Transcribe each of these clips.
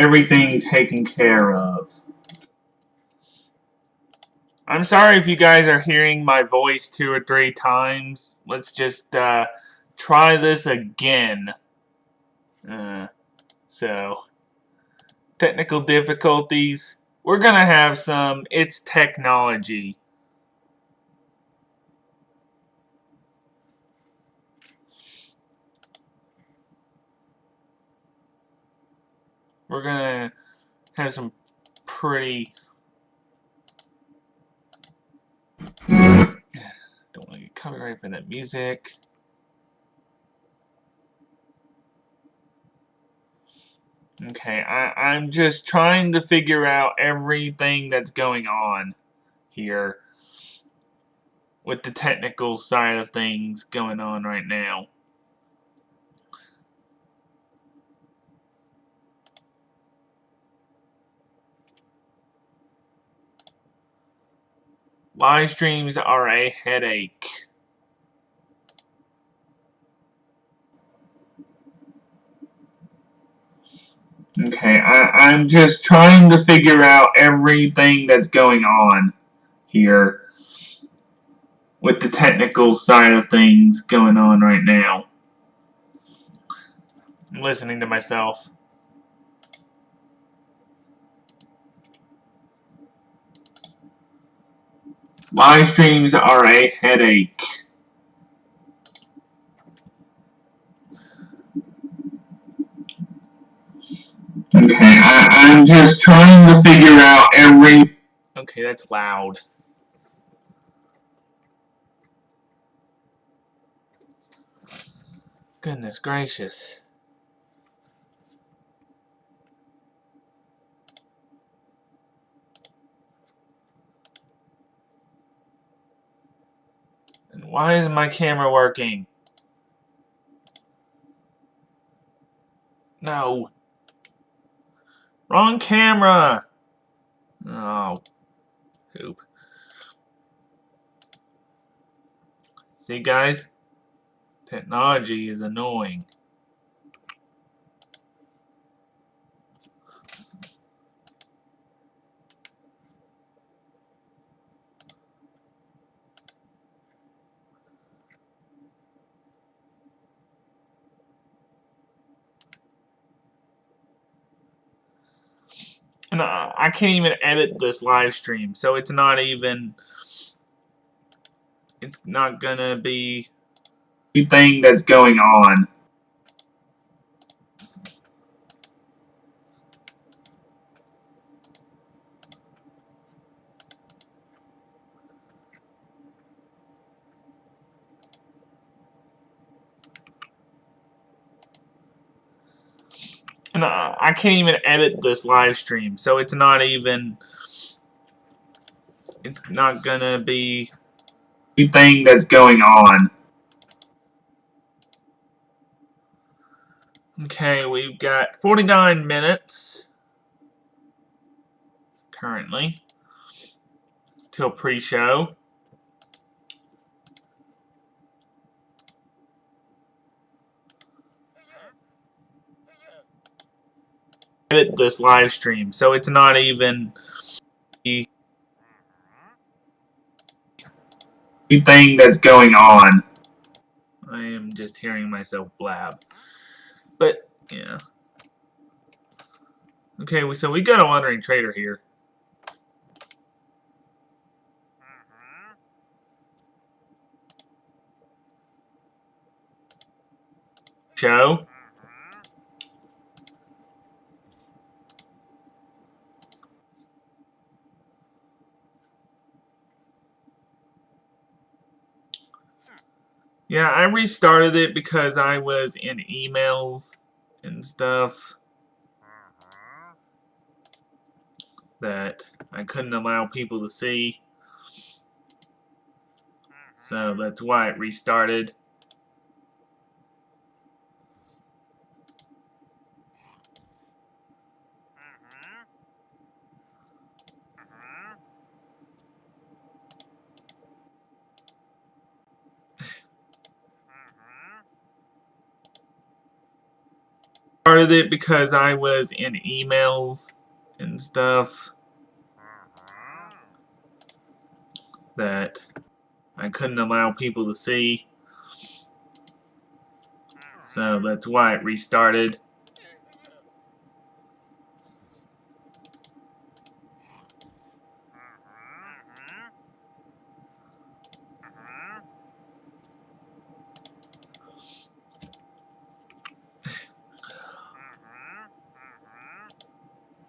everything taken care of. I'm sorry if you guys are hearing my voice 2 or 3 times. Let's just try this again. So, technical difficulties. We're going to have some. It's technology. We're going to have some pretty... Don't want to get copyright for that music. Okay, I'm just trying to figure out everything that's going on here with the technical side of things going on right now. Live streams are a headache. Okay, I'm just trying to figure out everything that's going on here with the technical side of things going on right now. I'm listening to myself. Live streams are a headache. Okay, I'm just trying to figure out every... Okay, that's loud. Goodness gracious. And why isn't my camera working? No. Wrong camera! Oh. Poop. See, guys? Technology is annoying. And I can't even edit this live stream, so it's not even... It's not gonna be... anything that's going on. And I can't even edit this live stream, so it's not even... It's not gonna be... anything that's going on. Okay, we've got 49 minutes currently till pre-show. Edit this live stream, so it's not even anything that's going on. I am just hearing myself blab. But, yeah. Okay, so we got a wandering trader here. Show. Yeah, I restarted it because I was in emails and stuff that I couldn't allow people to see. So that's why it restarted. started it because I was in emails and stuff that I couldn't allow people to see. So that's why it restarted.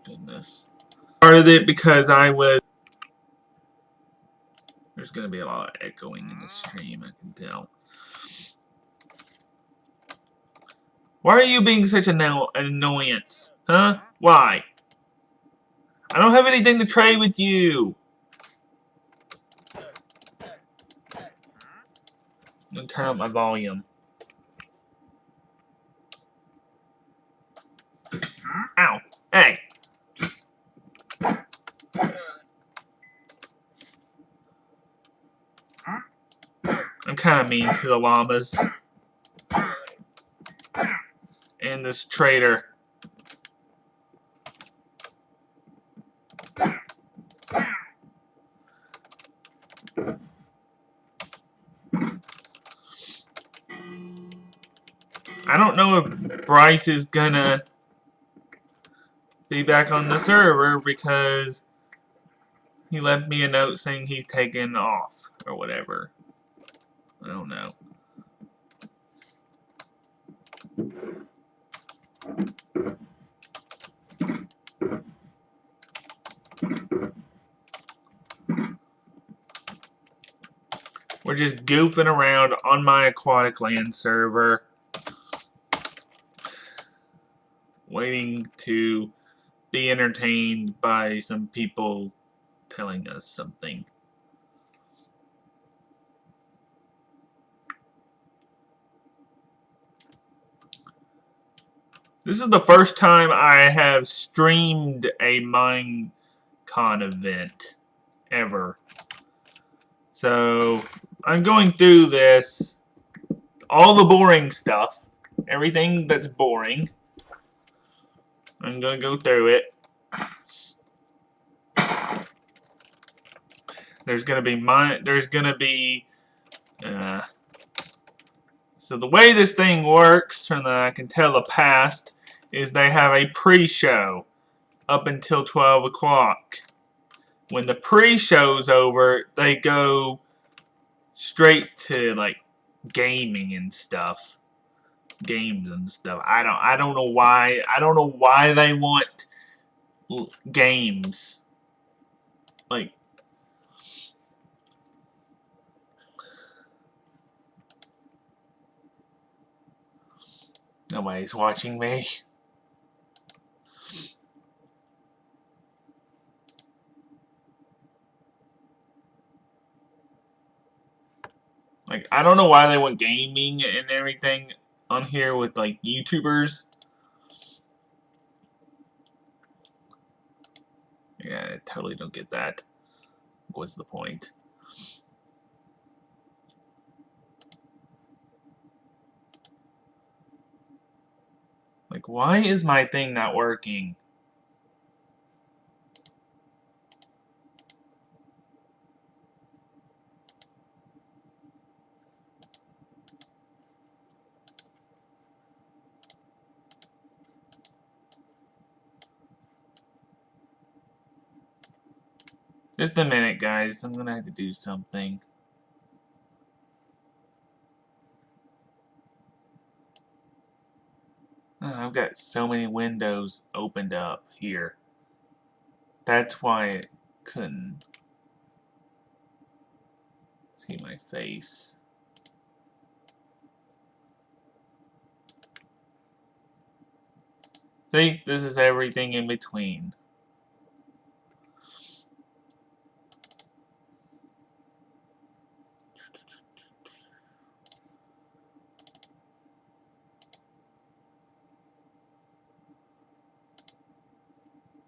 Goodness. Started it because I was... There's going to be a lot of echoing in the stream, I can tell. Why are you being such an annoyance? Huh? Why? I don't have anything to trade with you. I'm going to turn up my volume. Ow. Hey. I'm kind of mean to the llamas. And this trader. I don't know if Bryce is gonna be back on the server because he left me a note saying he's taken off or whatever. I don't know. We're just goofing around on my aquatic land server, waiting to be entertained by some people telling us something. This is the first time I have streamed a Minecon event ever. So I'm going through this, all the boring stuff, everything that's boring. I'm gonna go through it. There's gonna be so the way this thing works, from the I can tell the past, is they have a pre-show up until 12 o'clock. When the pre-show's over, they go straight to like gaming and stuff. Games and stuff. I don't know why. I don't know why they want games. Like, nobody's watching me. Like, I don't know why they want gaming and everything on here with, like, YouTubers. Yeah, I totally don't get that. What's the point? Like, why is my thing not working? Just a minute, guys. I'm gonna have to do something. I've got so many windows opened up here. That's why it couldn't see my face. See, this is everything in between.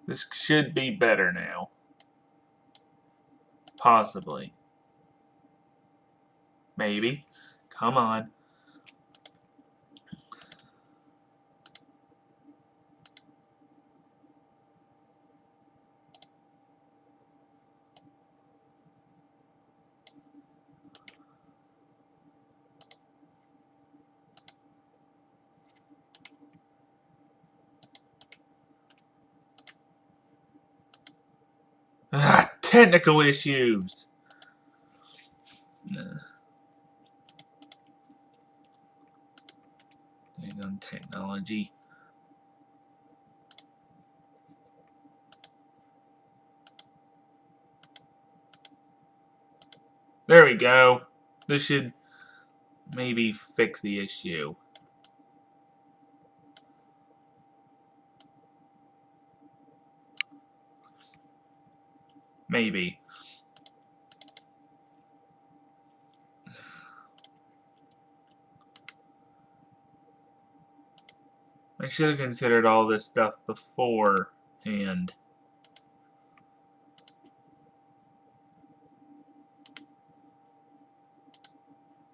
This should be better now. Possibly. Maybe. Come on. Technical issues. Hang on, technology. There we go. This should maybe fix the issue. Maybe. I should have considered all this stuff beforehand.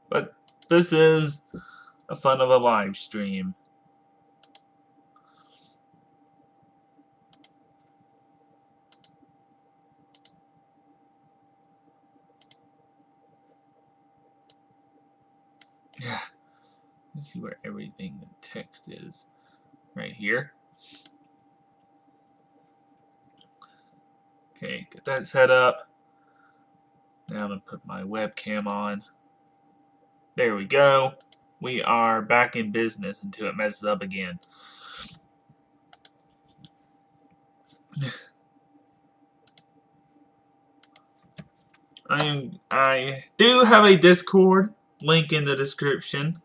But this is a fun of a live stream. Yeah. Let's see where everything the text is. Right here. Okay, get that set up. Now I'm going to put my webcam on. There we go. We are back in business until it messes up again. I do have a Discord link in the description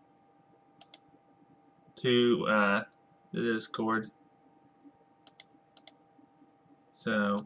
to the Discord. So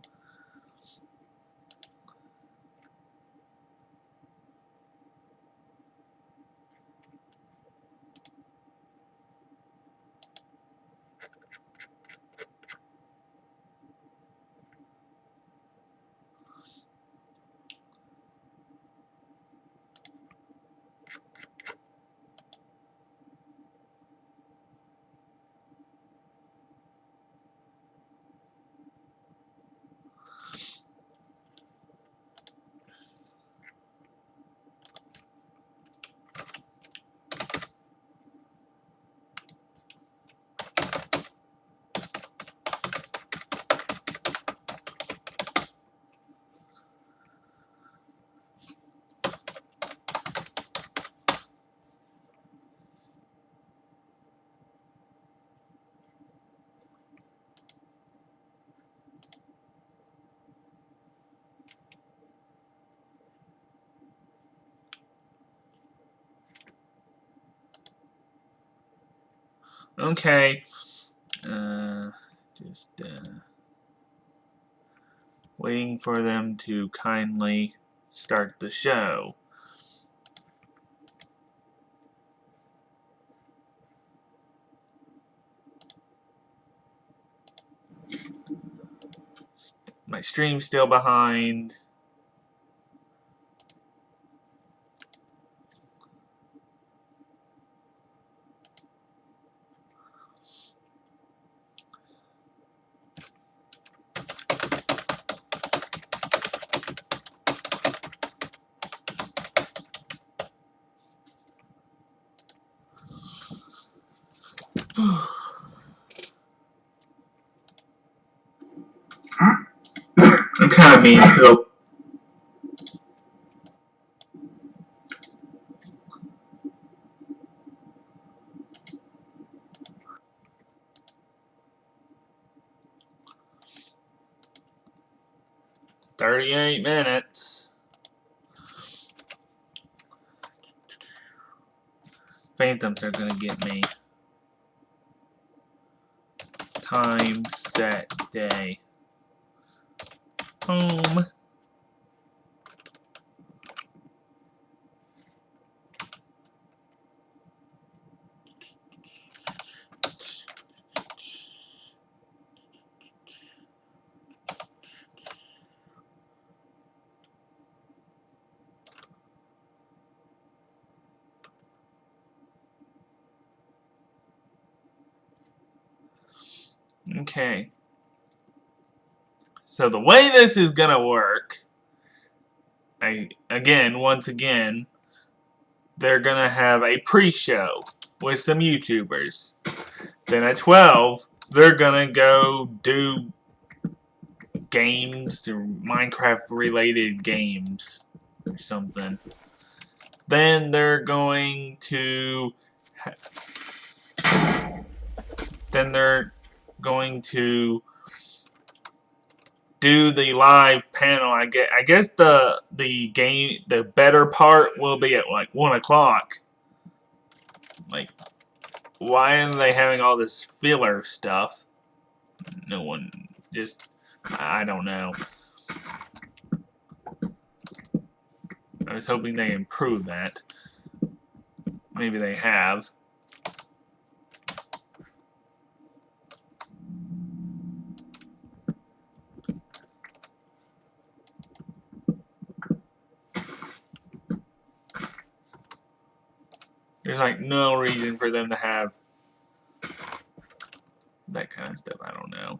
okay. Just waiting for them to kindly start the show. My stream's still behind. I'm kind of mean. 38 minutes. Phantoms are gonna get me. Time, set, day. Home. Okay. So the way this is gonna work, once again, they're gonna have a pre-show with some YouTubers. Then at 12, they're gonna go do games or Minecraft related games or something. Then they're going to do the live panel. I guess the better part will be at like 1 o'clock. Like, why are they having all this filler stuff? No one, just, I don't know. I was hoping they improve that. Maybe they have. There's like no reason for them to have that kind of stuff. I don't know.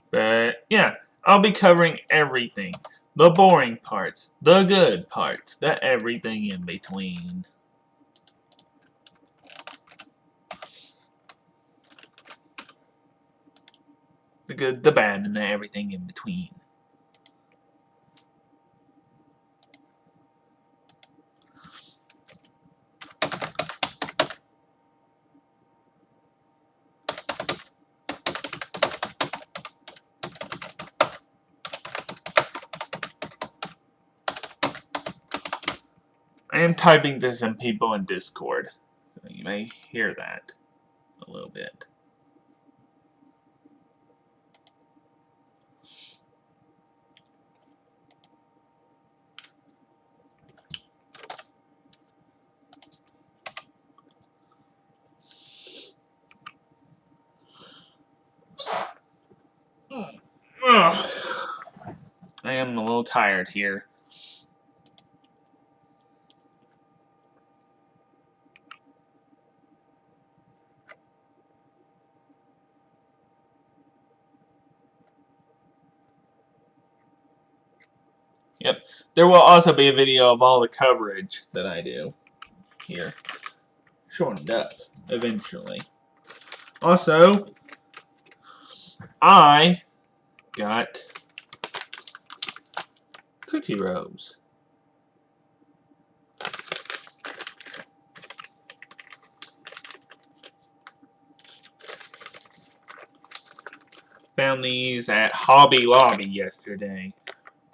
But yeah, I'll be covering everything. The boring parts, the good parts, the everything in between. The good, the bad, and the everything in between. I am typing to some people in Discord, so you may hear that a little bit. Ugh. I am a little tired here. Yep. There will also be a video of all the coverage that I do here. Shortened up, eventually. Also, I got cookie robes. Found these at Hobby Lobby yesterday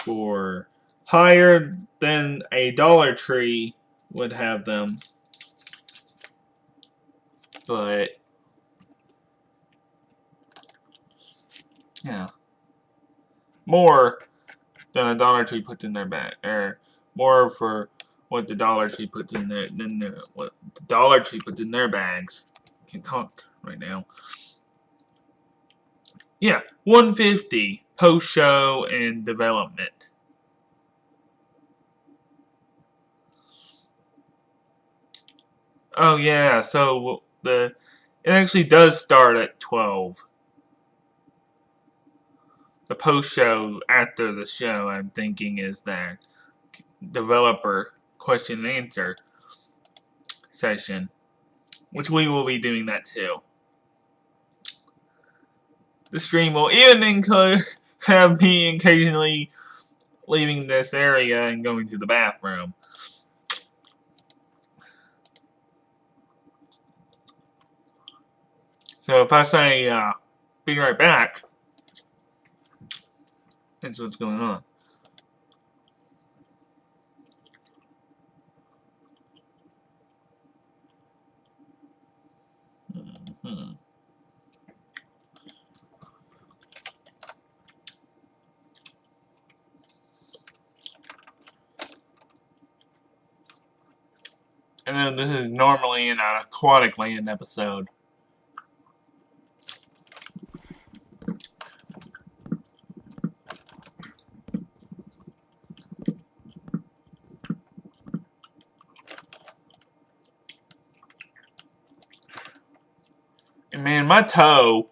for higher than a Dollar Tree would have them. But yeah, more than a Dollar Tree puts in their bag, or more for what the Dollar Tree puts in their what the Dollar Tree puts in their bags. Can't talk right now. Yeah, $150 post show and development. Oh yeah, so it actually does start at 12. The post show after the show, I'm thinking, is that developer question and answer session, which we will be doing that too. The stream will even have me occasionally leaving this area and going to the bathroom. So if I say, be right back, that's what's going on. Mm-hmm. And then this is normally an aquatic land episode. And man, my toe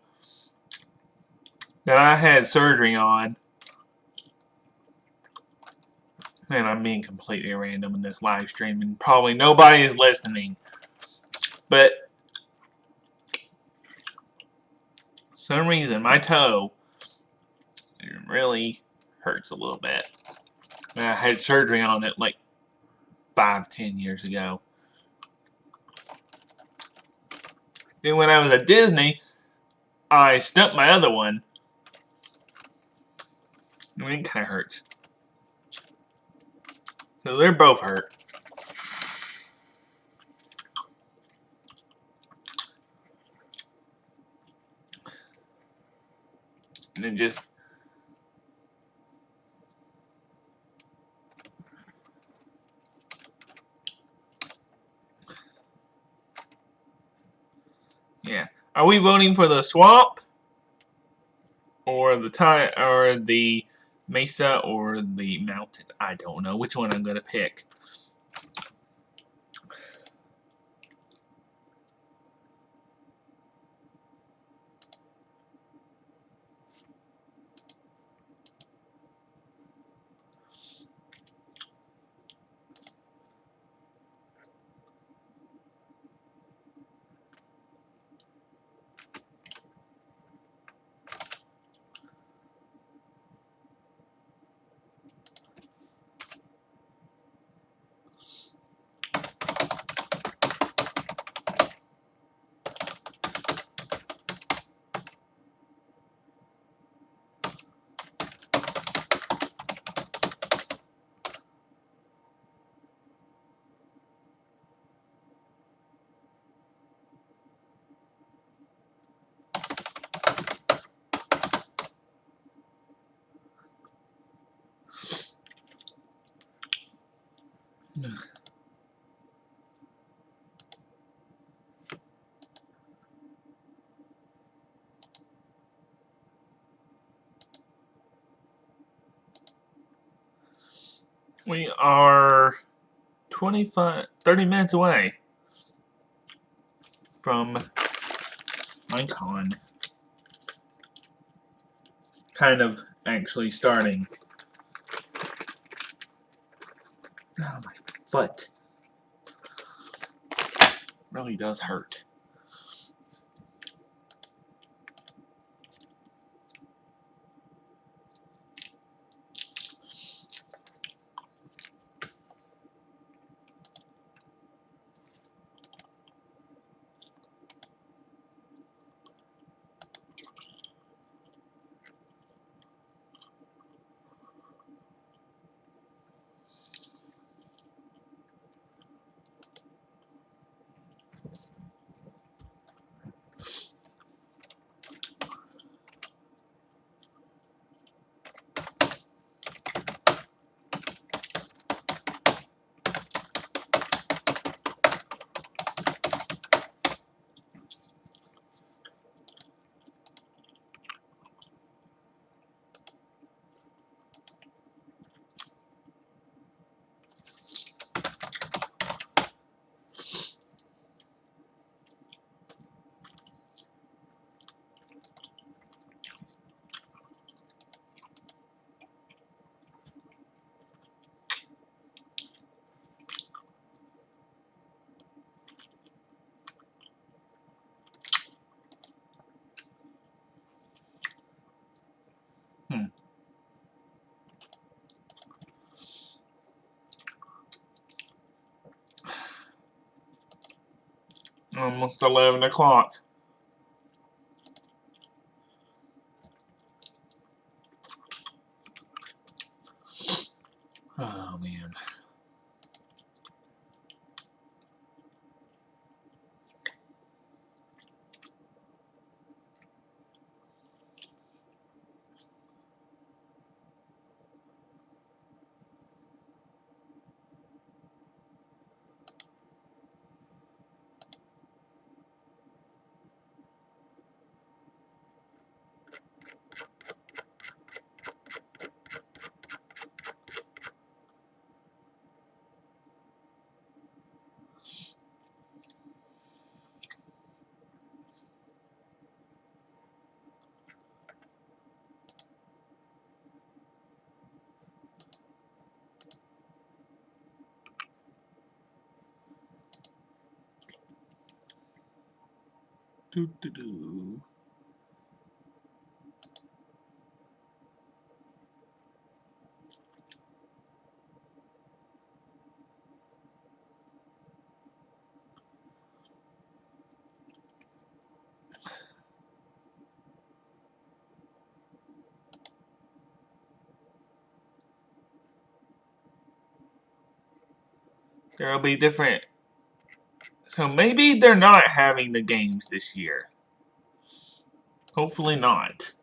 that I had surgery on. Man, I'm being completely random in this live stream, and probably nobody is listening. But for some reason, my toe really hurts a little bit. And I had surgery on it like 5-10 years ago. Then when I was at Disney, I stumped my other one. I mean, it kind of hurts. So they're both hurt. And it just... Yeah. Are we voting for the swamp? Or the mesa or the mountain? I don't know which one I'm gonna pick. We are 30 minutes away from Minecon. Kind of actually starting. Oh, my foot. Really does hurt. Almost 11 o'clock. Oh, man. Do, do, do. There'll be different. So maybe they're not having the games this year. Hopefully not.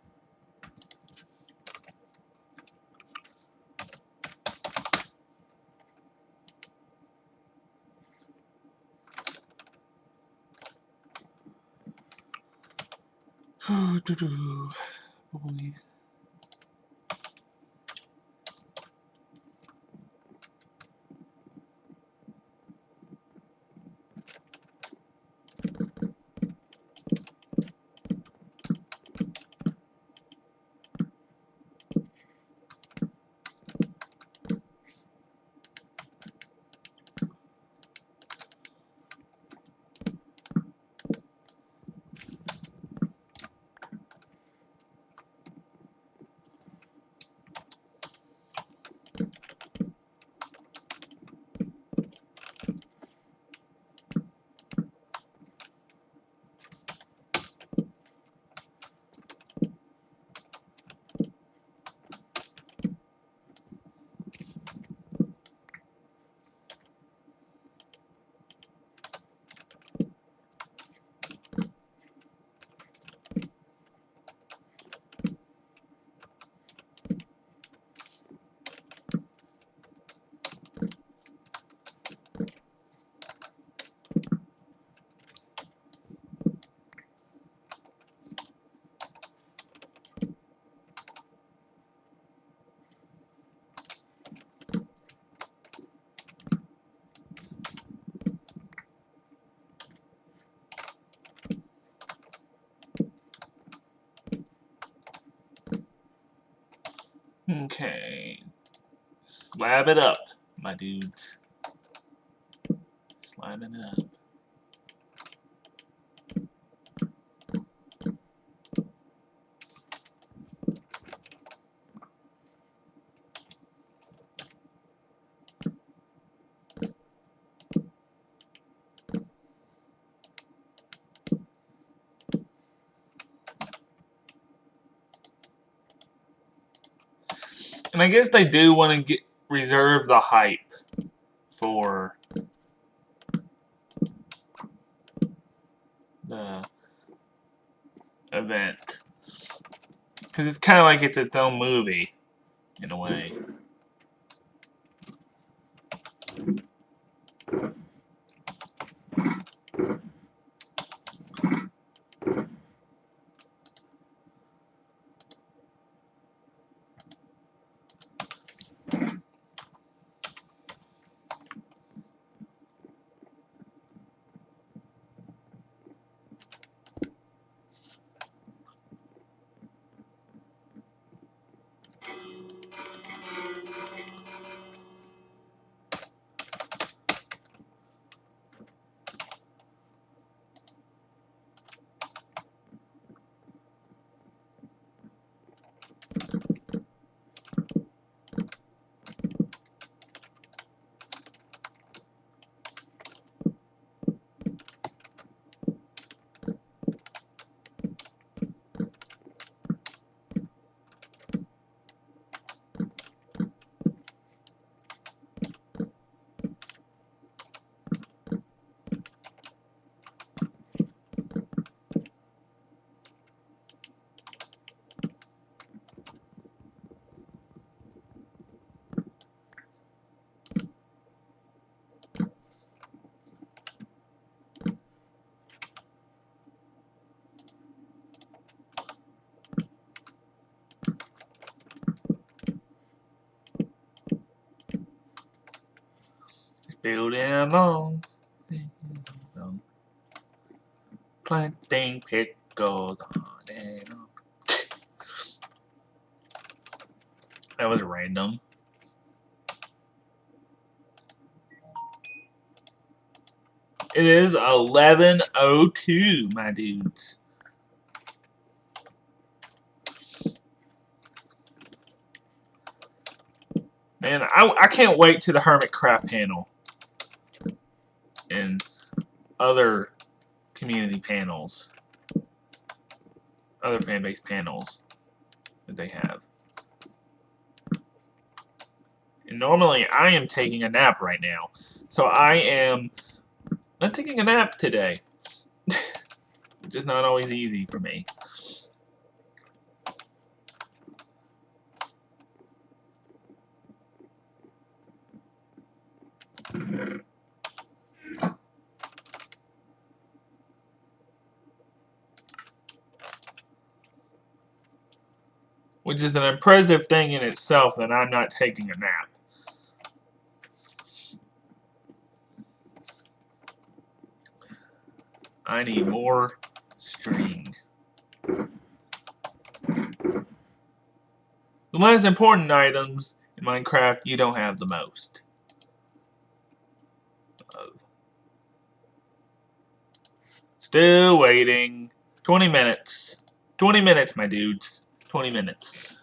Okay. Slab it up, my dudes. Slabbing it up. And I guess they do want to reserve the hype for the event. Because it's kind of like it's its own movie, in a way. Building along, planting pickles on and on. That was random. It is 11:02, my dudes. Man, I can't wait to the Hermit Craft panel and other community panels, other fan base panels that they have. And normally I am taking a nap right now, so I am not taking a nap today. Which is not always easy for me. Which is an impressive thing in itself that I'm not taking a nap. I need more string. The most important items in Minecraft, you don't have the most of. Still waiting. 20 minutes. 20 minutes, my dudes. 20 minutes.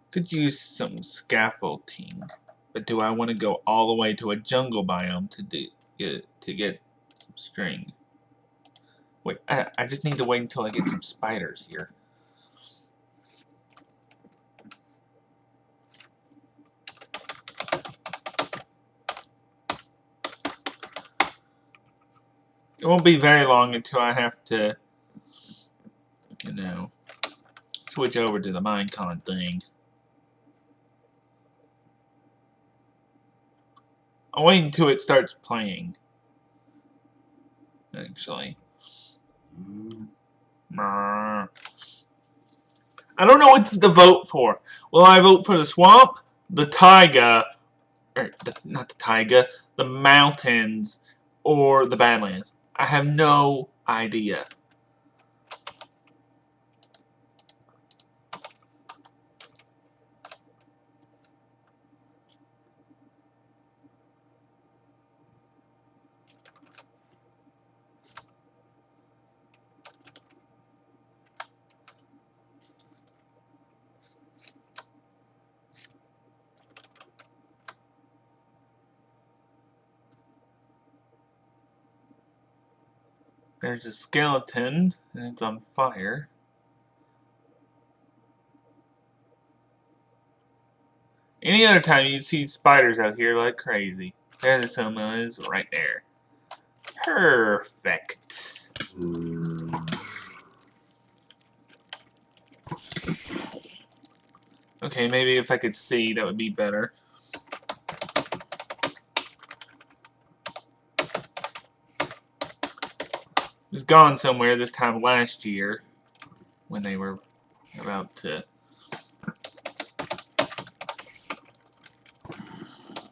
Could use some scaffolding, but do I want to go all the way to a jungle biome to get some string? Wait, I just need to wait until I get some spiders here. It won't be very long until I have to, you know, switch over to the Minecon thing. I'll wait until it starts playing, actually. I don't know what to vote for. Will I vote for the swamp, the taiga, or not the taiga, the mountains, or the badlands? I have no idea. There's a skeleton, and it's on fire. Any other time you'd see spiders out here like crazy. There the someone is right there. Perfect. Okay, maybe if I could see, that would be better. It was gone somewhere this time last year when they were about to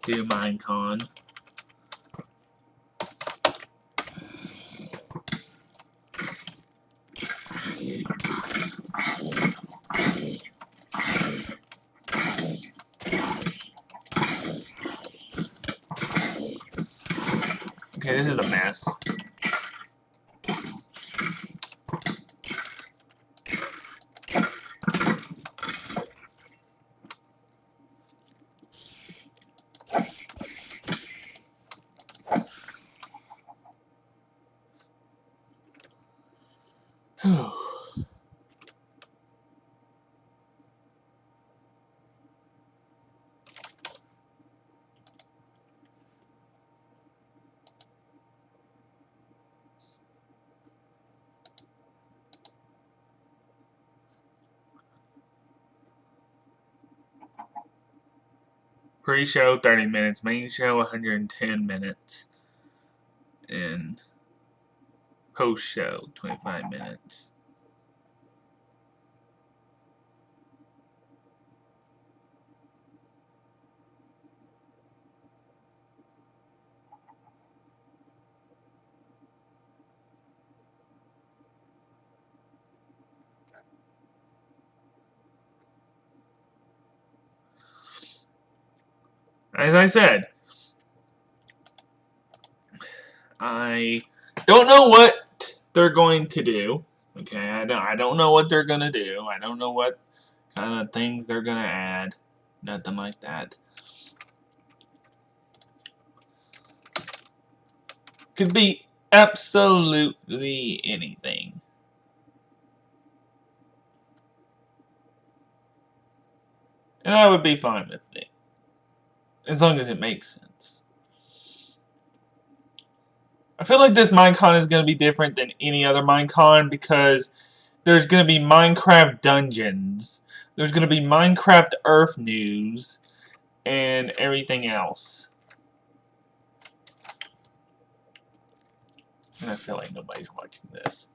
do Minecon. Okay, this is a mess. Pre-show 30 minutes, main show 110 minutes, and post-show 25 minutes. as I said, I don't know what they're going to do. Okay, I don't know what they're gonna do. I don't know what kind of things they're gonna add. Nothing like that. Could be absolutely anything. And I would be fine with it. As long as it makes sense. I feel like this Minecon is going to be different than any other Minecon because there's going to be Minecraft dungeons. There's going to be Minecraft Earth news. And everything else. And I feel like nobody's watching this.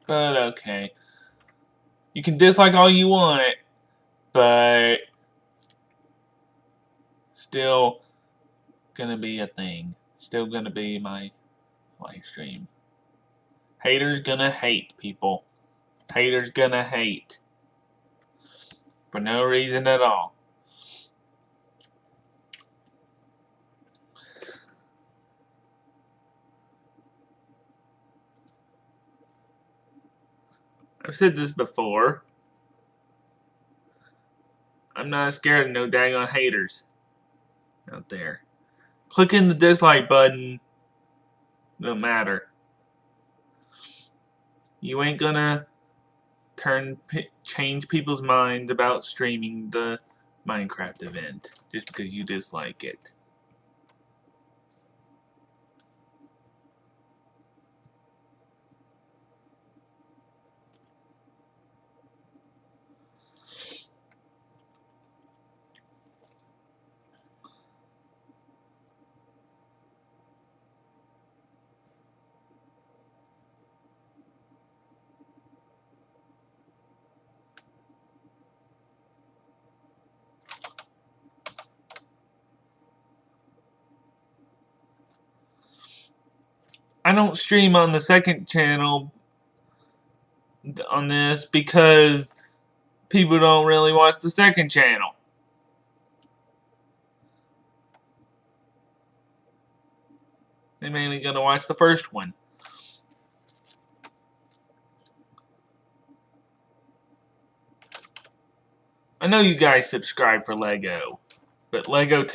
But okay. You can dislike all you want, but still gonna be a thing. Still gonna be my live stream. Haters gonna hate, people. Haters gonna hate. For no reason at all. I've said this before. I'm not scared of no daggone haters out there. Clicking the dislike button don't matter. You ain't gonna change people's minds about streaming the Minecraft event just because you dislike it. I don't stream on the second channel on this because people don't really watch the second channel. They're mainly gonna watch the first one. I know you guys subscribe for Lego, but Legos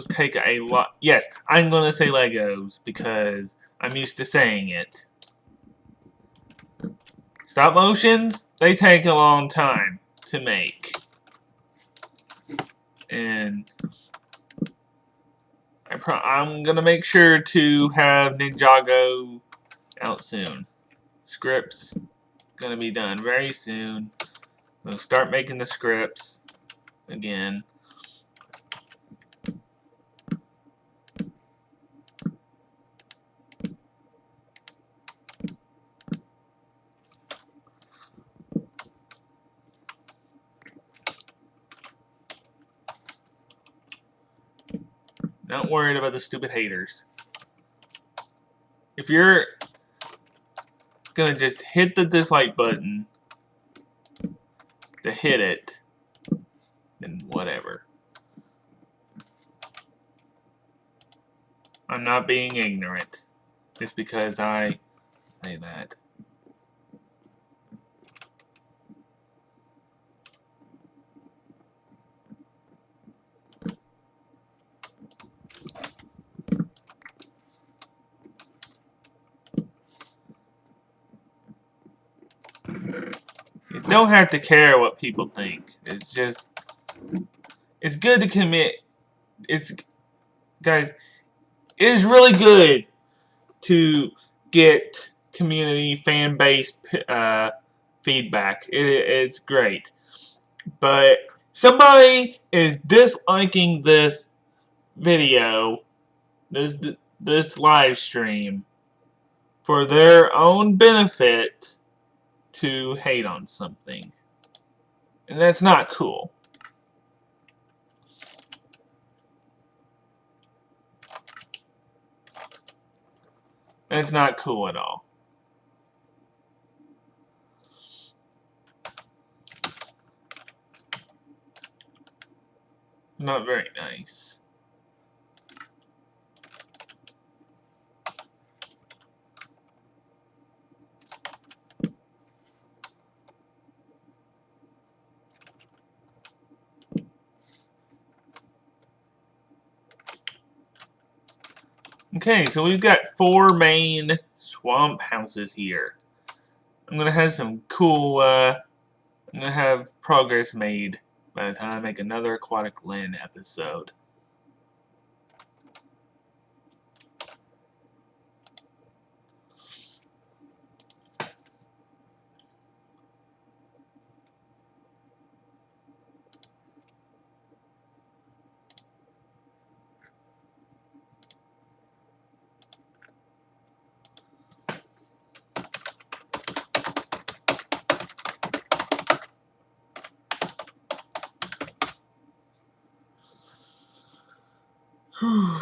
take a lot. Yes, I'm gonna say Legos because I'm used to saying it. Stop motions, they take a long time to make. And I'm gonna make sure to have Ninjago out soon. Scripts gonna be done very soon. We'll start making the scripts again. Not worried about the stupid haters. If you're gonna just hit the dislike button to hit it, then whatever. I'm not being ignorant just because I say that. You don't have to care what people think. It's just, it's good to commit. Guys, it is really good to get community fan base feedback. It's great. But somebody is disliking this video, this live stream, for their own benefit to hate on something. And that's not cool. That's not cool at all. Not very nice. Okay, so we've got 4 main swamp houses here. I'm gonna have some cool, I'm gonna have progress made by the time I make another Aquatic Land episode. Whew.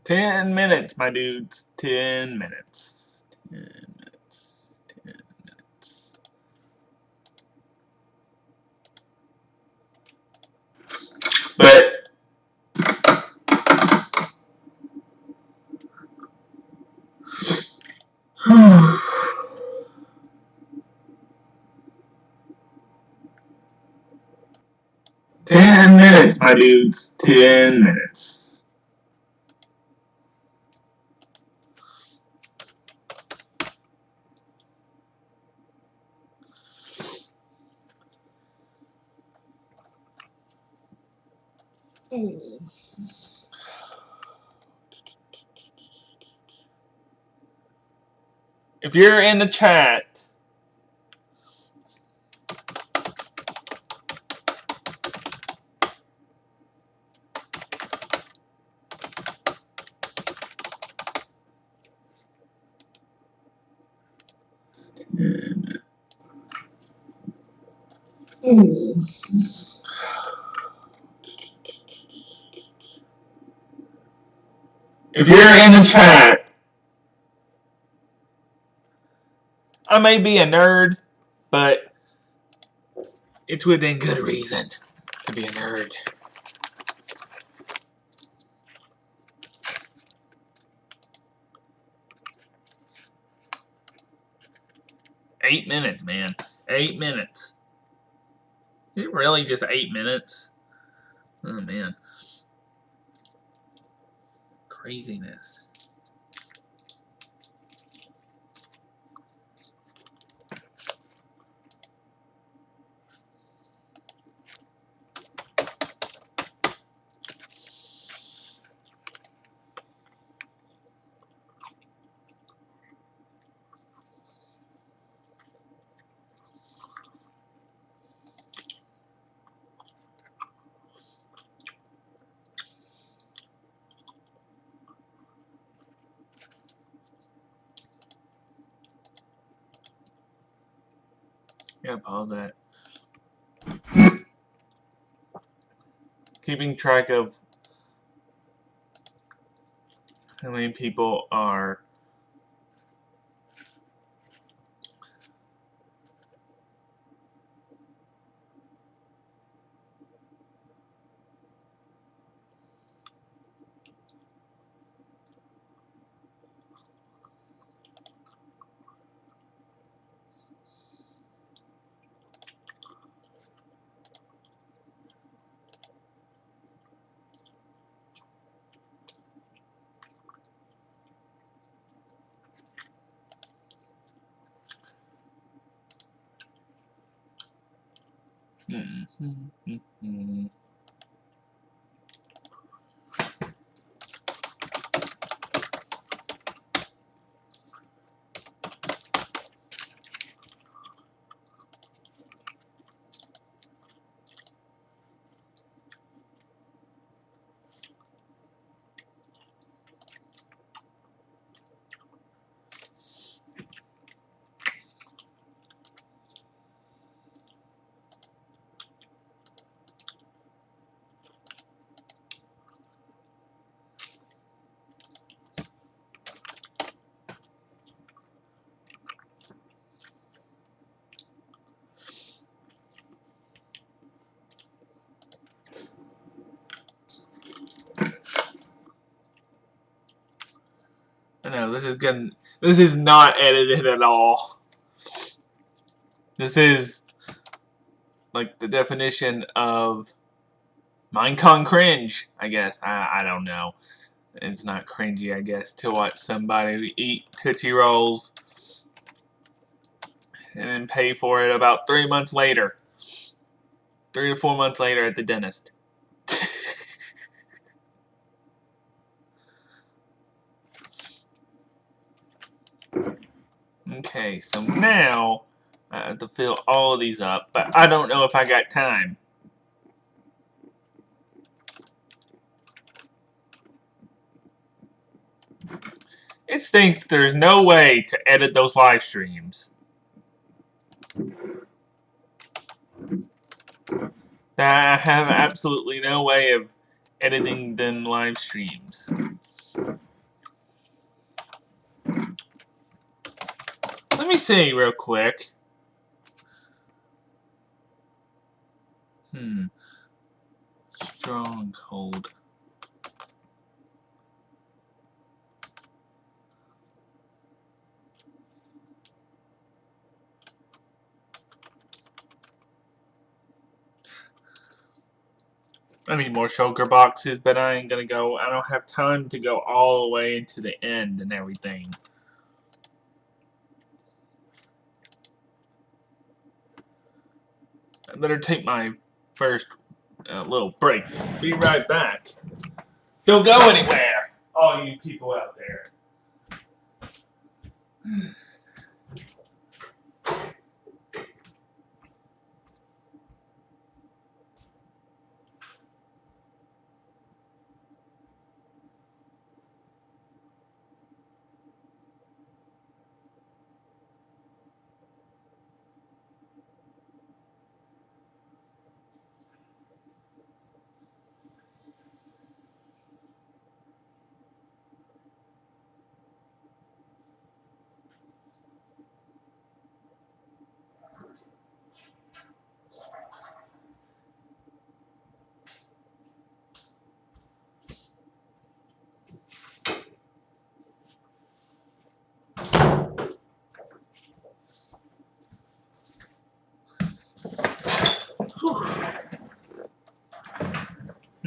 10 minutes, my dudes. 10 minutes. 10 minutes. 10 minutes. But 10 minutes, my dudes. 10 minutes. If you're in the chat, if you're in the chat, I may be a nerd, but it's within good reason to be a nerd. Eight minutes, man. 8 minutes. Is it really just 8 minutes? Oh, man. Craziness. Yeah, pause that. Keeping track of how many people are No, this is not edited at all. This is like the definition of Minecon cringe, I guess. I don't know. It's not cringy, I guess, to watch somebody eat Tootsie Rolls and then pay for it about 3 months later. 3 to 4 months later at the dentist. Okay, so now I have to fill all of these up, but I don't know if I got time. It stinks that there's no way to edit those live streams. I have absolutely no way of editing them live streams. Let me see real quick. Stronghold. I need more shulker boxes, but I ain't gonna go. I don't have time to go all the way into the end and everything. I better take my first little break. Be right back. Don't go anywhere, all you people out there.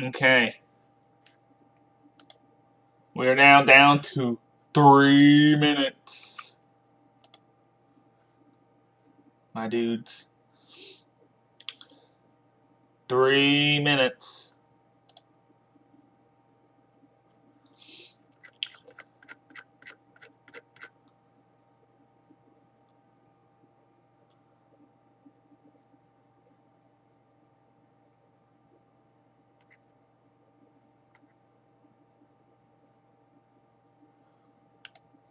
Okay. We're now down to 3 minutes. My dudes. 3 minutes.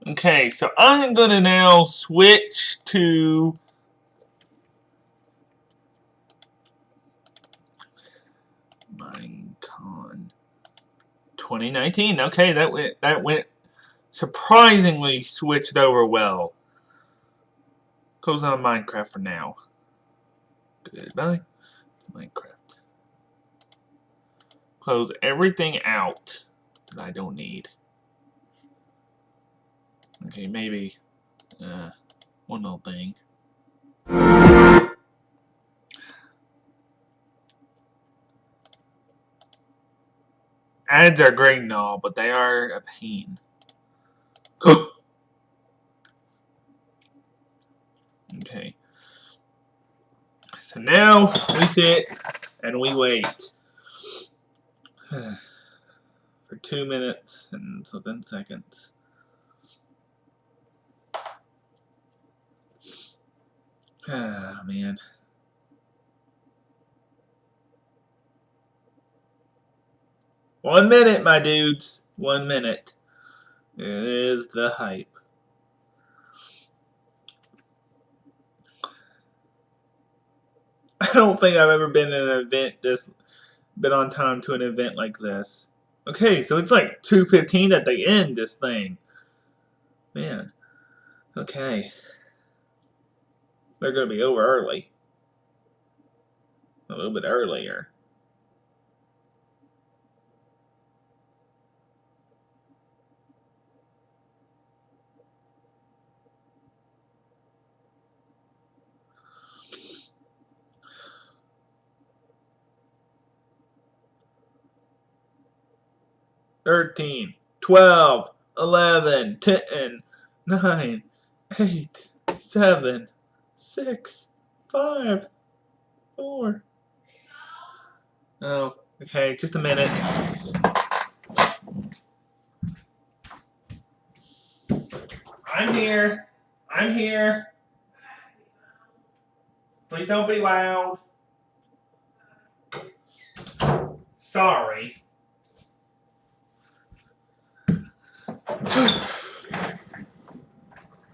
Okay, so I'm going to now switch to Minecon 2019. Okay, that went surprisingly switched over well. Close on Minecraft for now. Goodbye, Minecraft. Close everything out that I don't need. Okay, maybe one little thing. Ads are great and all, but they are a pain. Okay. So now we sit and we wait for 2 minutes and something seconds. Ah, man. One minute, my dudes. 1 minute. It is the hype. I don't think I've ever been in an event been on time to an event like this. Okay, so it's like 2:15 that they end this thing. Man. Okay. They're gonna be over early. A little bit earlier. 13, 12, 11, 10, 9, 8, 7, 6, 5, 4. Oh, okay, just a minute. I'm here. I'm here. Please don't be loud. Sorry.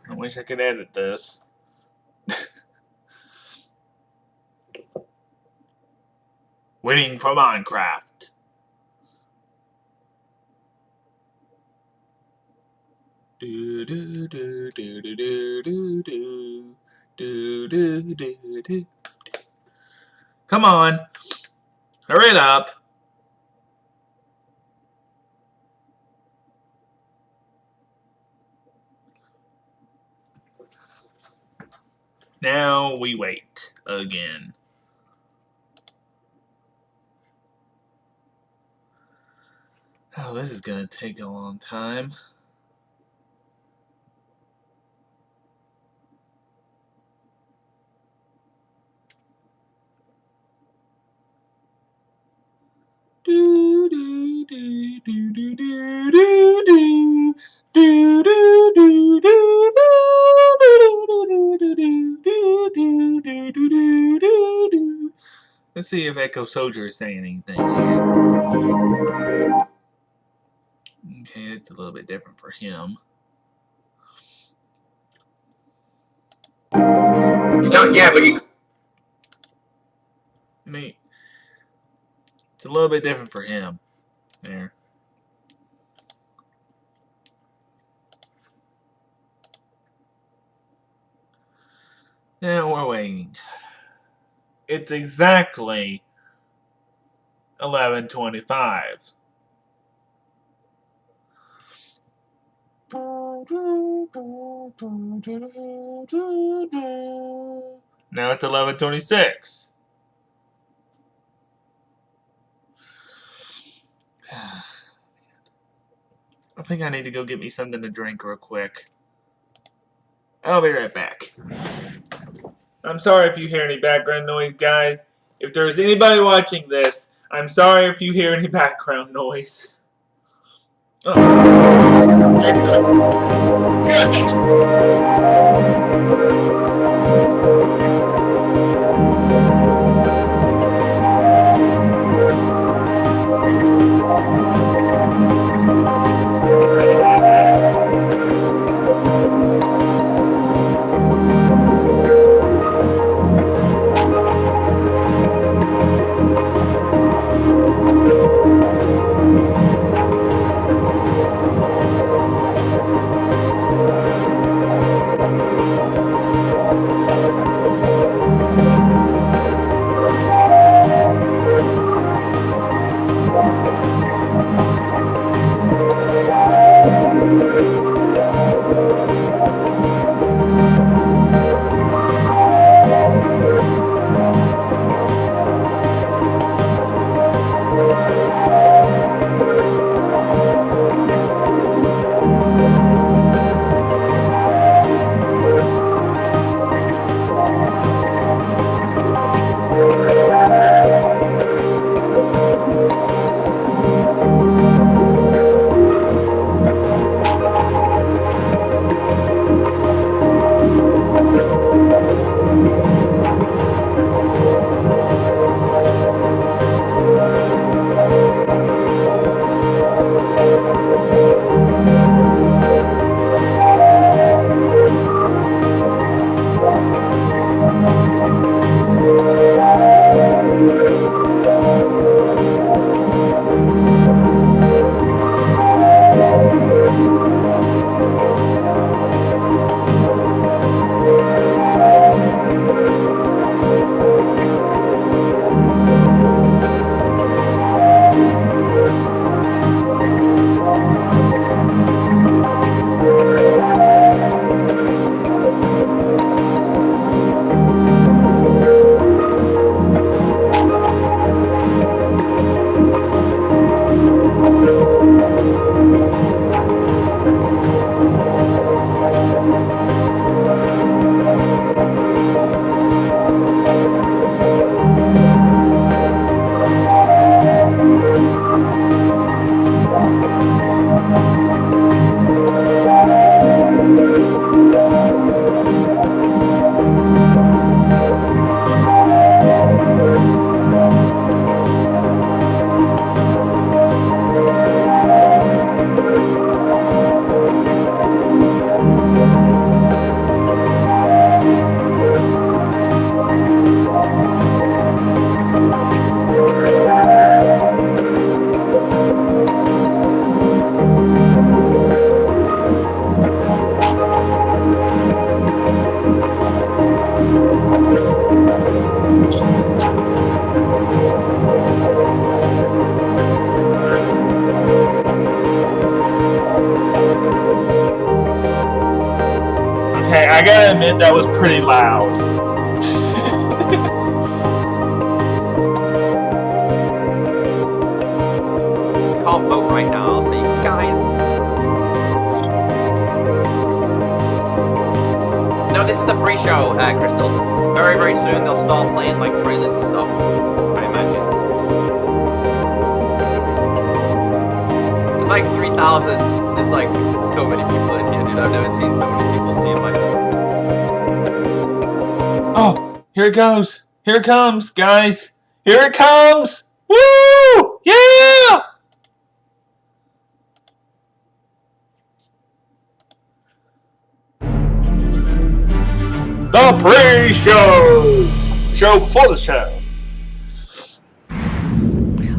I wish I could edit this. Waiting for Minecraft. Do do do do do do do do do do do do. Come on, hurry it up. Now we wait again. Oh, this is gonna take a long time. Do do do do do do do do do do do do. Let's see if Echo Soldier is saying anything here. Okay, it's a little bit different for him. No, yeah, but you. I mean, it's a little bit different for him. There. Now we're waiting. It's exactly 11:25. Now it's 11:26. I think I need to go get me something to drink real quick. I'll be right back. I'm sorry if you hear any background noise, guys. If there's anybody watching this, I'm sorry if you hear any background noise. admit that was pretty loud. Can't vote right now, I'll tell you guys. No, this is the pre-show, Crystal. Very, very soon they'll start playing like trailers and stuff, I imagine. There's like 3,000. There's like so many people in here, dude. I've never seen so many people see my. Oh, here it goes. Here it comes, guys. Here it comes. Woo! Yeah! The pre-show! Show before the show.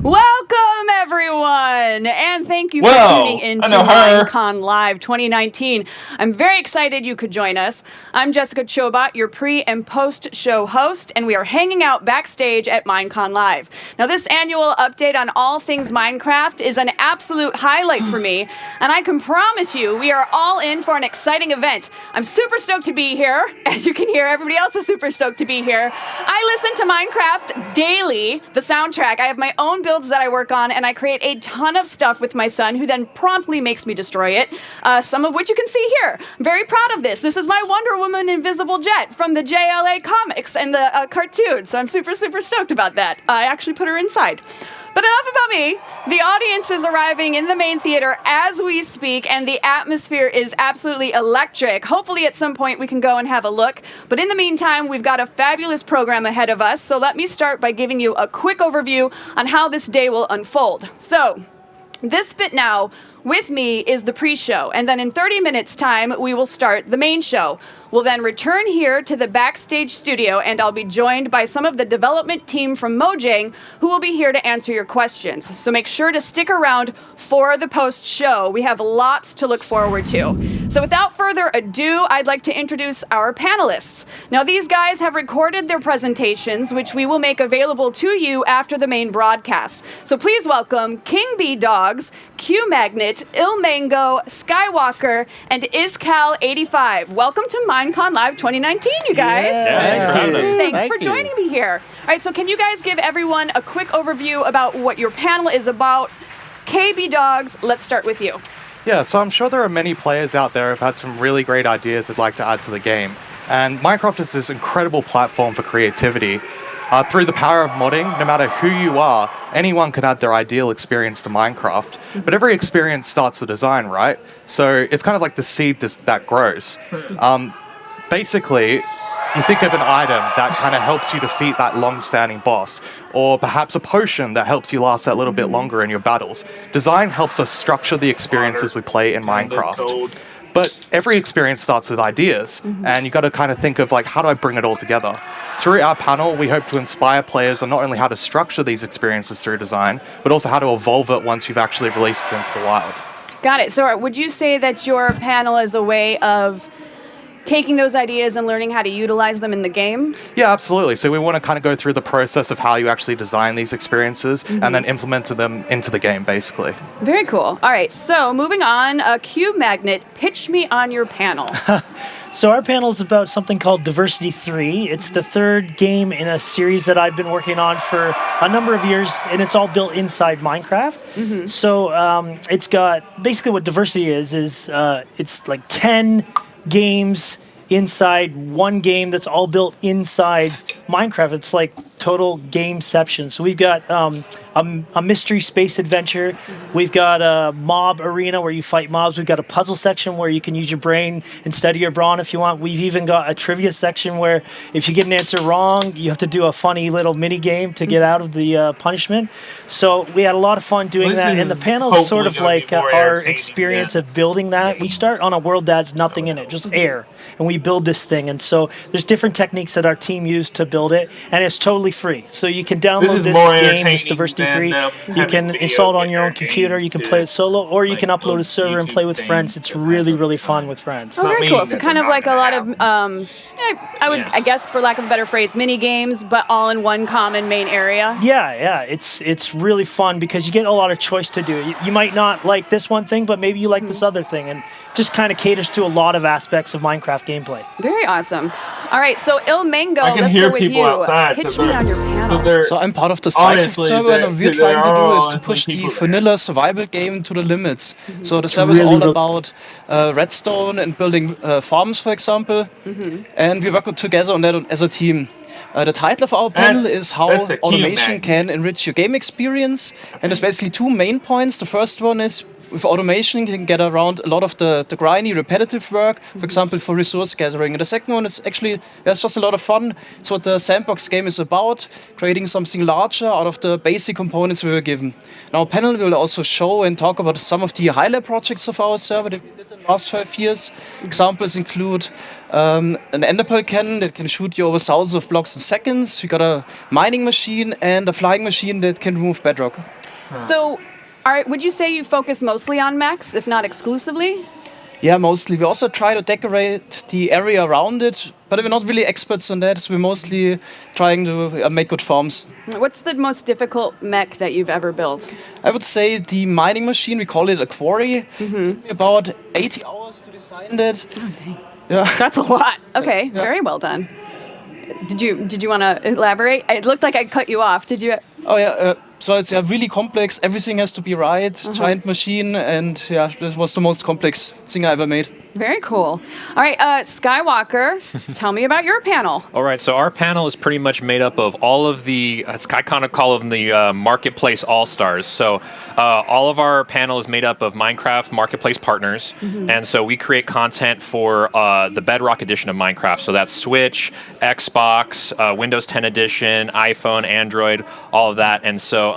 Welcome, everyone, and thank you for tuning in to Minecon Live 2019. I'm very excited you could join us. I'm Jessica Chobot, your pre- and post-show host, and we are hanging out backstage at Minecon Live. Now, this annual update on all things Minecraft is an absolute highlight for me, and I can promise you we are all in for an exciting event. I'm super stoked to be here. As you can hear, everybody else is super stoked to be here. I listen to Minecraft daily, the soundtrack. I have my own builds that I work on, and I create a ton of stuff with my son, who then promptly makes me destroy it, some of which you can see here. I'm very proud of this. This is my Wonder Woman invisible jet from the JLA comics and the cartoon, so I'm super, super stoked about that. I actually put her inside. But enough about me. The audience is arriving in the main theater as we speak, and the atmosphere is absolutely electric. Hopefully at some point we can go and have a look. But in the meantime, we've got a fabulous program ahead of us, so let me start by giving you a quick overview on how this day will unfold. So, this bit now, with me, is the pre-show, and then in 30 minutes' time, we will start the main show. We'll then return here to the backstage studio, and I'll be joined by some of the development team from Mojang, who will be here to answer your questions. So make sure to stick around for the post-show. We have lots to look forward to. So without further ado, I'd like to introduce our panelists. Now, these guys have recorded their presentations, which we will make available to you after the main broadcast. So please welcome King Bee Dogs, Q Magnet, Il Mango, Skywalker, and Iscal85. Welcome to Minecon Live 2019, you guys. Thanks for joining me here. All right, so can you guys give everyone a quick overview about what your panel is about? KB Dogs, let's start with you. Yeah, so I'm sure there are many players out there who've had some really great ideas they'd like to add to the game. And Minecraft is this incredible platform for creativity. Through the power of modding, no matter who you are, anyone can add their ideal experience to Minecraft. But every experience starts with design, right? So it's kind of like the seed that grows. Basically, you think of an item that kind of helps you defeat that long-standing boss, or perhaps a potion that helps you last that little bit longer in your battles. Design helps us structure the experiences we play in Minecraft. But every experience starts with ideas, and you got to kind of think of, like, how do I bring it all together? Through our panel, we hope to inspire players on not only how to structure these experiences through design, but also how to evolve it once you've actually released it into the wild. Got it. So would you say that your panel is a way of taking those ideas and learning how to utilize them in the game? Yeah, absolutely. So we want to kind of go through the process of how you actually design these experiences and then implement them into the game, basically. Very cool. All right, so moving on, Cube Magnet, pitch me on your panel. So our panel is about something called Diversity 3. It's the third game in a series that I've been working on for a number of years, and it's all built inside Minecraft. So it's got, basically what Diversity is it's like 10 games inside one game that's all built inside Minecraft. It's like total gameception. So we've got a mystery space adventure. We've got a mob arena where you fight mobs. We've got a puzzle section where you can use your brain instead of your brawn if you want. We've even got a trivia section where if you get an answer wrong, you have to do a funny little mini game to get out of the punishment. So we had a lot of fun doing that. And the panel is sort of like our experience of building that. We start on a world that has nothing in it, just air. And we build this thing. And so there's different techniques that our team used to build it. And it's totally free. So you can download this game, just Diversity 3. You can install it on your own computer. You can play it solo, or you can upload a server and play with friends. It's really, really fun with friends. Oh, very cool. So kind of like a lot of, I guess, for lack of a better phrase, mini games, but all in one common main area. Yeah. It's really fun because you get a lot of choice to do. You might not like this one thing, but maybe you like this other thing, and just kind of caters to a lot of aspects of Minecraft gameplay. Very awesome. All right, so Il Mango, I can let's hear go with people you. outside, Pitch so me on your panel. So I'm part of the Cycraft server, and what we're trying to do is to push the people there. vanilla survival game to the limits. So the server is all about redstone and building farms, for example, and we work together on that as a team. The title of our panel is How Automation Can Enrich Your Game Experience, and there's basically 2 main points. The first one is, with automation, you can get around a lot of the grindy, repetitive work, for example, for resource gathering. And the second one is actually, there's just a lot of fun. It's what the sandbox game is about, creating something larger out of the basic components we were given. And our panel will also show and talk about some of the highlight projects of our server that we did in the last 5 years. Examples include an enderpearl cannon that can shoot you over thousands of blocks in seconds. We got a mining machine and a flying machine that can remove bedrock. So, would you say you focus mostly on mechs, if not exclusively? Yeah, mostly. We also try to decorate the area around it, but we're not really experts on that. So we're mostly trying to make good farms. What's the most difficult mech that you've ever built? I would say the mining machine, we call it a quarry. It took me about 80 hours to design that. Oh, dang. Yeah. That's a lot. Okay, very well done. Did you want to elaborate? It looked like I cut you off. Did you? Oh yeah. So it's really complex. Everything has to be right. Giant machine, and yeah, this was the most complex thing I ever made. Very cool. All right, Skywalker, tell me about your panel. All right, so our panel is pretty much made up of all of the, I kind of call them the Marketplace All-Stars. So all of our panel is made up of Minecraft Marketplace partners, and so we create content for the Bedrock edition of Minecraft. So that's Switch, Xbox, Windows 10 edition, iPhone, Android, all of that. And so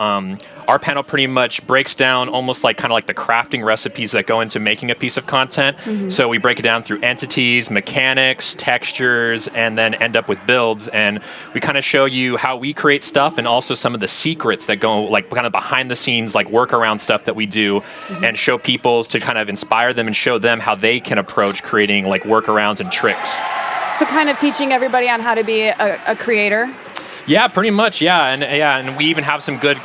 our panel pretty much breaks down almost like kind of like the crafting recipes that go into making a piece of content. So we break it down through entities, mechanics, textures, and then end up with builds. And we kind of show you how we create stuff and also some of the secrets that go like kind of behind the scenes, like workaround stuff that we do, and show people to kind of inspire them and show them how they can approach creating like workarounds and tricks. So kind of teaching everybody on how to be a creator. Yeah, pretty much. And we even have some good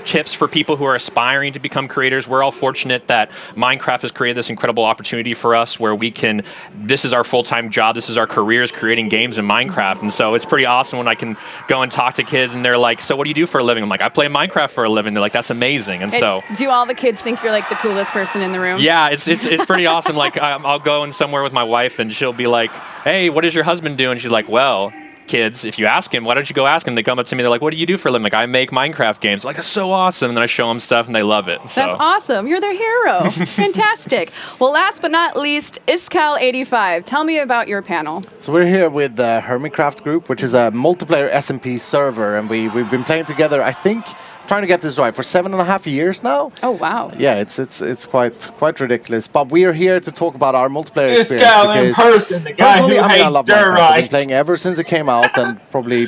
tips for people who are aspiring to become creators. We're all fortunate that Minecraft has created this incredible opportunity for us where we can, this is our full-time job, this is our careers, creating games in Minecraft. And so it's pretty awesome when I can go and talk to kids and they're like, so what do you do for a living? I'm like, I play Minecraft for a living. They're like, that's amazing. And so do all the kids think you're like the coolest person in the room? Yeah, it's pretty awesome. Like I'll go in somewhere with my wife and she'll be like, hey, what does your husband do? And she's like, well, kids, if you ask him, why don't you go ask him? They come up to me, they're like, what do you do for a living? Like, I make Minecraft games. Like, it's so awesome. And then I show them stuff and they love it. So. That's awesome. You're their hero. Fantastic. Well, last but not least, Iscal85. Tell me about your panel. So we're here with the Hermitcraft Group, which is a multiplayer SMP server. And we've been playing together, I think, trying to get this right, for 7.5 years now. Oh, wow. Yeah, it's quite ridiculous. But we are here to talk about our multiplayer This experience. guy in person, the guy who I hates love dirt Minecraft. I've been rights. playing ever since it came out, and probably,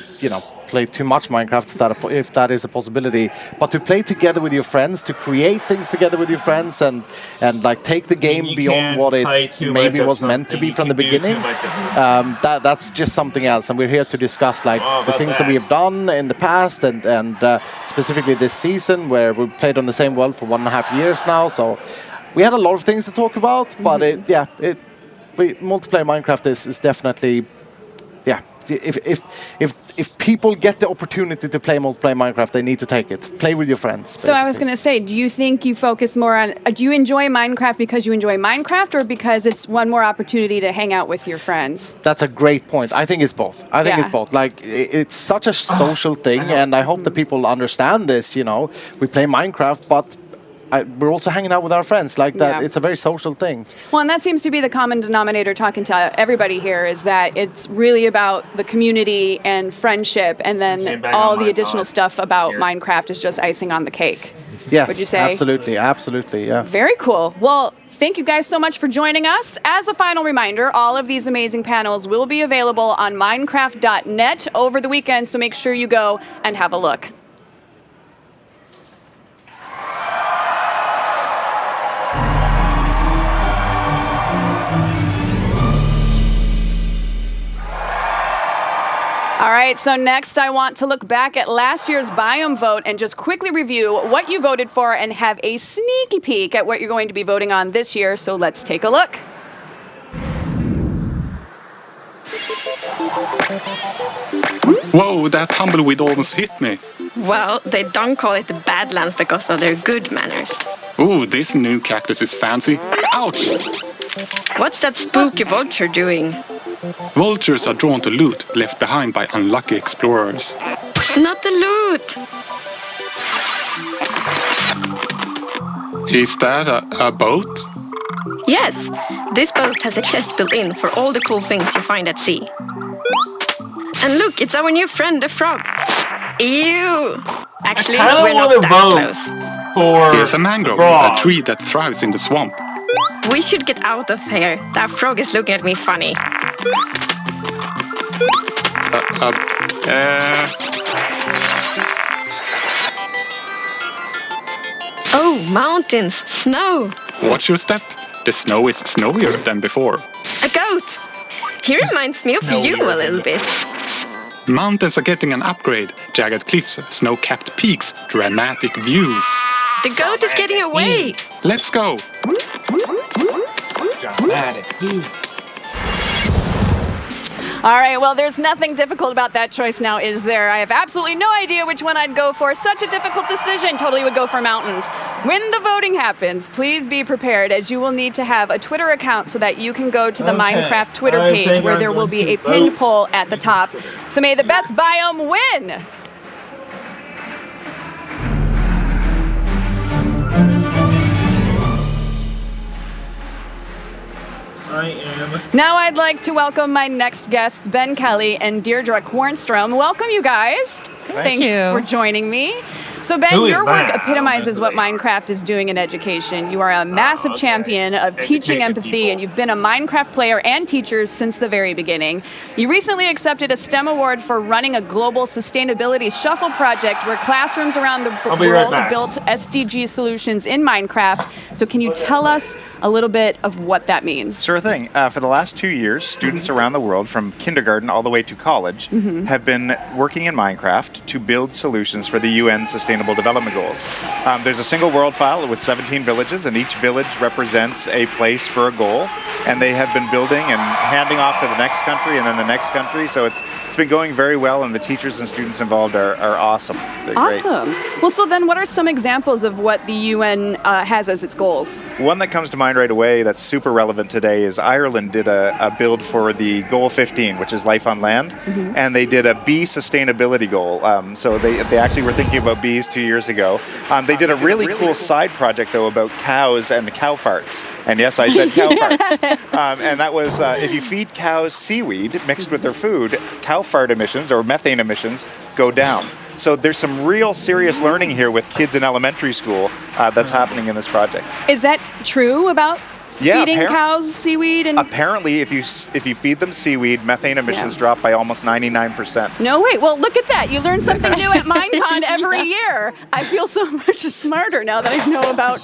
play too much Minecraft if that is a possibility. But to play together with your friends, to create things together with your friends, and like take the game beyond what it maybe was meant to be from the beginning, that's just something else. And we're here to discuss like the things that we have done in the past, and specifically this season where we played on the same world for 1.5 years now. So we had a lot of things to talk about, but multiplayer Minecraft is definitely, if people get the opportunity to play multiplayer Minecraft, they need to take it. Play with your friends. Basically. So I was going to say, do you think you focus more on, do you enjoy Minecraft because you enjoy Minecraft or because it's one more opportunity to hang out with your friends? That's a great point. I think it's both. It's both. Like, it's such a social thing, and I hope that people understand this, We play Minecraft, but we're also hanging out with our friends like that. Yeah. It's a very social thing. Well, and that seems to be the common denominator talking to everybody here is that it's really about the community and friendship, and then all the additional stuff about Minecraft is just icing on the cake. Yes, would you say? Absolutely, yeah. Very cool. Well, thank you guys so much for joining us. As a final reminder, all of these amazing panels will be available on Minecraft.net over the weekend, so make sure you go and have a look. right, so next I want to look back at last year's biome vote and just quickly review what you voted for and have a sneaky peek at what you're going to be voting on this year. So let's take a look. Whoa, that tumbleweed almost hit me. Well, they don't call it the Badlands because of their good manners. Ooh, this new cactus is fancy. Ouch! What's that spooky vulture doing? Vultures are drawn to loot left behind by unlucky explorers. Not the loot! Is that a boat? Yes, this boat has a chest built in for all the cool things you find at sea. And look, it's our new friend, the frog. Ew! Actually, we're not that close. Here's a mangrove, a tree that thrives in the swamp. We should get out of here. That frog is looking at me funny. Oh, mountains, snow. Watch your step. The snow is snowier than before. A goat. He reminds me of you a little bit. Mountains are getting an upgrade. Jagged cliffs, snow-capped peaks, dramatic views. The goat is getting away. Let's go. Dramatic views. All right, well, there's nothing difficult about that choice now, is there? I have absolutely no idea which one I'd go for. Such a difficult decision. Totally would go for mountains. When the voting happens, please be prepared, as you will need to have a Twitter account so that you can go to the Minecraft Twitter page where there will be a pinned poll at the top. So may the best biome win! I am. Now I'd like to welcome my next guests, Ben Kelly and Deirdre Kornstrom. Welcome, you guys. Thanks for joining me. So, Ben, your work epitomizes what Minecraft is doing in education. You are a massive champion of teaching empathy, and you've been a Minecraft player and teacher since the very beginning. You recently accepted a STEM award for running a global sustainability shuffle project where classrooms around the world built SDG solutions in Minecraft. So can you tell us a little bit of what that means? Sure thing. For the last 2 years, students around the world, from kindergarten all the way to college, have been working in Minecraft to build solutions for the UN Sustainable Development Goals. There's a single world file with 17 villages, and each village represents a place for a goal. And they have been building and handing off to the next country and then the next country. So it's been going very well, and the teachers and students involved are awesome. They're awesome. Great. Well, so then what are some examples of what the UN has as its goals? One that comes to mind right away that's super relevant today is Ireland did a build for the Goal 15, which is life on land, and they did a bee sustainability goal. So they actually were thinking about bees 2 years ago. They did a really cool side project, though, about cows and cow farts. And yes, I said cow farts. And that was if you feed cows seaweed mixed with their food, cow fart emissions or methane emissions go down. So there's some real serious learning here with kids in elementary school that's happening in this project. Is that true about feeding cows seaweed? And apparently, if you feed them seaweed, methane emissions drop by almost 99%. No way. Well, look at that. You learn something new at Minecon every year. I feel so much smarter now that I know about,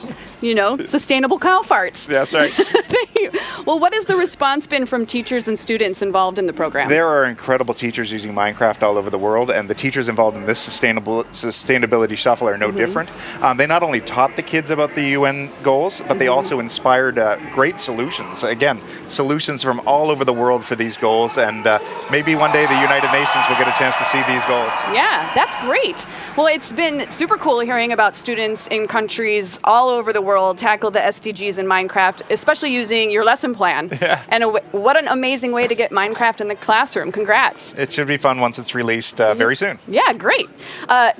sustainable cow farts. That's right. Thank you. Well, what has the response been from teachers and students involved in the program? There are incredible teachers using Minecraft all over the world, and the teachers involved in this sustainability shuffle are no different. They not only taught the kids about the UN goals, but they also inspired great solutions. Again, solutions from all over the world for these goals, and maybe one day the United Nations will get a chance to see these goals. Yeah, that's great. Well, it's been super cool hearing about students in countries all over the world tackle the SDGs in Minecraft, especially using your lesson plan. Yeah. And what an amazing way to get Minecraft in the classroom. Congrats. It should be fun once it's released very soon. Yeah, great.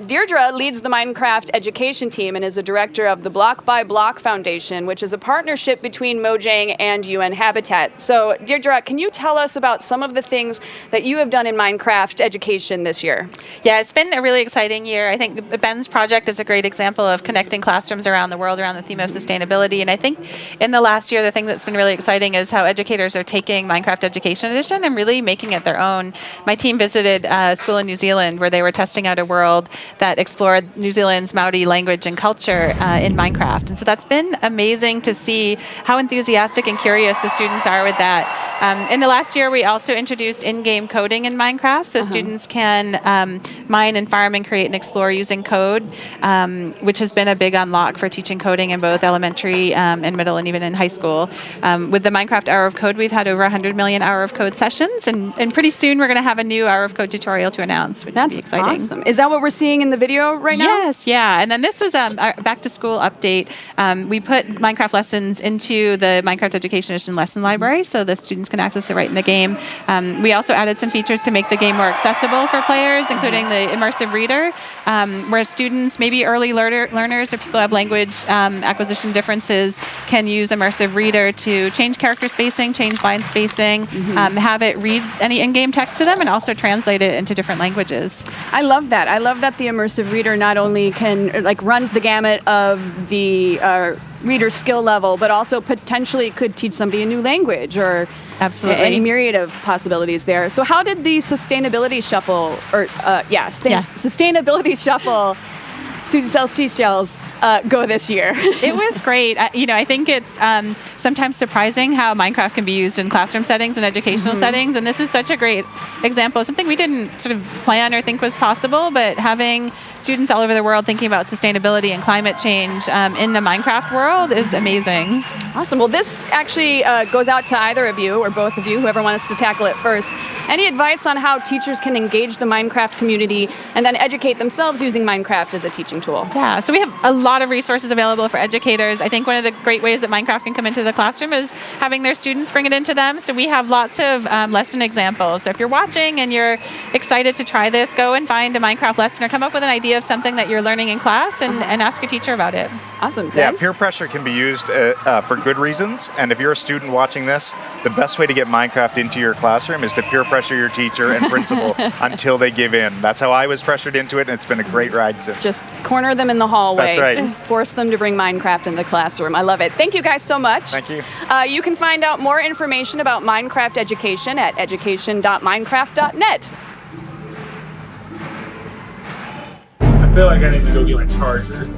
Deirdre leads the Minecraft education team and is a director of the Block by Block Foundation, which is a partnership between Mojang and UN Habitat. So, Deirdre, can you tell us about some of the things that you have done in Minecraft education this year? Yeah, it's been a really exciting year. I think Ben's project is a great example of connecting classrooms around the world around the theme theme of sustainability. And I think in the last year, the thing that's been really exciting is how educators are taking Minecraft Education Edition and really making it their own. My team visited a school in New Zealand where they were testing out a world that explored New Zealand's Maori language and culture in Minecraft. And so that's been amazing to see how enthusiastic and curious the students are with that. In the last year, we also introduced in-game coding in Minecraft, so students can mine and farm and create and explore using code, which has been a big unlock for teaching coding in both elementary and middle and even in high school. With the Minecraft Hour of Code, we've had over 100 million Hour of Code sessions, and pretty soon we're going to have a new Hour of Code tutorial to announce, which will be exciting. Awesome. Is that what we're seeing in the video right now? Yes, yeah. And then this was our back-to-school update. We put Minecraft lessons into the Minecraft Education Edition lesson library, so the students can access it right in the game. We also added some features to make the game more accessible for players, including the immersive reader, where students, maybe early learners or people who have language acquisition differences, can use immersive reader to change character spacing, change line spacing, have it read any in-game text to them, and also translate it into different languages. I love that. I love that the immersive reader not only can runs the gamut of the reader skill level, but also potentially could teach somebody a new language or absolutely any myriad of possibilities there. So how did the sustainability shuffle sustainability shuffle Susie Sells Seashells go this year? It was great. I think it's sometimes surprising how Minecraft can be used in classroom settings and educational settings, and this is such a great example of something we didn't sort of plan or think was possible, but having students all over the world thinking about sustainability and climate change in the Minecraft world is amazing. Awesome. Well, this actually goes out to either of you or both of you, whoever wants to tackle it first. Any advice on how teachers can engage the Minecraft community and then educate themselves using Minecraft as a teaching tool? Yeah, so we have a lot of resources available for educators. I think one of the great ways that Minecraft can come into the classroom is having their students bring it into them. So we have lots of lesson examples. So if you're watching and you're excited to try this, go and find a Minecraft lesson or come up with an idea of something that you're learning in class and ask your teacher about it. Awesome. Yeah, peer pressure can be used for good reasons. And if you're a student watching this, the best way to get Minecraft into your classroom is to peer pressure your teacher and principal until they give in. That's how I was pressured into it, and it's been a great ride since. Just corner them in the hallway. That's right. Force them to bring Minecraft in the classroom. I love it. Thank you guys so much. Thank you. You can find out more information about Minecraft education at education.minecraft.net. I feel like I need to go get my charger.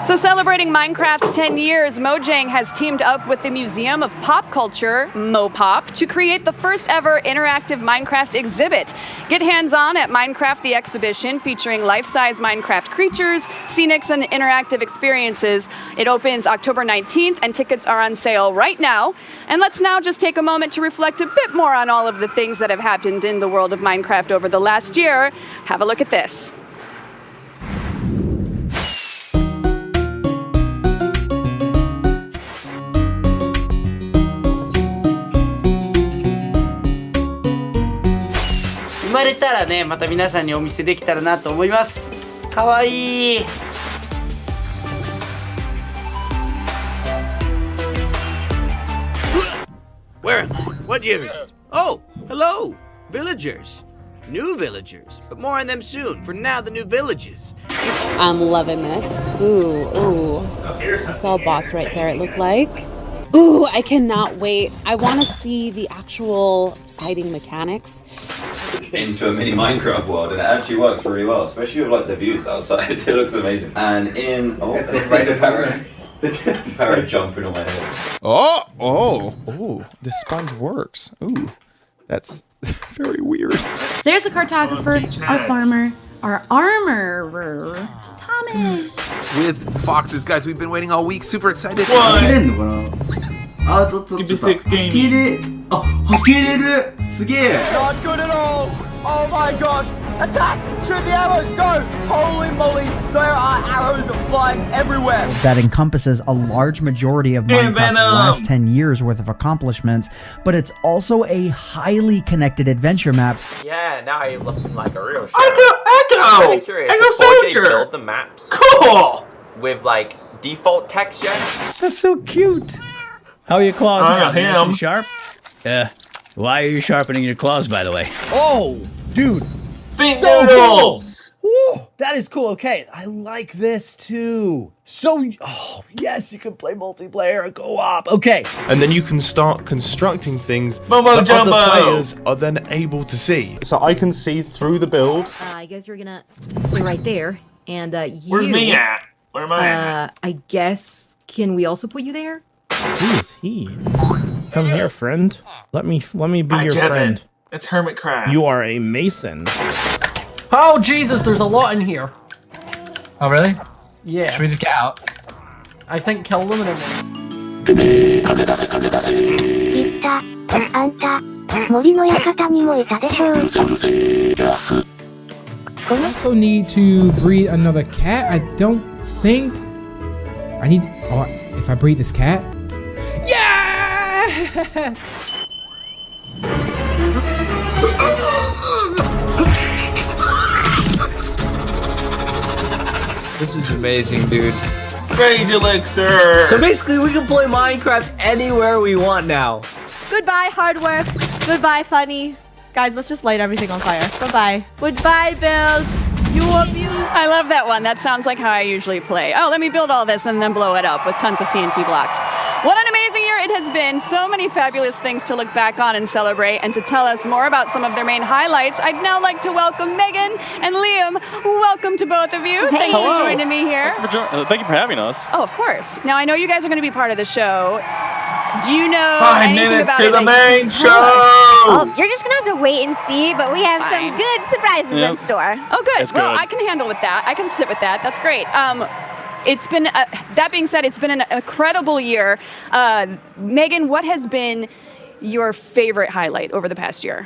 So celebrating Minecraft's 10 years, Mojang has teamed up with the Museum of Pop Culture, Mopop, to create the first ever interactive Minecraft exhibit. Get hands-on at Minecraft the Exhibition, featuring life-size Minecraft creatures, scenics, and interactive experiences. It opens October 19th, and tickets are on sale right now. And let's now just take a moment to reflect a bit more on all of the things that have happened in the world of Minecraft over the last year. Have a look at this.生まれたらね、また皆さんにお見せできたらなと思います。かわいい。Where am I? What year is it? Oh, hello, villagers. New villagers, but more on them soon. For now, the new villages. I'm loving this. Ooh. I saw a boss right there, it looked like. Ooh, I cannot wait. I want to see the actual fighting mechanics. Into a mini Minecraft world, and it actually works really well, especially with like the views outside. It looks amazing. And in the parrot jumping on my head. Oh, this sponge works. Ooh, that's very weird. There's a cartographer, our farmer, our armorer, Thomas. With foxes, guys, we've been waiting all week. Super excited. What? Give me 6 gaming. Not good at all. Oh my gosh. Attack! Shoot the arrows! Go! Holy moly, there are arrows flying everywhere. That encompasses a large majority of Minecraft's last 10 years worth of accomplishments, but it's also a highly connected adventure map. Yeah, now you're looking like a real Echo! I'm kind of curious. Echo Did 4J Soldier! build the maps Cool! with like default text yet? That's so cute. How are your claws now? Nice and sharp? Why are you sharpening your claws, by the way? Oh, dude. So Noodles! Cool. That is cool. Okay, I like this too. So, oh, yes, you can play multiplayer, co-op. Okay. And then you can start constructing things that Jumbo. other players are then able to see. So I can see through the build. I guess you're gonna stay right there. And Where's me at? Where am I at? I guess, can we also put you there? Who is he? Come here, friend. Let me be your Devin. friend. It's Hermit Crab. You are a mason. Oh, Jesus, there's a lot in here. Oh, really? Yeah. Should we just get out? I think kill them and then... I also need to breed another cat. I don't think... I need... Oh, if I breed this cat... Yeah! This is amazing, dude. Rage Elixir! So basically, we can play Minecraft anywhere we want now. Goodbye, hard work. Goodbye, funny. Guys, let's just light everything on fire. Bye-bye. Goodbye, builds. I love that one. That sounds like how I usually play. Oh, let me build all this and then blow it up with tons of TNT blocks. What an amazing year it has been. So many fabulous things to look back on and celebrate. And to tell us more about some of their main highlights, I'd now like to welcome Megan and Liam. Welcome to both of you. Thanks for joining me here. Thank you for having us. Oh, of course. Now, I know you guys are going to be part of the show. Do you know 5 anything minutes about to it the that you main can show! tell us? Oh, you're just gonna have to wait and see, but we have some good surprises in store. Oh, good. That's Well, good. I can handle with that. I can sit with that. That's great. It's been, that being said, it's been an incredible year. Megan, what has been your favorite highlight over the past year?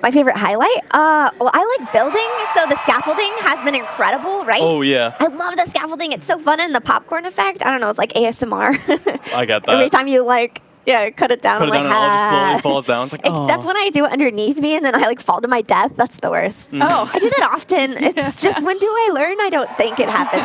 My favorite highlight? Well, I like building, so the scaffolding has been incredible, right? Oh, yeah. I love the scaffolding. It's so fun, and the popcorn effect. I don't know, it's like ASMR. I got that. Every time you cut it down, Put I'm it down and like, it all just "Ah." slowly falls down. It's like, Except when I do it underneath me and then I fall to my death. That's the worst. Oh. I do that often. It's just, when do I learn? I don't think it happens.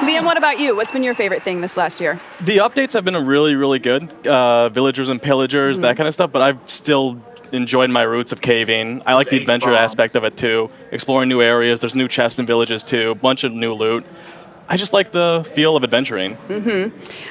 Liam, what about you? What's been your favorite thing this last year? The updates have been really, really good. Villagers and pillagers, that kind of stuff, but I've still enjoyed my roots of caving. I like the adventure aspect of it too. Exploring new areas. There's new chests and villages too. A bunch of new loot. I just like the feel of adventuring.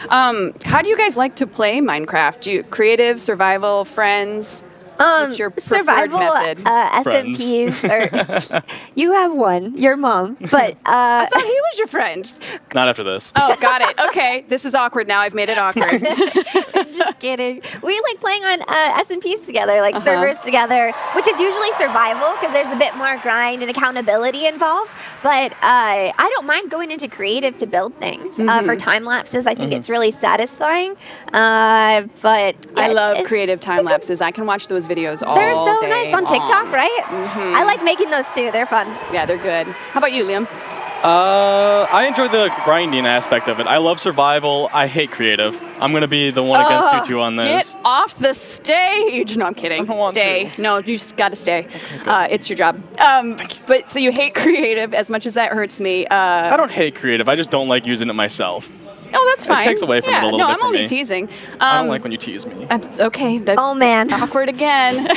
How do you guys like to play Minecraft? Do you creative, survival, friends? What's your preferred Survival, method? SMPs. You have one, your mom, but I thought he was your friend. Not after this. Oh, got it. Okay, this is awkward now. I've made it awkward. Just kidding. We like playing on SMPs together, like servers together, which is usually survival because there's a bit more grind and accountability involved. But I don't mind going into creative to build things. For time lapses, I think it's really satisfying. But I love creative time lapses. I can watch those videos all day. They're so nice on TikTok, right? I like making those too. They're fun. Yeah, they're good. How about you, Liam? I enjoy the grinding aspect of it. I love survival. I hate creative. I'm going to be the one against you two on this. Get off the stage. No, I'm kidding. Stay. No, you just got to stay. It's your job. But so you hate creative as much as that hurts me. I don't hate creative. I just don't like using it myself. Oh, that's fine. It takes away from it a little bit I'm for only me. teasing. I don't like when you tease me. Okay, that's awkward again.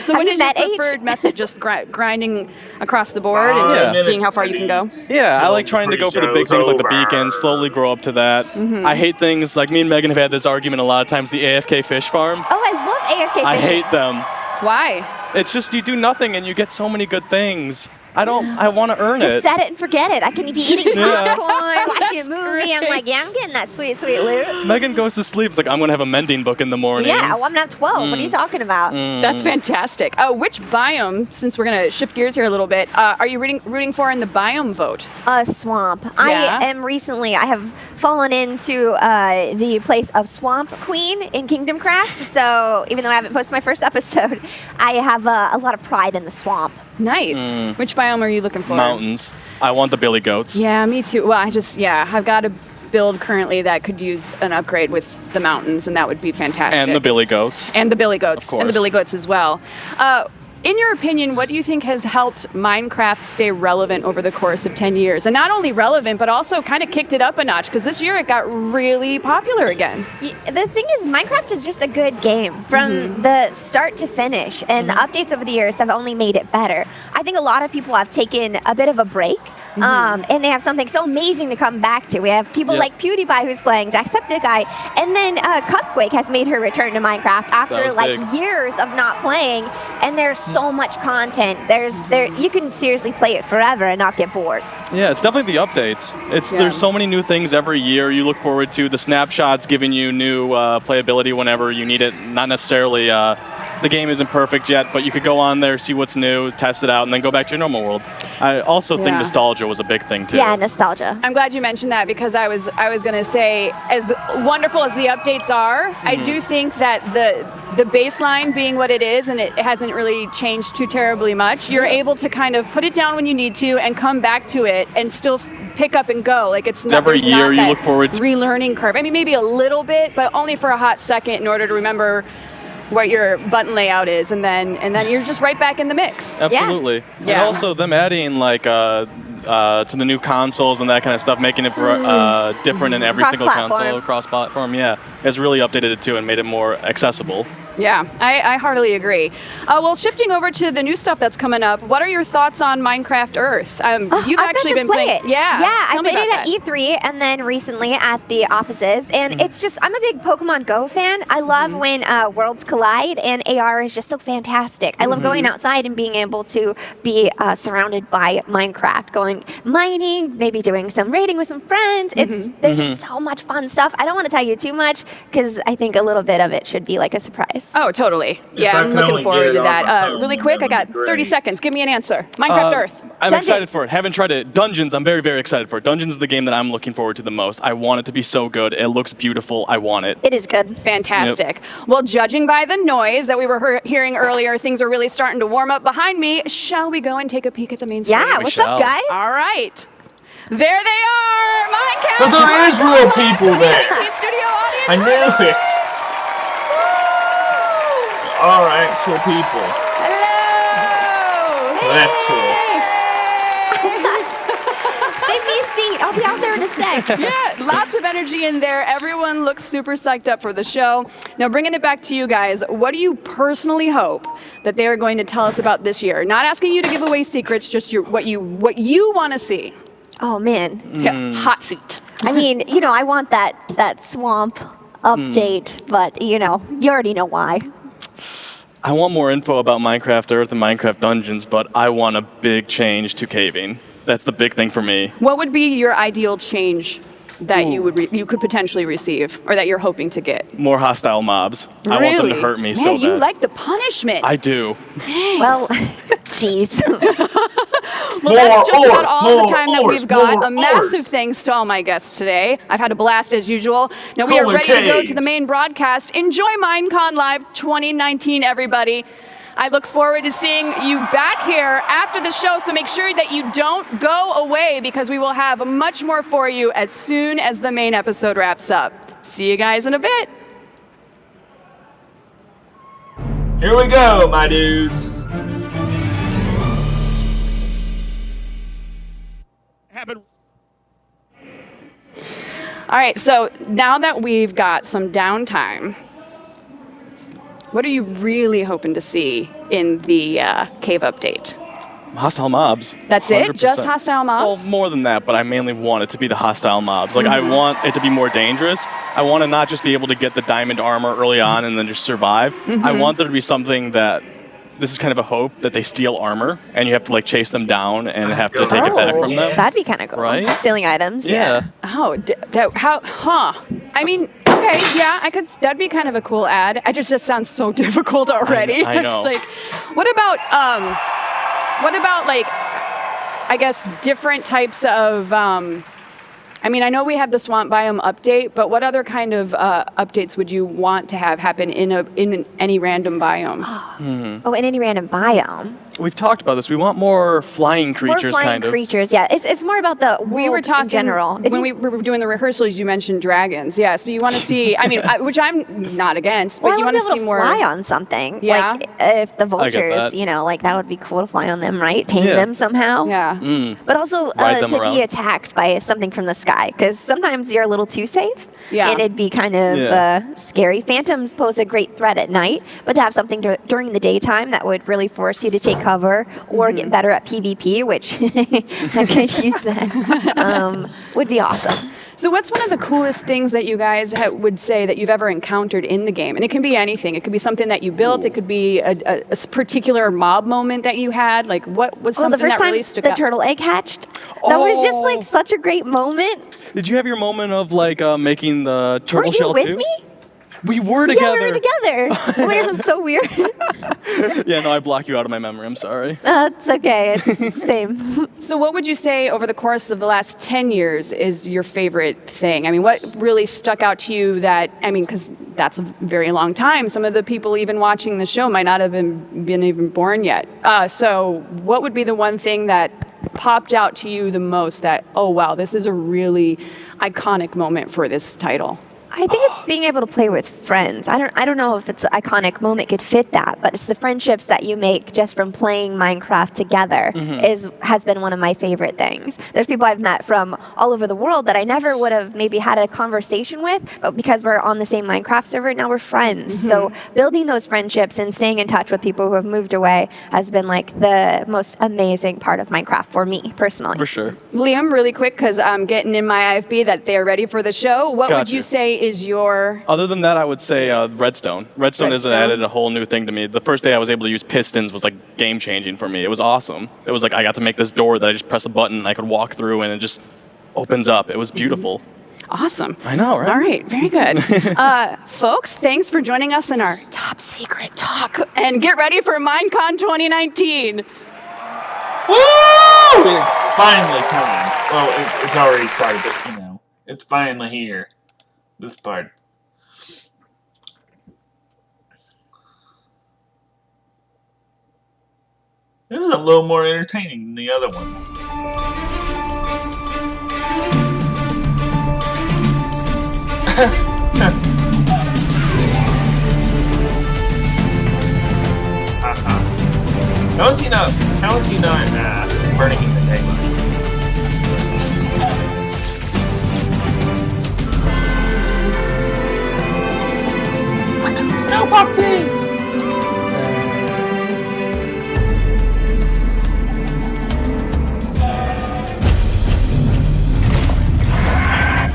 So when is your preferred method? Just grinding across the board and just seeing how far you can go? Yeah, I like trying to go for the big things like the beacon, slowly grow up to that. I hate things like me and Megan have had this argument a lot of times, the AFK fish farm. Oh, I love AFK fishing. I hate them. Why? It's just you do nothing and you get so many good things. I want to earn Just it. set it and forget it. I can be eating popcorn, watching a movie. I'm like, yeah, I'm getting that sweet, sweet loot. Megan goes to sleep. It's like, I'm going to have a mending book in the morning. Yeah, well, I'm not 12. What are you talking about? That's fantastic. Which biome, since we're going to shift gears here a little bit, are you rooting for in the biome vote? Swamp. Yeah? I have fallen into the place of Swamp Queen in Kingdom Craft. So even though I haven't posted my first episode, I have a lot of pride in the swamp. Nice. Which biome are you looking for? Mountains. I want the billy goats. Yeah, me too. Well, I've got a build currently that could use an upgrade with the mountains, and that would be fantastic. And the billy goats. And the billy goats. Of course. And the billy goats as well. in your opinion, what do you think has helped Minecraft stay relevant over the course of 10 years? And not only relevant, but also kind of kicked it up a notch, because this year it got really popular again. The thing is, Minecraft is just a good game from the start to finish, and the updates over the years have only made it better. I think a lot of people have taken a bit of a break. And they have something so amazing to come back to. We have people like PewDiePie who's playing, Jacksepticeye, and then Cupquake has made her return to Minecraft after like years of not playing. And there's so much content. You can seriously play it forever and not get bored. Yeah, it's definitely the updates. There's so many new things every year you look forward to. The snapshots giving you new playability whenever you need it. Not necessarily the game isn't perfect yet, but you could go on there, see what's new, test it out, and then go back to your normal world. I also think nostalgia was a big thing too. Yeah, nostalgia. I'm glad you mentioned that, because I was going to say, as wonderful as the updates are, I do think that the baseline being what it is, and it hasn't really changed too terribly much, you're able to kind of put it down when you need to and come back to it and still pick up and go. Like it's not, every year you look forward to relearning curve. I mean, maybe a little bit, but only for a hot second in order to remember what your button layout is, and then you're just right back in the mix. Absolutely. And also them adding like to the new consoles and that kind of stuff, making it different in every single console, cross-platform. Yeah, has really updated it too and made it more accessible. Yeah, I heartily agree. Well, shifting over to the new stuff that's coming up, what are your thoughts on Minecraft Earth? You've actually been playing it. Yeah, I played it at E3 and then recently at the offices, and it's just, I'm a big Pokemon Go fan. I love when worlds collide, and AR is just so fantastic. I love going outside and being able to be surrounded by Minecraft, going mining, maybe doing some raiding with some friends. There's just so much fun stuff. I don't want to tell you too much, because I think a little bit of it should be like a surprise. Oh, totally. Yeah, I'm looking forward to that. Really quick, I got 30 seconds. Give me an answer. Minecraft Earth. I'm excited for it. Haven't tried it. Dungeons, I'm very, very excited for it. Dungeons is the game that I'm looking forward to the most. I want it to be so good. It looks beautiful. I want it. It is good. Fantastic. Well, judging by the noise that we were hearing earlier, things are really starting to warm up behind me. Shall we go and take a peek at the main stage? Yeah, what's up, guys? All right. There they are! Minecraft! So there is real people there. Studio audience. I knew it. All right, cool people. Hello! Well, that's cool. Save me a seat. I'll be out there in a sec. Yeah, lots of energy in there. Everyone looks super psyched up for the show. Now, bringing it back to you guys, what do you personally hope that they are going to tell us about this year? Not asking you to give away secrets, just what you want to see. Oh, man. Yeah, hot seat. I mean, I want that swamp update, but, you already know why. I want more info about Minecraft Earth and Minecraft Dungeons, but I want a big change to caving. That's the big thing for me. What would be your ideal change that you could potentially receive, or that you're hoping to get? More hostile mobs. Really? I want them to hurt me so bad. You like the punishment. I do. Well, jeez. Well, that's just about all the time that we've got. A massive thanks to all my guests today. I've had a blast as usual. Now we are ready to go to the main broadcast. Enjoy Minecon Live 2019, everybody. I look forward to seeing you back here after the show, so make sure that you don't go away, because we will have much more for you as soon as the main episode wraps up. See you guys in a bit. Here we go, my dudes. All right, so now that we've got some downtime, what are you really hoping to see in the cave update? Hostile mobs. That's 100%. It? Just hostile mobs? Well, more than that, but I mainly want it to be the hostile mobs. Like, I want it to be more dangerous. I want to not just be able to get the diamond armor early on and then just survive. I want there to be something that, this is kind of a hope, that they steal armor and you have to like chase them down and have to take it back from them. That'd be kind of cool. Right? Stealing items. Yeah. Oh, I mean, okay, yeah, that'd be kind of a cool ad. It just sounds so difficult already. I know. It's like, what about like, I guess different types of, I mean, I know we have the swamp biome update, but what other kind of updates would you want to have happen in any random biome? Oh, in any random biome? We've talked about this. We want more flying creatures, more flying kind of. creatures, yeah. It's more about the world We were talking in general. when we were doing the rehearsals. You mentioned dragons, yeah. So you want to see? I mean, which I'm not against, but well, you want to see more. Fly on something, Yeah. Like if the that. vultures, like that would be cool to fly on them, right? Tame them somehow. Yeah. But also Ride them to around. be attacked by something from the sky, because sometimes you're a little too safe. Yeah. And it'd be kind of scary. Phantoms pose a great threat at night, but to have something during the daytime that would really force you to take cover or get better at PvP, which I could use that, would be awesome. So what's one of the coolest things that you guys would say that you've ever encountered in the game? And it can be anything. It could be something that you built. It could be a particular mob moment that you had. Like, what was something the first that time really stuck the out? turtle egg hatched, that was just like such a great moment. Did you have your moment of like making the turtle shell with too? me? We were together. Yeah, we were together. Oh my God, that's so weird. Yeah, no, I block you out of my memory. I'm sorry. It's okay. It's the same. So what would you say over the course of the last 10 years is your favorite thing? I mean, what really stuck out to you because that's a very long time. Some of the people even watching the show might not have been even born yet. So what would be the one thing that popped out to you the most that, oh, wow, this is a really iconic moment for this title? I think it's being able to play with friends. I don't know if it's an iconic moment could fit that, but it's the friendships that you make just from playing Minecraft together has been one of my favorite things. There's people I've met from all over the world that I never would have maybe had a conversation with, but because we're on the same Minecraft server, now we're friends. So building those friendships and staying in touch with people who have moved away has been like the most amazing part of Minecraft for me personally. For sure. Liam, really quick, because I'm getting in my IFB that they're ready for the show. What would you say is your... Other than that, I would say Redstone. Redstone has added a whole new thing to me. The first day I was able to use pistons was like game-changing for me. It was awesome. It was like I got to make this door that I just press a button and I could walk through and it just opens up. It was beautiful. Awesome. I know, right? All right, very good. Folks, thanks for joining us in our top secret talk. And get ready for Minecon 2019. Woo! It's finally coming. Well, it's already started, but it's finally here. This part. It was a little more entertaining than the other ones. How is he not burning in the daylight? No boxes!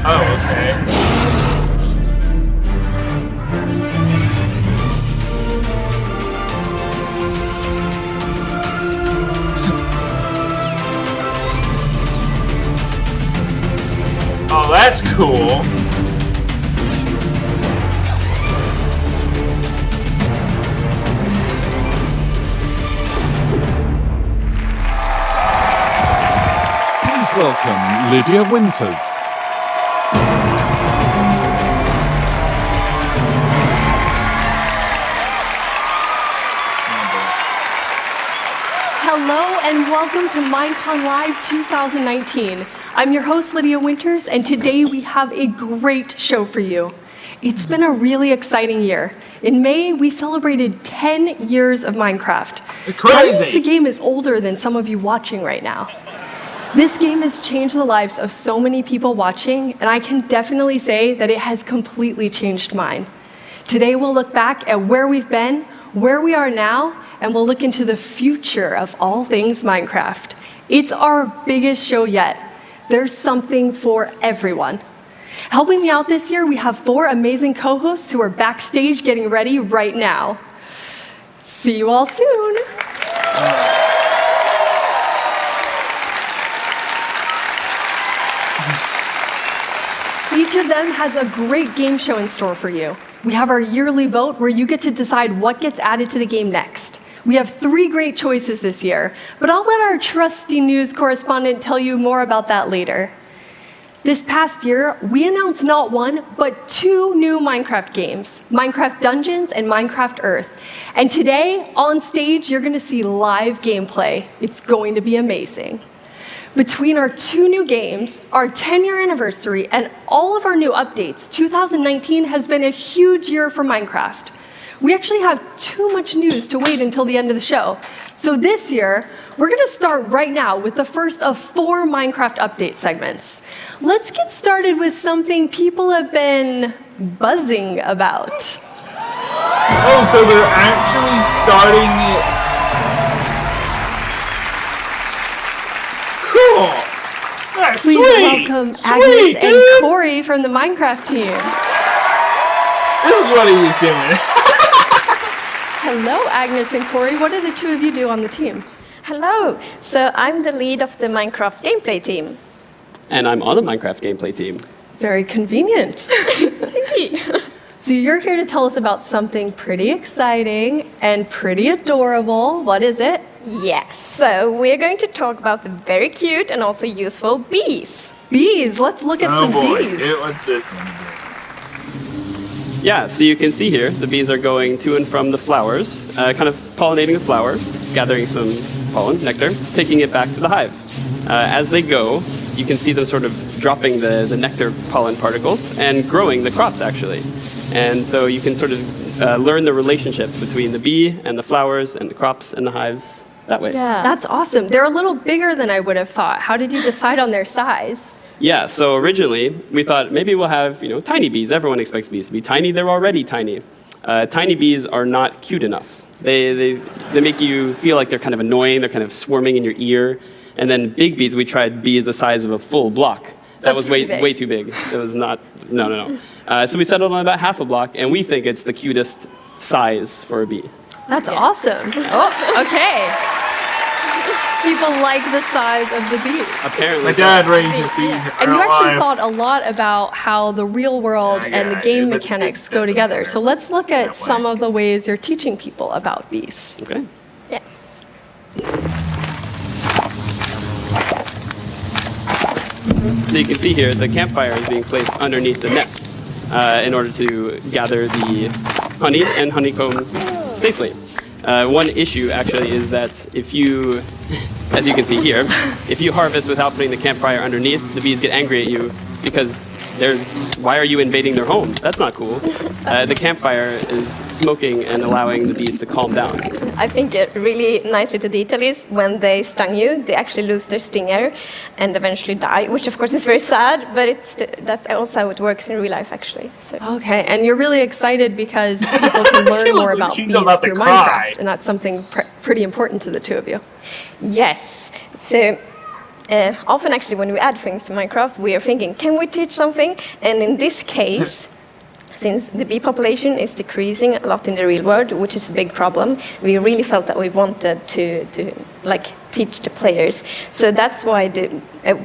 Oh, okay. Oh, that's cool. Please welcome Lydia Winters. Hello and welcome to Minecon Live 2019. I'm your host, Lydia Winters, and today we have a great show for you. It's been a really exciting year. In May, we celebrated 10 years of Minecraft. Crazy! That means the game is older than some of you watching right now. This game has changed the lives of so many people watching, and I can definitely say that it has completely changed mine. Today, we'll look back at where we've been, where we are now, and we'll look into the future of all things Minecraft. It's our biggest show yet. There's something for everyone. Helping me out this year, we have 4 amazing co-hosts who are backstage getting ready right now. See you all soon. Each of them has a great game show in store for you. We have our yearly vote where you get to decide what gets added to the game next. We have 3 great choices this year, but I'll let our trusty news correspondent tell you more about that later. This past year, we announced not one, but 2 new Minecraft games, Minecraft Dungeons and Minecraft Earth. And today, on stage, you're going to see live gameplay. It's going to be amazing. Between our 2 new games, our 10-year anniversary, and all of our new updates, 2019 has been a huge year for Minecraft. We actually have too much news to wait until the end of the show. So this year, we're going to start right now with the first of 4 Minecraft update segments. Let's get started with something people have been buzzing about. Oh, so they're actually starting it. Cool. That's Please welcome Agnes and Corey from the Minecraft team. This is what he was doing. Hello, Agnes and Corey. What do the 2 of you do on the team? Hello. So I'm the lead of the Minecraft gameplay team. And I'm on the Minecraft gameplay team. Very convenient. Thank you. So you're here to tell us about something pretty exciting and pretty adorable. What is it? Yes. So we're going to talk about the very cute and also useful bees. Bees. Let's look at some bees. What's this one? Yeah, so you can see here, the bees are going to and from the flowers, kind of pollinating the flower, gathering some pollen, nectar, taking it back to the hive. As they go, you can see them sort of dropping the nectar pollen particles and growing the crops, actually. And so you can sort of learn the relationship between the bee and the flowers and the crops and the hives that way. Yeah. That's awesome. They're a little bigger than I would have thought. How did you decide on their size? Yeah, so originally we thought maybe we'll have, tiny bees. Everyone expects bees to be tiny. They're already tiny. Tiny bees are not cute enough. They make you feel like they're kind of annoying. They're kind of swarming in your ear. And then big bees, we tried bees the size of a full block. That was way too big. It was not, no. So we settled on about half a block, and we think it's the cutest size for a bee. That's awesome. Oh, okay. People like the size of the bees. Apparently. My dad raises bees. And you actually thought a lot about how the real world and the game mechanics go together. So let's look at some of the ways you're teaching people about bees. Okay. Yes. So you can see here, the campfire is being placed underneath the nests in order to gather the honey and honeycomb safely. One issue, actually, is that if you, as you can see here, if you harvest without putting the campfire underneath, the bees get angry at you because why are you invading their home? That's not cool. The campfire is smoking and allowing the bees to calm down. I think a really nice little detail is when they stung you, they actually lose their stinger and eventually die, which of course is very sad, but that's also how it works in real life, actually. So. Okay, and you're really excited because people can learn more about bees through Minecraft, and that's something pretty important to the 2 of you. Yes. So. Often, actually, when we add things to Minecraft, we are thinking, can we teach something? And in this case, since the bee population is decreasing a lot in the real world, which is a big problem, we really felt that we wanted to teach the players. So that's why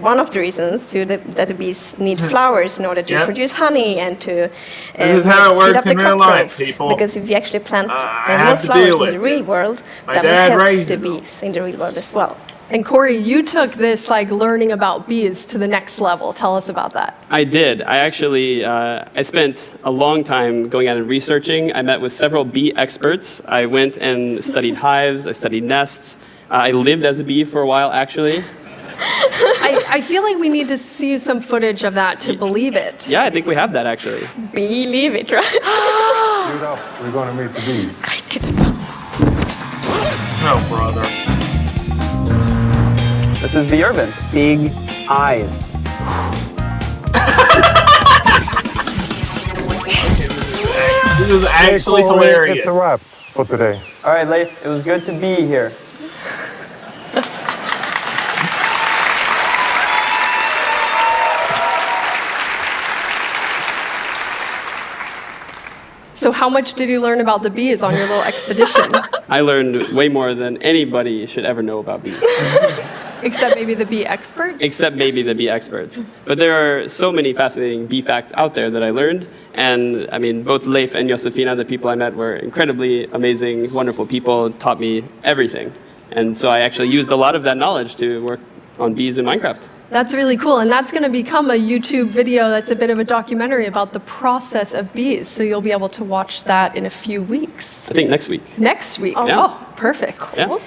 one of the reasons that the bees need flowers in order to produce honey and to this is how it works up the in real crop life, growth. people. Because if you actually plant more flowers in the real world, that will help the bees in the real world as well. And Corey, you took this learning about bees to the next level. Tell us about that. I did. I actually, I spent a long time going out and researching. I met with several bee experts. I went and studied hives. I studied nests. I lived as a bee for a while, actually. I feel like we need to see some footage of that to believe it. Yeah, I think we have that, actually. Believe it, right? Shoot up. We're going to meet the bees. I didn't know. Oh, brother. This is Bee Urban. Big eyes. This is actually hilarious. It's a wrap for today. All right, Leif, it was good to be here. So how much did you learn about the bees on your little expedition? I learned way more than anybody should ever know about bees. Except maybe the bee expert? Except maybe the bee experts. But there are so many fascinating bee facts out there that I learned. And I mean, both Leif and Josefina, the people I met, were incredibly amazing, wonderful people, taught me everything. And so I actually used a lot of that knowledge to work on bees in Minecraft. That's really cool. And that's going to become a YouTube video that's a bit of a documentary about the process of bees. So you'll be able to watch that in a few weeks. I think next week. Next week? Yeah. Oh, perfect. Yeah.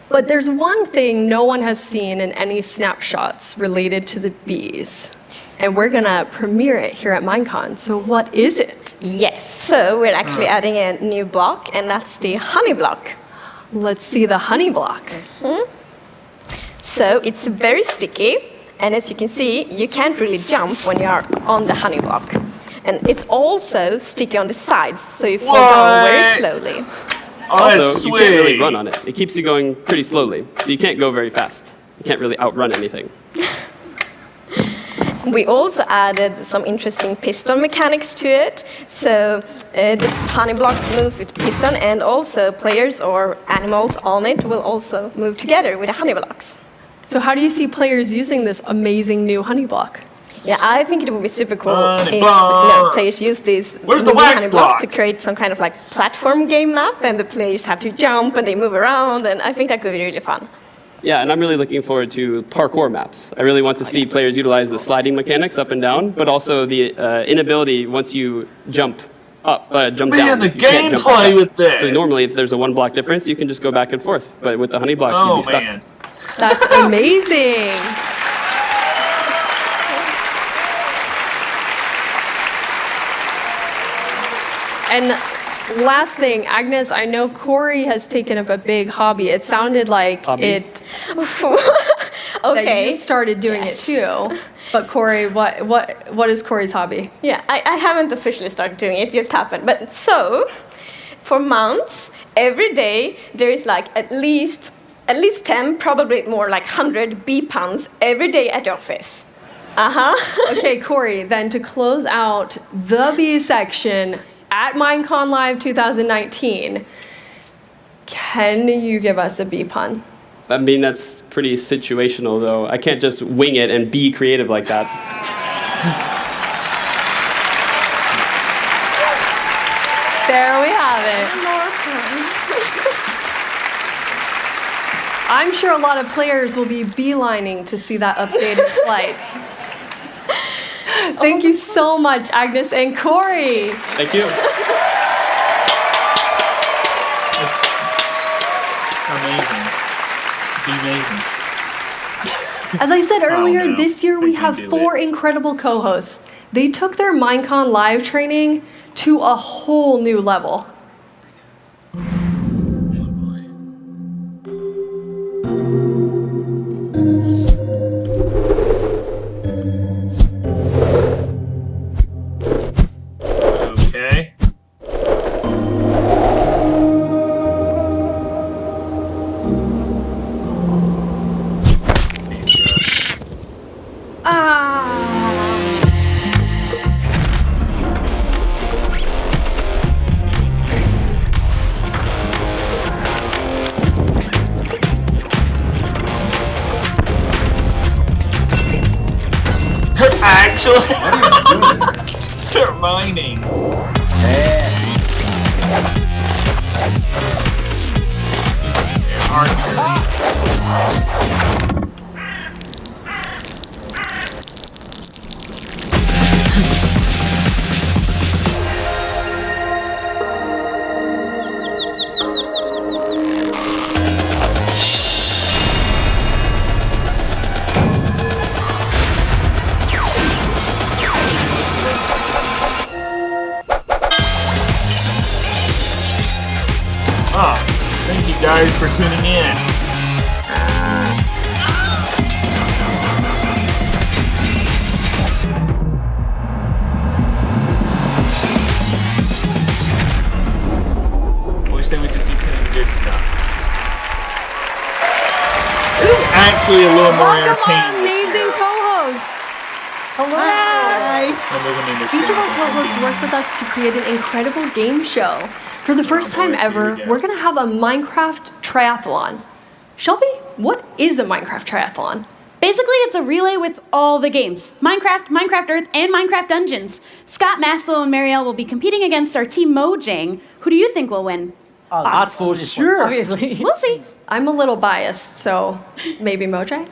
But there's one thing no one has seen in any snapshots related to the bees. And we're going to premiere it here at Minecon. So what is it? Yes, so we're actually adding a new block, and that's the honey block. Let's see the honey block. So it's very sticky, and as you can see, you can't really jump when you are on the honey block. And it's also sticky on the sides, so you fall down very slowly. Also, you can't really run on it. It keeps you going pretty slowly, so you can't go very fast. You can't really outrun anything. We also added some interesting piston mechanics to it. So the honey block moves with piston, and also players or animals on it will also move together with the honey blocks. So how do you see players using this amazing new honey block? Yeah, I think it would be super cool Honey if players use this Where's the new wax honey block block? to create some kind of like platform game map, and the players have to jump and they move around, and I think that could be really fun. Yeah, and I'm really looking forward to parkour maps. I really want to see players utilize the sliding mechanics up and down, but also the inability once you jump jump down. The you can't jump gameplay up. with this. So normally, if there's a 1 block difference, you can just go back and forth. But with the honey block, you'd be stuck. Man. That's amazing. And last thing, Agnes, I know Corey has taken up a big hobby. It sounded like that you started doing it too. But Corey, what is Corey's hobby? Yeah, I haven't officially started doing it, it just happened. But so, for months, every day, there is like at least 10, probably more like 100 bee puns every day at the office. Okay, Corey, then to close out the bee section at Minecon Live 2019, can you give us a bee pun? I mean, that's pretty situational, though. I can't just wing it and be creative like that. There we have it. I'm sure a lot of players will be beelining to see that updated flight. Thank you so much, Agnes and Corey. Thank you. Amazing. Amazing. As I said earlier, no. this year we have 4 incredible co-hosts. They took their Minecon Live training to a whole new level. Okay. Actually, they're mining. Thank you guys for tuning in. Wish they would just be putting good stuff. This is actually a little more entertaining. Amazing co-hosts. Hello. Hi. Each of our co-hosts worked with us to create an incredible game show. For the first time ever, we're going to have a Minecraft triathlon. Shelby, what is a Minecraft triathlon? Basically, it's a relay with all the games. Minecraft, Minecraft Earth, and Minecraft Dungeons. Scott, Maslow, and Marielle will be competing against our team Mojang. Who do you think will win? That's for sure. Obviously. We'll see. I'm a little biased, so maybe Mojang?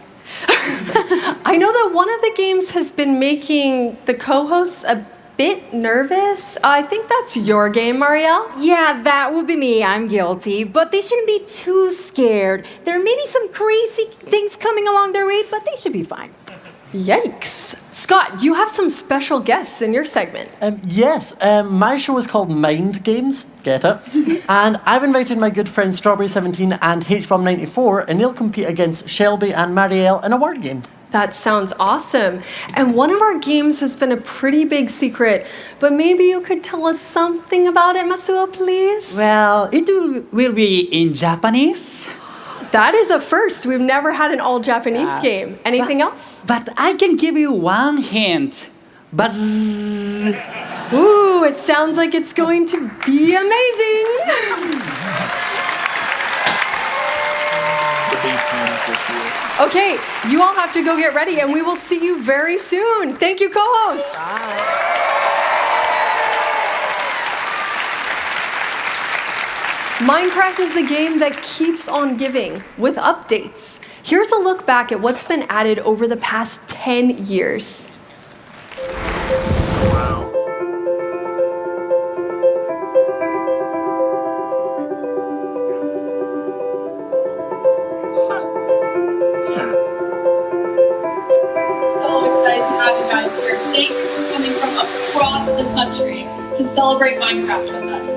I know that one of the games has been making the co-hosts a bit nervous. I think that's your game, Marielle. Yeah, that would be me. I'm guilty. But they shouldn't be too scared. There may be some crazy things coming along their way, but they should be fine. Yikes. Scott, you have some special guests in your segment. Yes, my show is called Mind Games, get it? And I've invited my good friends Strawberry17 and HBomb94, and they'll compete against Shelby and Marielle in a word game. That sounds awesome. And one of our games has been a pretty big secret, but maybe you could tell us something about it, Masuo, please? Well, it will be in Japanese. That is a first. We've never had an all-Japanese game. Anything else? But I can give you one hint. Buzz. Ooh, it sounds like it's going to be amazing. Okay, you all have to go get ready, and we will see you very soon. Thank you, co-hosts. Minecraft is the game that keeps on giving with updates. Here's a look back at what's been added over the past 10 years. Thanks for coming from across the country to celebrate Minecraft with us.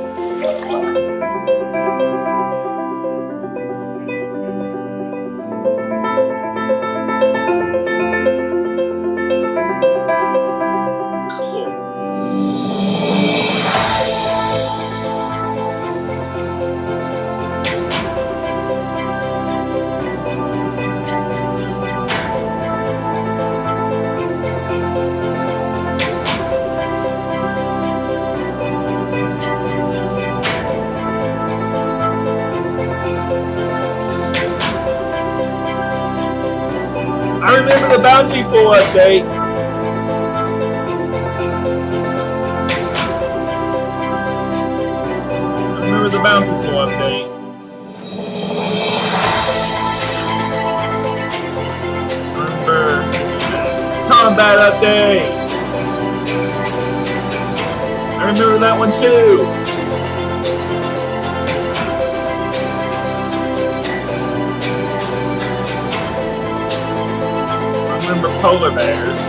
I remember the Bountiful update. I remember the Bountiful update. Remember combat update. I remember that one too. Remember polar bears.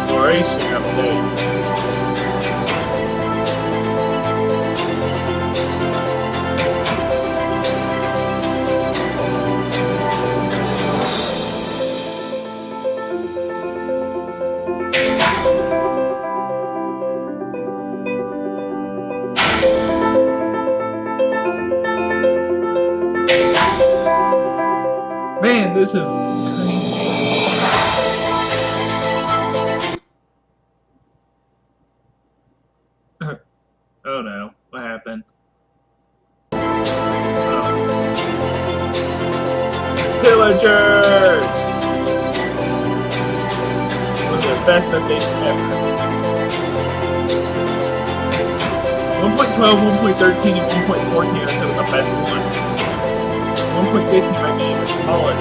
Exploration update. Man, this is oh no, what happened? Oh. Pillagers! One of the best updates ever. 1.12, 1.13, and 1.14 are some of the best ones. 1.15 might be even smaller.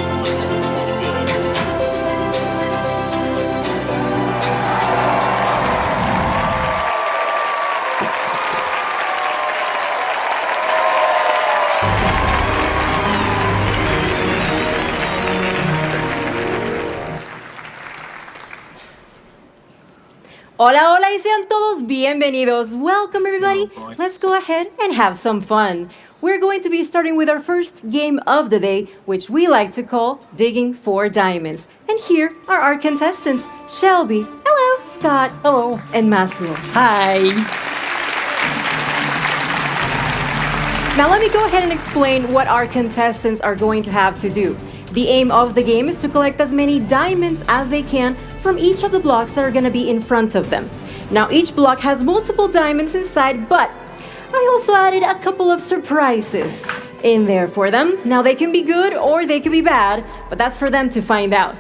Hola, hola, y sean todos bienvenidos. Welcome, everybody. Let's go ahead and have some fun. We're going to be starting with our first game of the day, which we like to call Digging for Diamonds. And here are our contestants, Shelby. Hello. Scott. Hello. And Masuo. Hi. Now let me go ahead and explain what our contestants are going to have to do. The aim of the game is to collect as many diamonds as they can from each of the blocks that are going to be in front of them. Now each block has multiple diamonds inside, but I also added a couple of surprises in there for them. Now they can be good or they can be bad, but that's for them to find out.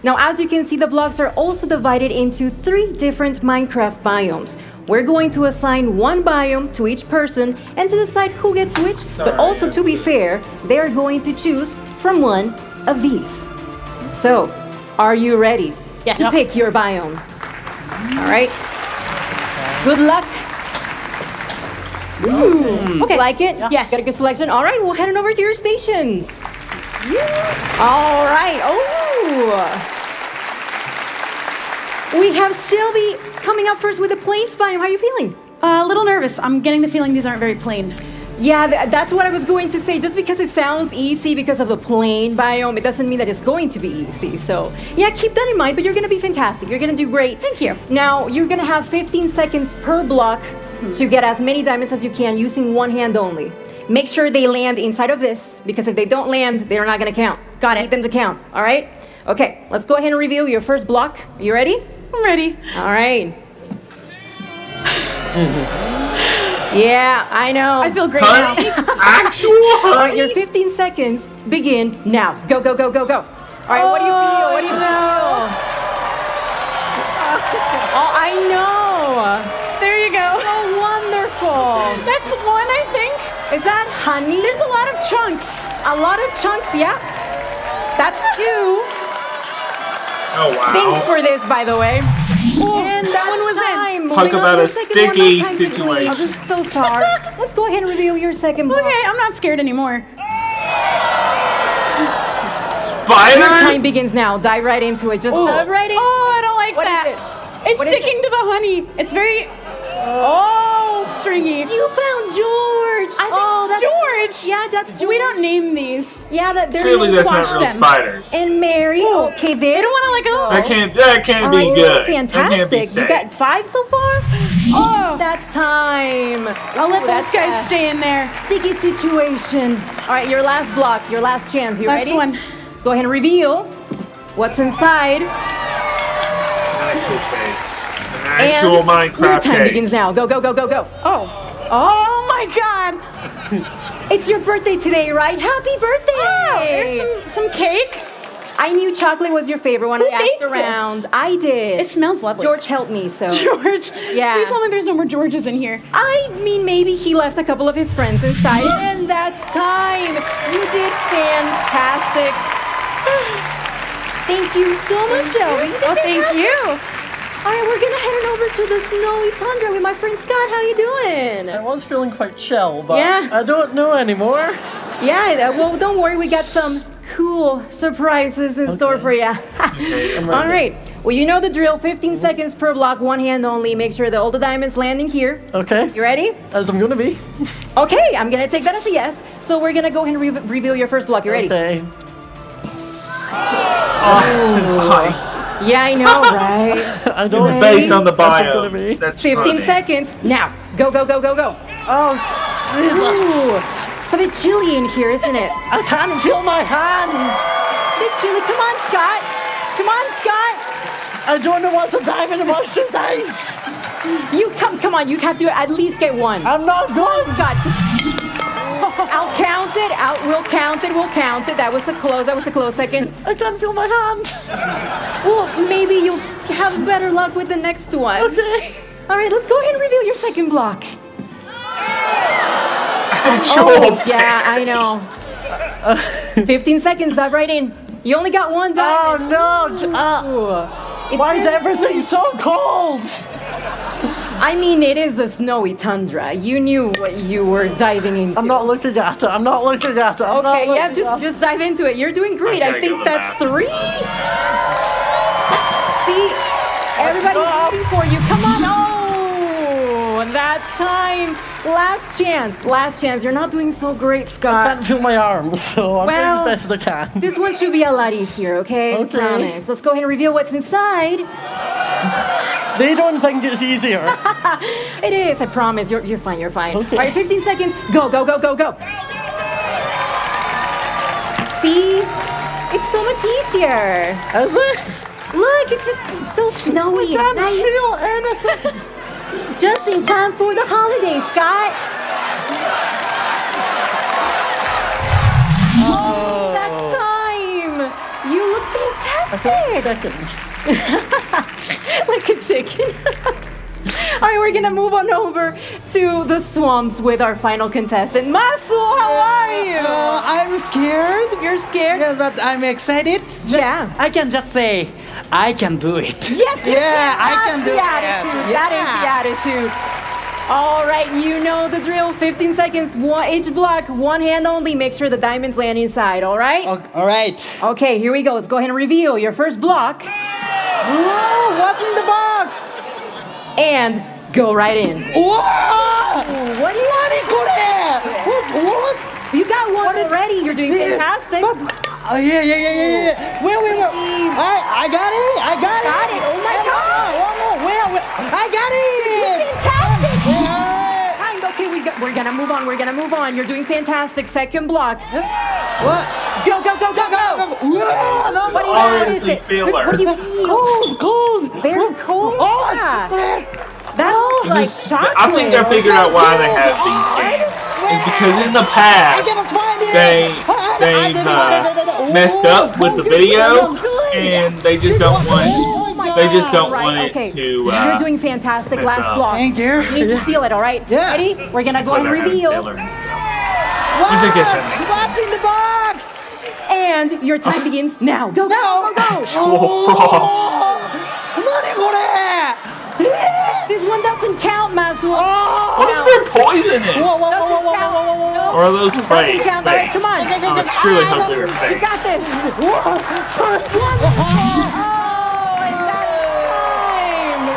Now as you can see, the blocks are also divided into 3 different Minecraft biomes. We're going to assign one biome to each person and to decide who gets which, but also to be fair, they're going to choose from 1 of these. So, are you ready to pick your biome? All right. Good luck. Ooh. Okay. Like it? Yes. Got a good selection? All right, we'll head on over to your stations. All right. Oh. We have Shelby coming up first with the plains biome. How are you feeling? A little nervous. I'm getting the feeling these aren't very plain. Yeah, that's what I was going to say. Just because it sounds easy because of the plain biome, it doesn't mean that it's going to be easy. So, yeah, keep that in mind, but you're going to be fantastic. You're going to do great. Thank you. Now, you're going to have 15 seconds per block to get as many diamonds as you can using one hand only. Make sure they land inside of this, because if they don't land, they're not going to count. Got it. Need them to count, all right? Okay, let's go ahead and review your first block. Are you ready? I'm ready. All right. Yeah, I know. I feel great Honey? now. Actual All right, honey? your 15 seconds begin now. Go, go, go, go, go. All right, what do you feel? What do you feel? Oh, I know. There you go. Oh, wonderful. That's one, I think. Is that honey? There's a lot of chunks. A lot of chunks, yeah. That's 2. Oh, wow. Thanks for this, by the way. And that one was in. Talk about a sticky situation. I'm just so sorry. Let's go ahead and reveal your second block. Okay, I'm not scared anymore. Spiders? Your time begins now. Dive right into it. Just dive right in. Oh, I don't like What that. is it? It's What is sticking to the honey. It's very stringy. You found George. I think George. Yeah, that's George. We don't name these. Yeah, they're Clearly that's not squash real them. spiders. And Mary. Okay, They don't want to let go. That can't be All right, good. That can't be fantastic. safe. You got 5 so far? Oh, that's time. I'll let those That's guys a stay in there. Sticky situation. All right, your last block, your last chance. You Last ready? one. Let's go ahead and reveal what's inside. Actual cake. An actual And Minecraft your time cake. begins now. Go, go, go, go, go. Oh my God. It's your birthday today, right? Happy birthday! Oh, there's some cake. I knew chocolate was your favorite when Who I asked baked around. this? I did. It smells lovely. George helped me, so. George. Yeah. Please tell me there's no more Georges in here. I mean, maybe he left a couple of his friends inside, and that's time. You did fantastic. Thank you so much, Shelby. You did Oh, thank fantastic. you. All right, we're gonna head on over to the snowy tundra with my friend Scott. How you doing? I was feeling quite chill, but Yeah. I don't know anymore. Yeah, well, don't worry. We got some cool surprises in store for you. All right. Well, you know the drill. 15 seconds per block, one hand only. Make sure that all the diamonds landing here. Okay. You ready? As I'm gonna be. Okay, I'm gonna take that as a yes. So we're gonna go ahead and reveal your first block. You ready? Okay. Nice. Yeah, I know, right? I don't It's based on the That's not gonna be. bio. That's 15 funny. seconds. Now, go, go, go, go, go. Oh, Jesus. Ooh, it's a bit chilly in here, isn't it? I can't feel my hands. A bit chilly. Come on, Scott. Come on, Scott. I don't know what's a diamond and what's just ice. You come on. You have to at least get one. I'm not going. Scott. I'll count it. We'll count it. We'll count it. That was a close second. I can't feel my hand. Well, maybe you'll have better luck with the next one. Okay. All right, let's go ahead and reveal your second block. Actual Yeah, I know. 15 seconds, dive right in. You only got one diamond. Oh no! Why is everything so cold? I mean, it is the snowy tundra. You knew what you were diving into. I'm not looking at it. I'm not looking at it. Okay, yeah, just dive into it. You're doing great. I think that's 3. See, everybody's waiting for you. Come on. Oh, that's time. Last chance. You're not doing so great, I Scott. can't feel my arms, so I'm doing as Well, best as I can. This one should be a lot easier, okay? Okay. Promise. Let's go ahead and reveal what's inside. They don't think it's easier. It is, I promise. You're fine, you're fine. Okay. All right, 15 seconds. Go, go, go, go, go. See? It's so much easier. Is it? Look, it's just so snowy. I can't Nice. feel anything. Just in time for the holidays, Scott. Oh, that's time. You look fantastic. Like a chicken. All right, we're gonna move on over to the swamps with our final contestant, Masu. How are you? I'm I'm scared. You're scared? Yeah, but I'm excited. Yeah. I can just say, I can do it. Yes, you yeah, can. I can do That's the attitude. it. That is the attitude. All right, you know the drill. 15 seconds, each block, one hand only. Make sure the diamonds land inside, all right? All right. Okay, here we go. Let's go ahead and reveal your first block. Whoa, what's in the box? And go right in. Whoa! What? You got one already. You're doing fantastic. Oh, yeah. Wait. I got it. Got it. Oh, my God. Where? I got it. Fantastic. Okay, we're gonna move on. You're doing fantastic. Second block. What? Go. What do you Obviously feel her. What do you feel? Cold. Very cold. Oh, yeah. it's That's like chocolate. I think they're figuring out why they have these games. It's because in the past they've messed up with the video, and they just don't want it to. You're doing fantastic. mess Last up. block. Thank you. You need to seal it. All right. Yeah. Ready? We're gonna go and Whether it has reveal. filler and stuff. What's What's in the box? And your time begins now. Go. This one doesn't count, Masuo. What if they're poisonous? Doesn't count. No. Or are those fake? Doesn't count. All right, come on. I surely hope they were You fake. got this. First one. Oh, and that's time.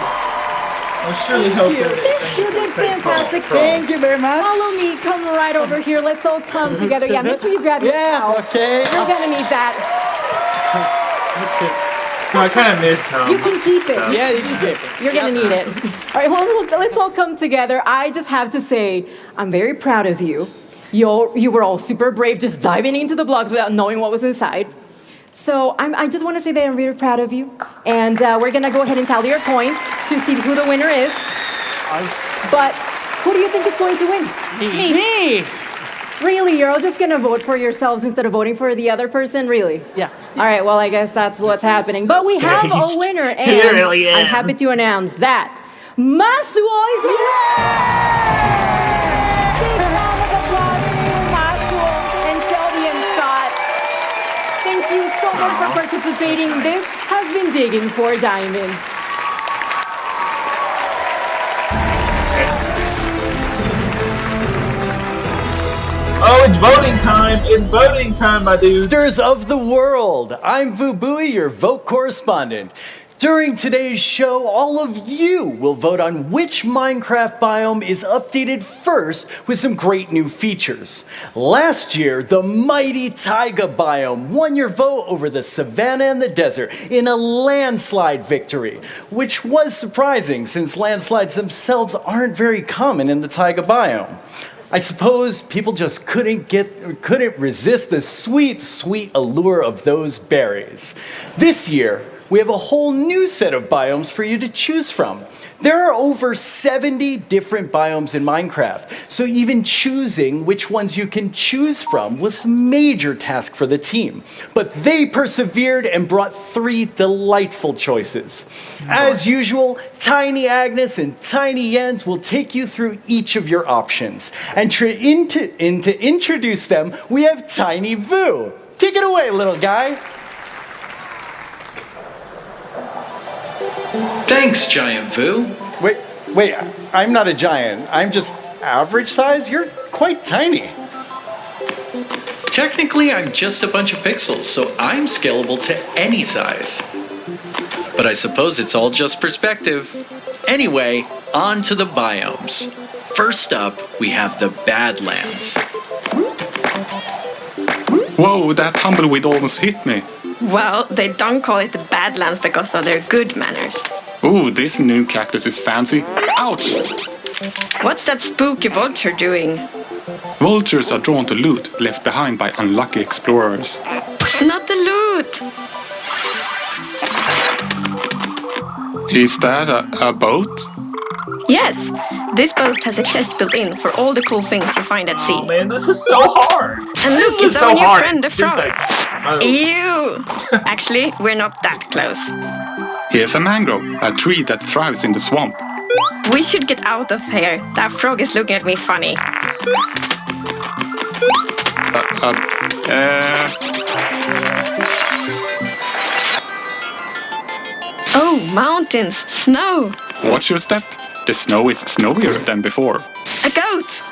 I surely hope You did fantastic. Thank you very much. Follow me. Come right over here. Let's all come together. Yeah, make sure you grab your towel. Yes, okay. You're gonna need that. I kind of miss them. You can keep it. Yeah, you can keep it. You're gonna need it. All right, well, let's all come together. I just have to say, I'm very proud of you. You were all super brave, just diving into the blocks without knowing what was inside. So I just want to say that I'm very proud of you. And we're gonna go ahead and tally your points to see who the winner is. But who do you think is going to win? Me. Really? You're all just gonna vote for yourselves instead of voting for the other person? Really? Yeah. All right, well, I guess that's what's happening. But we have a winner, and It really is. I'm happy to announce that Masuo is Big round of applause for Masuo and Shelby and Scott. Thank you so much for participating. This has been Digging for Diamonds. Oh, it's voting time! It's voting time, my dudes! Sisters of the world, I'm Vu Bui, your vote correspondent. During today's show, all of you will vote on which Minecraft biome is updated first with some great new features. Last year, the mighty taiga biome won your vote over the savanna and the desert in a landslide victory, which was surprising since landslides themselves aren't very common in the taiga biome. I suppose people just couldn't resist the sweet, sweet allure of those berries. This year, we have a whole new set of biomes for you to choose from. There are over 70 different biomes in Minecraft, so even choosing which ones you can choose from was a major task for the team. But they persevered and brought 3 delightful choices. As usual, Tiny Agnes and Tiny Jens will take you through each of your options. And to introduce them, we have Tiny Vu. Take it away, little guy. Thanks, Giant Vu. Wait, I'm not a giant. I'm just average size. You're quite tiny. Technically, I'm just a bunch of pixels, so I'm scalable to any size. But I suppose it's all just perspective. Anyway, on to the biomes. First up, we have the Badlands. Whoa, that tumbleweed almost hit me. Well, they don't call it the Badlands because of their good manners. Ooh, this new cactus is fancy. Ouch! What's that spooky vulture doing? Vultures are drawn to loot left behind by unlucky explorers. Not the loot! Is that a boat? Yes, this boat has a chest built in for all the cool things you find at sea. Oh man, this is so hard! And look, it's our new friend, the frog. Ew! Actually, we're not that close. Here's a mangrove, a tree that thrives in the swamp. We should get out of here. That frog is looking at me funny. Oh, mountains, snow. Watch your step. The snow is snowier than before. A goat.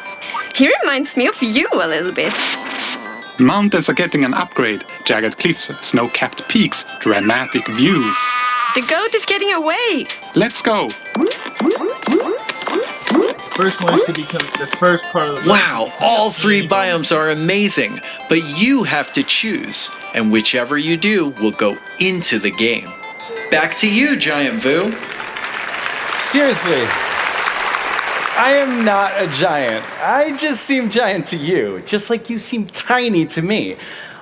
He reminds me of you a little bit. Mountains are getting an upgrade. Jagged cliffs, snow-capped peaks, dramatic views. The goat is getting away. Let's go. First one is to become the first part of the Wow, all 3 biomes are amazing, but you have to choose, and whichever you do will go into the game. Back to you, Giant Vu. Seriously, I am not a giant. I just seem giant to you, just like you seem tiny to me.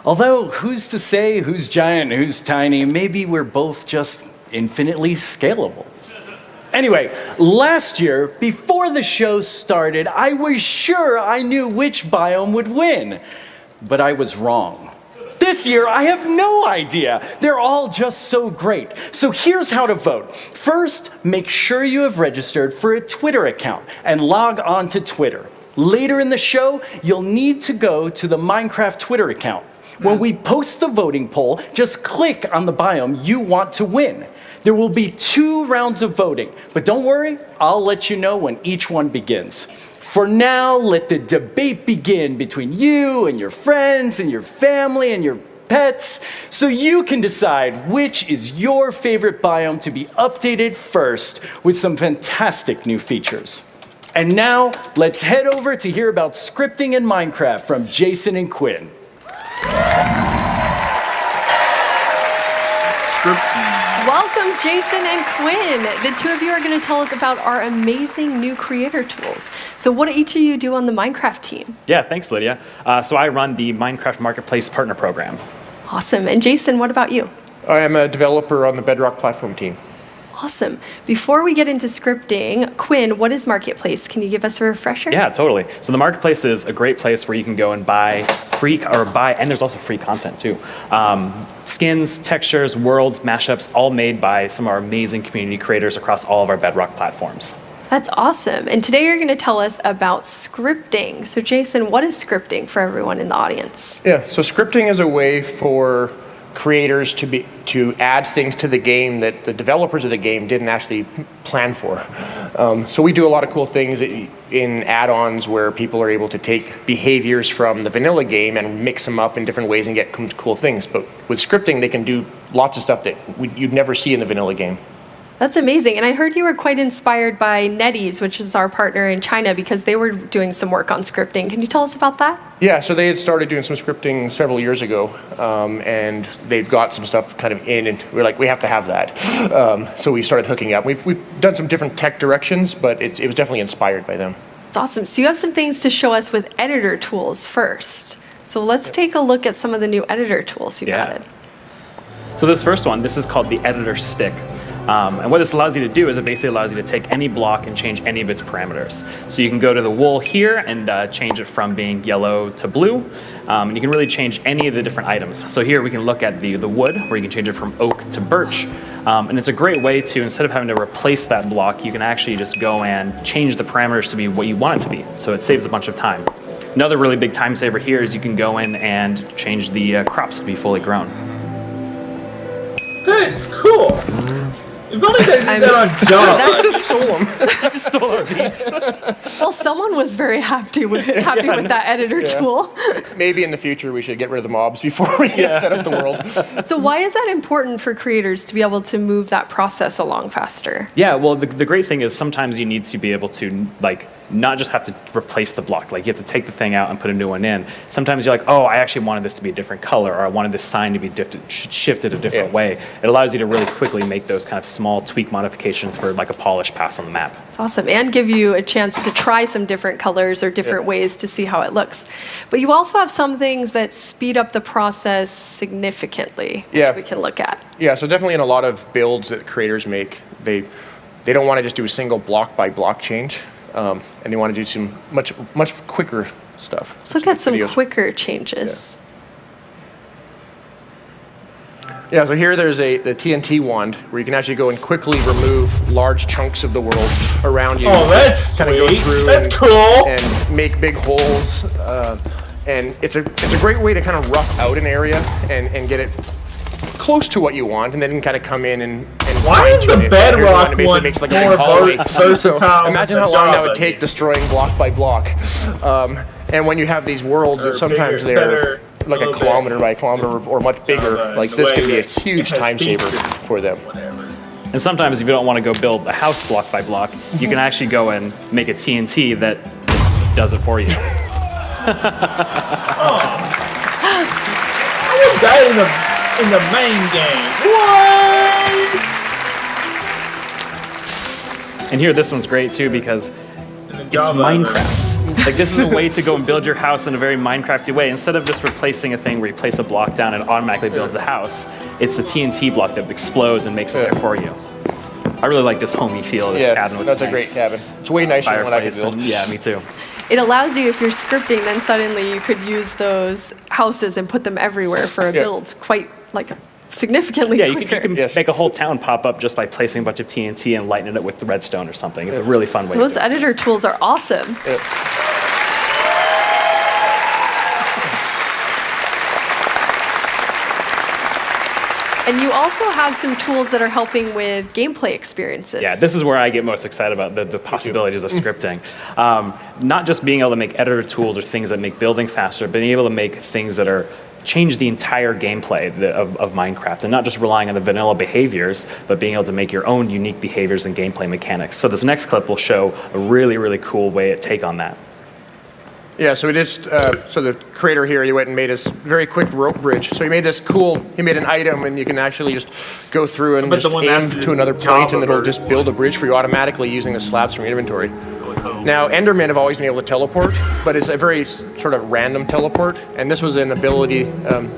Although, who's to say who's giant and who's tiny? Maybe we're both just infinitely scalable. Anyway, last year, before the show started, I was sure I knew which biome would win. But I was wrong. This year, I have no idea. They're all just so great. So here's how to vote. First, make sure you have registered for a Twitter account and log on to Twitter. Later in the show, you'll need to go to the Minecraft Twitter account. When we post the voting poll, just click on the biome you want to win. There will be 2 rounds of voting, but don't worry, I'll let you know when each one begins. For now, let the debate begin between you and your friends and your family and your pets, so you can decide which is your favorite biome to be updated first with some fantastic new features. And now, let's head over to hear about scripting in Minecraft from Jason and Quinn. Welcome, Jason and Quinn. The 2 of you are going to tell us about our amazing new creator tools. So what do each of you do on the Minecraft team? Yeah, thanks, Lydia. So I run the Minecraft Marketplace Partner Program. Awesome. And Jason, what about you? I am a developer on the Bedrock platform team. Awesome. Before we get into scripting, Quinn, what is Marketplace? Can you give us a refresher? Yeah, totally. So the Marketplace is a great place where you can go and buy and there's also free content too. Skins, textures, worlds, mashups, all made by some of our amazing community creators across all of our Bedrock platforms. That's awesome. And today you're going to tell us about scripting. So Jason, what is scripting for everyone in the audience? Yeah, so scripting is a way for creators to add things to the game that the developers of the game didn't actually plan for. So we do a lot of cool things in add-ons where people are able to take behaviors from the vanilla game and mix them up in different ways and get cool things. But with scripting, they can do lots of stuff that you'd never see in the vanilla game. That's amazing. And I heard you were quite inspired by NetEase, which is our partner in China, because they were doing some work on scripting. Can you tell us about that? Yeah, so they had started doing some scripting several years ago, and they've got some stuff kind of in, and we're like, we have to have that. So we started hooking up. We've done some different tech directions, but it was definitely inspired by them. It's awesome. So you have some things to show us with editor tools first. So let's take a look at some of the new editor tools you've added. So this first one, this is called the editor stick. And what this allows you to do is it basically allows you to take any block and change any of its parameters. So you can go to the wool here and change it from being yellow to blue. And you can really change any of the different items. So here we can look at the wood, where you can change it from oak to birch. And it's a great way to, instead of having to replace that block, you can actually just go and change the parameters to be what you want it to be. So it saves a bunch of time. Another really big time saver here is you can go in and change the crops to be fully grown. That's cool. If only they did that on Java. I could have stole them. Just stole our beats. Well, someone was very happy with that editor tool. Maybe in the future we should get rid of the mobs before we set up the world. So why is that important for creators to be able to move that process along faster? Yeah, well, the great thing is sometimes you need to be able to, not just have to replace the block. Like, you have to take the thing out and put a new one in. Sometimes you're like, oh, I actually wanted this to be a different color, or I wanted this sign to be shifted a different way. It allows you to really quickly make those kind of small tweak modifications for like a polished pass on the map. It's awesome, and give you a chance to try some different colors or different ways to see how it looks. But you also have some things that speed up the process significantly, which we can look at. Yeah, so definitely in a lot of builds that creators make, they don't want to just do a single block by block change. And they want to do some much quicker stuff. Let's look at some quicker changes. Yeah, so here there's the TNT wand where you can actually go and quickly remove large chunks of the world around you. Oh, that's kind of go through that's cool. And make big holes. And it's a great way to kind of rough out an area and get it close to what you want, and then you can kind of come in and why is the bedrock one makes like more versatile? Imagine how long that would take destroying block by block. And when you have these worlds, sometimes they're like a kilometer by kilometer or much bigger. Like this could be a huge time saver for them. And sometimes if you don't want to go build a house block by block, you can actually go and make a TNT that just does it for you. I would die in the main game. What? And here, this one's great too because it's Minecraft. Like this is a way to go and build your house in a very Minecrafty way. Instead of just replacing a thing where you place a block down and it automatically builds a house, it's a TNT block that explodes and makes it there for you. I really like this homey feel of this cabin. With That's a great cabin. It's way nicer than what I could build. Yeah, me too. It allows you, if you're scripting, then suddenly you could use those houses and put them everywhere for a build quite significantly you quicker. can make a whole town pop up just by placing a bunch of TNT and lightening it with the redstone or something. It's a really fun way. Those editor tools are awesome. And you also have some tools that are helping with gameplay experiences. Yeah, this is where I get most excited about the possibilities of scripting. Not just being able to make editor tools or things that make building faster, but being able to make things that are change the entire gameplay of Minecraft, and not just relying on the vanilla behaviors, but being able to make your own unique behaviors and gameplay mechanics. So this next clip will show a really, really cool way to take on that. Yeah, so we just, so the creator here, he went and made us very quick rope bridge. So he made this cool, he made an item and you can actually just go through and just aim to another point and it'll just build a bridge for you automatically using the slabs from your inventory. Now, Endermen have always been able to teleport, but it's a very sort of random teleport. And this was an ability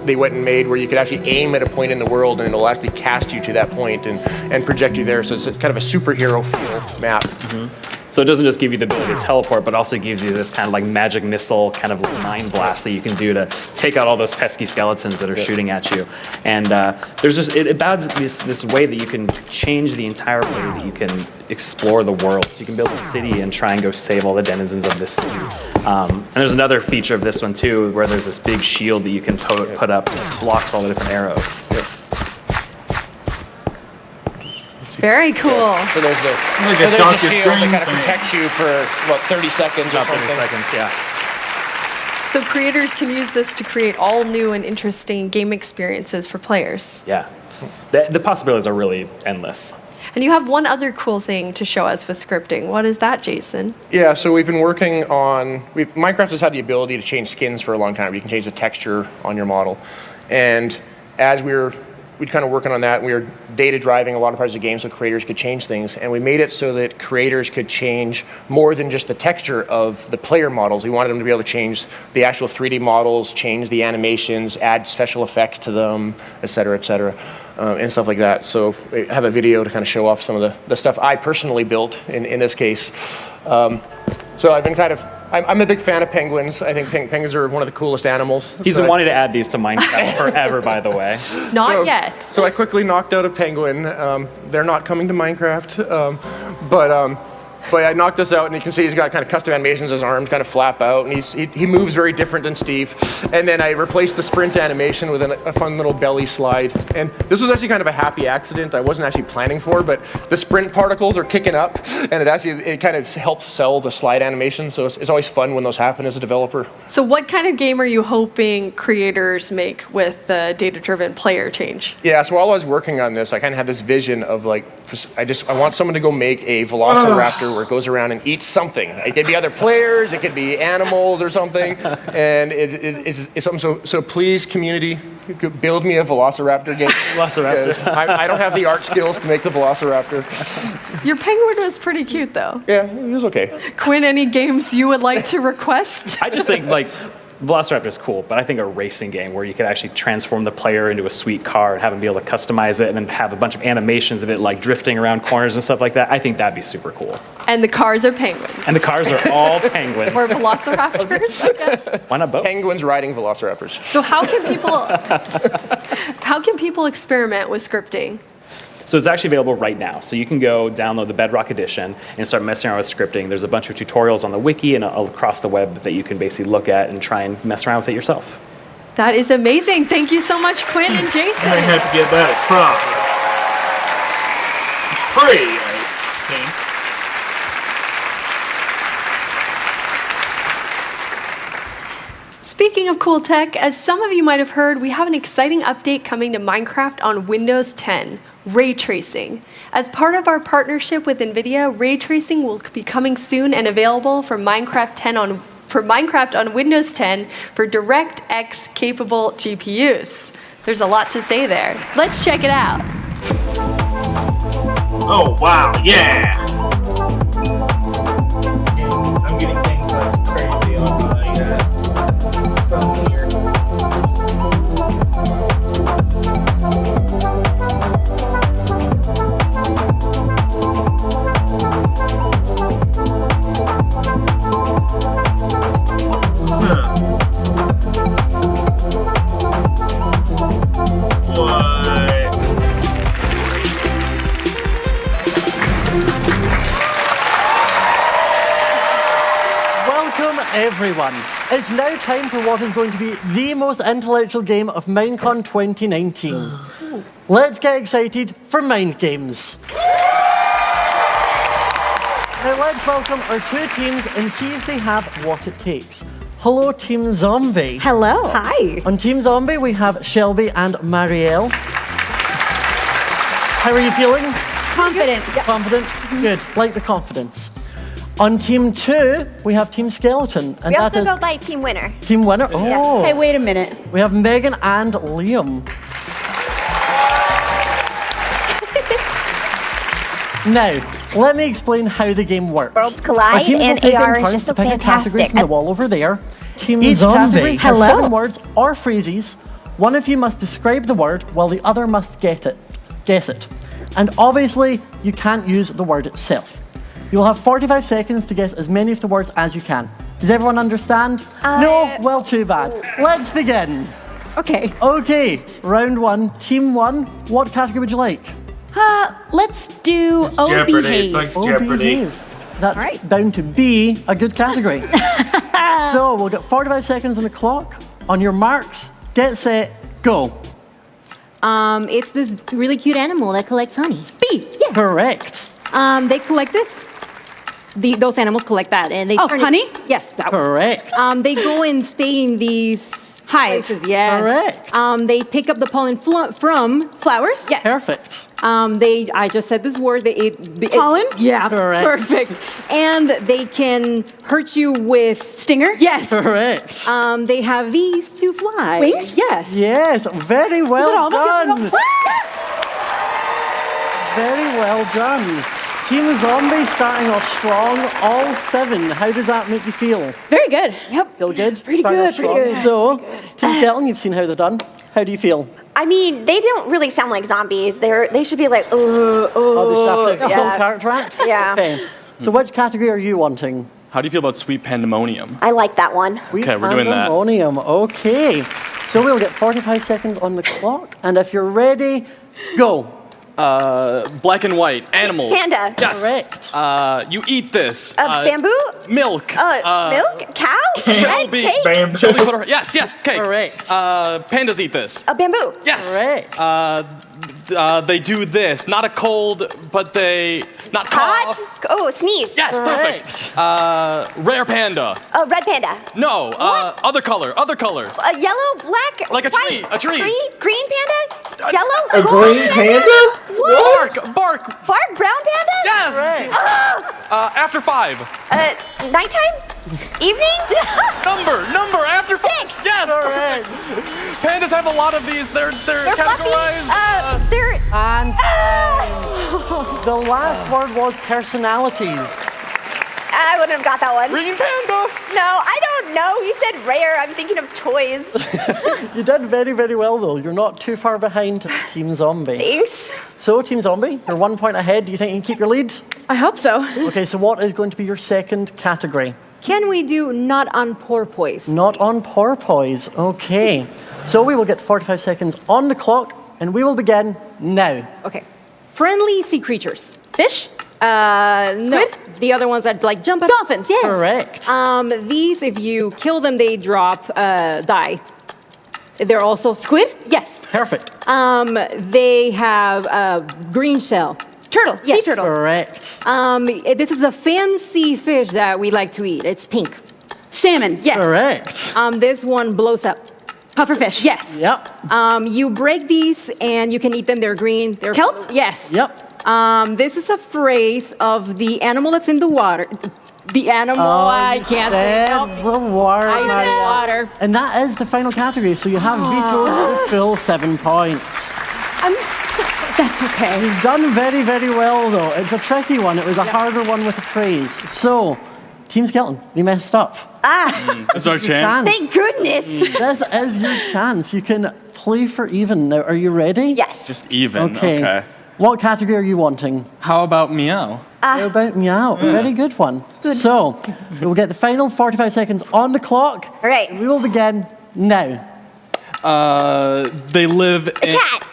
they went and made where you could actually aim at a point in the world and it'll actually cast you to that point and project you there. So it's kind of a superhero feel map. So it doesn't just give you the ability to teleport, but also gives you this kind of like magic missile kind of mind blast that you can do to take out all those pesky skeletons that are shooting at you. And there's just, it adds this way that you can change the entire way that you can explore the world. So you can build a city and try and go save all the denizens of this city. And there's another feature of this one too, where there's this big shield that you can put up that blocks all the different arrows. Very cool. So there's the shield that kind of protects you for, what, 30 seconds or something? 30 seconds, yeah. So creators can use this to create all new and interesting game experiences for players. Yeah. The possibilities are really endless. And you have one other cool thing to show us with scripting. What is that, Jason? Yeah, so we've been working on, Minecraft has had the ability to change skins for a long time. You can change the texture on your model. And as we'd kind of working on that, and we were data driving a lot of parts of the game so creators could change things, and we made it so that creators could change more than just the texture of the player models. We wanted them to be able to change the actual 3D models, change the animations, add special effects to them, et cetera, and stuff like that. So I have a video to kind of show off some of the stuff I personally built in this case. So I've been I'm a big fan of penguins. I think penguins are one of the coolest animals. He's been wanting to add these to Minecraft forever, by the way. Not yet. So I quickly knocked out a penguin. They're not coming to Minecraft, but I knocked this out, and you can see he's got kind of custom animations. His arms kind of flap out, and he moves very different than Steve. And then I replaced the sprint animation with a fun little belly slide. And this was actually kind of a happy accident I wasn't actually planning for, but the sprint particles are kicking up, and it kind of helps sell the slide animation. So it's always fun when those happen as a developer. So what kind of game are you hoping creators make with the data-driven player change? Yeah, so while I was working on this, I kind of had this vision of I want someone to go make a velociraptor where it goes around and eats something. It could be other players, it could be animals or something, and it's something. So please, community, build me a velociraptor game. Velociraptor. I don't have the art skills to make the velociraptor. Your penguin was pretty cute, though. Yeah, it was okay. Quinn, any games you would like to request? I just think Velociraptor is cool, but I think a racing game where you could actually transform the player into a sweet car and have them be able to customize it and then have a bunch of animations of it like drifting around corners and stuff like that, I think that'd be super cool. And the cars are penguins. And the cars are all penguins. Or velociraptors, I guess. Why not both? Penguins riding velociraptors. So how can people experiment with scripting? So it's actually available right now. So you can go download the Bedrock Edition and start messing around with scripting. There's a bunch of tutorials on the wiki and across the web that you can basically look at and try and mess around with it yourself. That is amazing. Thank you so much, Quinn and Jason. I have to get that across. It's free, I think. Speaking of cool tech, as some of you might have heard, we have an exciting update coming to Minecraft on Windows 10, ray tracing. As part of our partnership with NVIDIA, ray tracing will be coming soon and available for Minecraft on Windows 10 for DirectX capable GPUs. There's a lot to say there. Let's check it out. Oh, wow, yeah! I'm getting things like crazy on my phone here. Everyone, it's now time for what is going to be the most intellectual game of Minecon 2019. Let's get excited for Mind Games. Now let's welcome our two teams and see if they have what it takes. Hello, Team Zombie. Hello. Hi. On Team Zombie, we have Shelby and Marielle. How are you feeling? Confident. Confident? Good. Like the confidence. On Team 2, we have Team Skeleton. And We that also is go by Team Winner. Team Winner? Oh. Hey, wait a minute. We have Megan and Liam. Now, let me explain how the game works. Worlds collide, Our teams will and take AR in is turns just to so pick a category fantastic. from the wall over there. Team Each Zombie category- has Hello. 7 words or phrases. One of you must describe the word while the other must guess it. And obviously, you can't use the word itself. You'll have 45 seconds to guess as many of the words as you can. Does everyone understand? No? Well, too bad. Let's begin. Okay. Okay, round 1, Team 1, what category would you like? Let's do It's O Jeopardy. Behave. It's like Jeopardy. Behave. That's bound to be a good category. So we'll get 45 seconds on the clock. On your marks, get set, go. It's this really cute animal that collects honey. Bee. Yes. Correct. They collect this. Those animals collect that, and they turn honey? it. Yes, that one. Correct. They go and stay in these places. Yes. Correct. They pick up the pollen from flowers. Yes. Perfect. I just said this word. Pollen? Yeah. Correct. Perfect. And they can hurt you with stinger. Yes. Correct. They have these to fly. Wings? Yes. Yes, very well done. Yes. Very well done. Team Zombie starting off strong, all 7. How does that make you feel? Very good. Yep. Feel good? Pretty Starting good, off pretty strong. good. So, Team Skeleton, you've seen how they're done. How do you feel? I mean, they don't really sound like zombies. They should be like, Oh, they should have to yeah. full character act? Yeah. Okay. So which category are you wanting? How do you feel about Sweet Pandemonium? I like that one. Okay, we're doing that. Pandemonium. Okay. So we'll get 45 seconds on the clock, and if you're ready, go. Black and white animals. Panda. Yes. Correct. You eat this. Bamboo? Milk. Milk? Cow? Red Shelby. cake? Shelby put her. Yes, cake. Correct. Pandas eat this. Bamboo? Yes. Correct. They do this. Not a cold, but they not cough. Hot? Oh, sneeze. Yes, perfect. Rare panda. Red panda. No. Other color. Yellow, black, Like a white, tree, a tree. Green panda? Yellow? A green panda? What? Bark. Bark, brown panda? Yes. After 5. Nighttime? Evening? Number after 5. 6. Yes. Correct. Pandas have a lot of these. They're categorized. Fluffy. They're. And time. The last word was personalities. I wouldn't have got that one. Green panda. No, I don't know. You said rare. I'm thinking of toys. You did very, very well, though. You're not too far behind Team Zombie. Thanks. So, Team Zombie, you're 1 point ahead. Do you think you can keep your lead? I hope so. Okay, so what is going to be your second category? Can we do not on porpoise? Not on porpoise. Okay. So we will get 45 seconds on the clock, and we will begin now. Okay. Friendly sea creatures. Fish? No. The other ones that like jump. Dolphins. Yes. Correct. These, if you kill them, they drop die. They're also squid. Yes. Perfect. They have a green shell. Turtle. Yes. Sea turtle. Correct. This is a fancy fish that we like to eat. It's pink. Salmon. Yes. Correct. This one blows up. Pufferfish. Yes. Yep. You break these and you can eat them. They're green. They're kelp. Yes. Yep. This is a phrase of the animal that's in the water. The animal, I can't say. The water. I said water. And that is the final category, so you have vetoed the full 7 points. That's okay. You've done very, very well, though. It's a tricky one. It was a harder one with a phrase. So, Team Skeleton, you messed up. It's our chance. Thank goodness. This is your chance. You can play for even. Now, are you ready? Yes. Just even. Okay. What category are you wanting? How about meow? How about meow? Very good one. So, we'll get the final 45 seconds on the clock. All right. We will begin now. They live in... cat.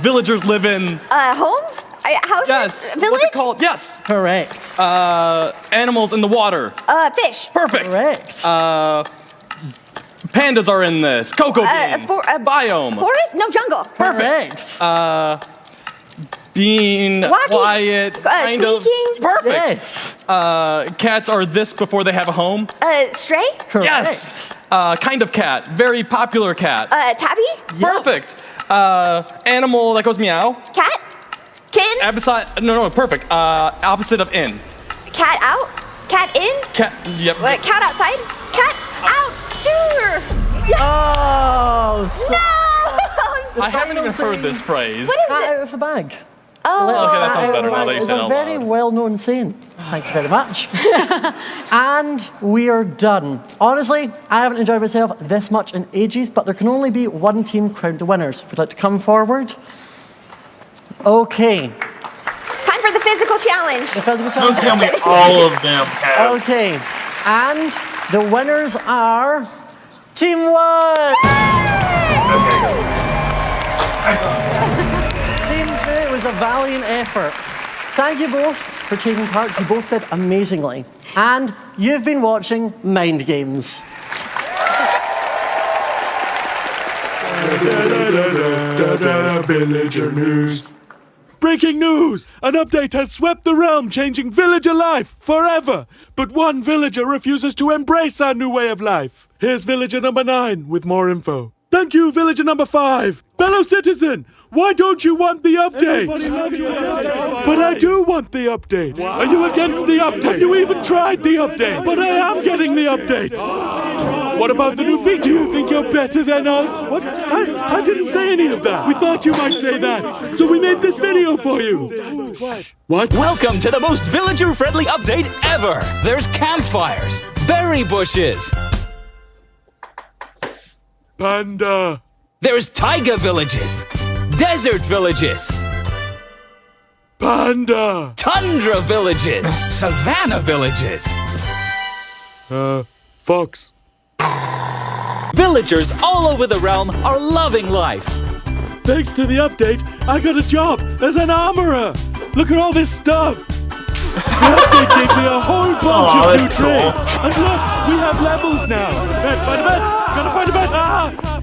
Villagers live in... Homes? Houses? Yes. Village? What's it called? Yes. Correct. Animals in the water. Fish. Perfect. Correct. Pandas are in this. Cocoa beans. Biome. Forest? No, jungle. Perfect. Being Walking. quiet. Kind of. Sneaking. Perfect. Yes. Cats are this before they have a home. Stray? Correct. Yes. Kind of cat. Very popular cat. Tabby? Perfect. Animal that goes meow. Cat? Kitten? No, perfect. Opposite of in. Cat out? Cat in? Cat, yep. Cat outside? Cat out? Sure! Oh, so No! I haven't even heard this phrase. What is Cat it? out of the bag. Oh. Okay, that sounds better now that you It's said it a out very loud. well-known saying. Thank you very much. And we are done. Honestly, I haven't enjoyed myself this much in ages, but there can only be one team crowned the winners. If you'd like to come forward. Okay. Time for the physical challenge. The physical Don't challenge. tell me all of them, Kev. Okay. And the winners are Team 1! Team 2, it was a valiant effort. Thank you both for taking part. You both did amazingly. And you've been watching Mind Games. Villager news. Breaking news! An update has swept the realm, changing villager life forever. But one villager refuses to embrace our new way of life. Here's villager number 9 with more info. Thank you, villager number 5. Fellow citizen, why don't you want the update? But I do want the update. Are you against the update? Have you even tried the update? But I am getting the update. What about the new feature? Do you think you're better than us? What? I didn't say any of that. We thought you might say that. So we made this video for you. What? Welcome to the most villager-friendly update ever. There's campfires, berry bushes. Panda. There's taiga villages, desert villages. Panda. Tundra villages, savanna villages. Fox. Villagers all over the realm are loving life. Thanks to the update, I got a job as an armorer. Look at all this stuff. The update gave me a whole bunch of new trades. And look, we have levels now. Find a bed. Gotta find a bed.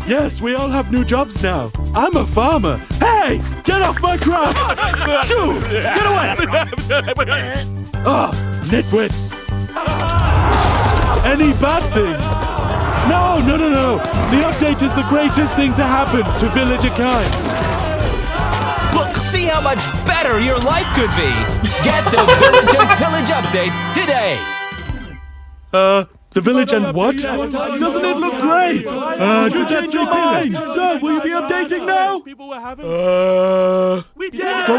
Yes, we all have new jobs now. I'm a farmer. Hey, get off my crop. Shoo, get away. Nitwits. Any bad thing? No. The update is the greatest thing to happen to villager kind. Look, see how much better your life could be. Get the Village and Pillage update today. The village and what? Doesn't it look great? Did that say mine? So, will you be updating now? Well,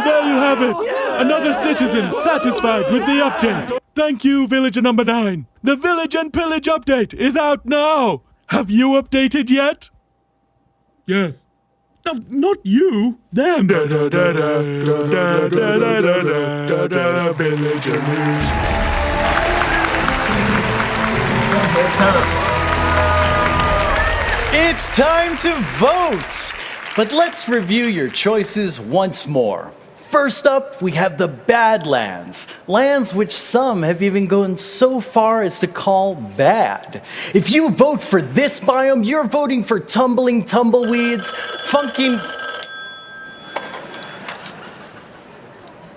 there you have it. Another citizen satisfied with the update. Thank you, villager number 9. The Village and Pillage update is out now. Have you updated yet? Yes. No, not you. Them. Villager news. It's time to vote! But let's review your choices once more. First up, we have the Badlands, lands which some have even gone so far as to call bad. If you vote for this biome, you're voting for tumbling tumbleweeds, funky...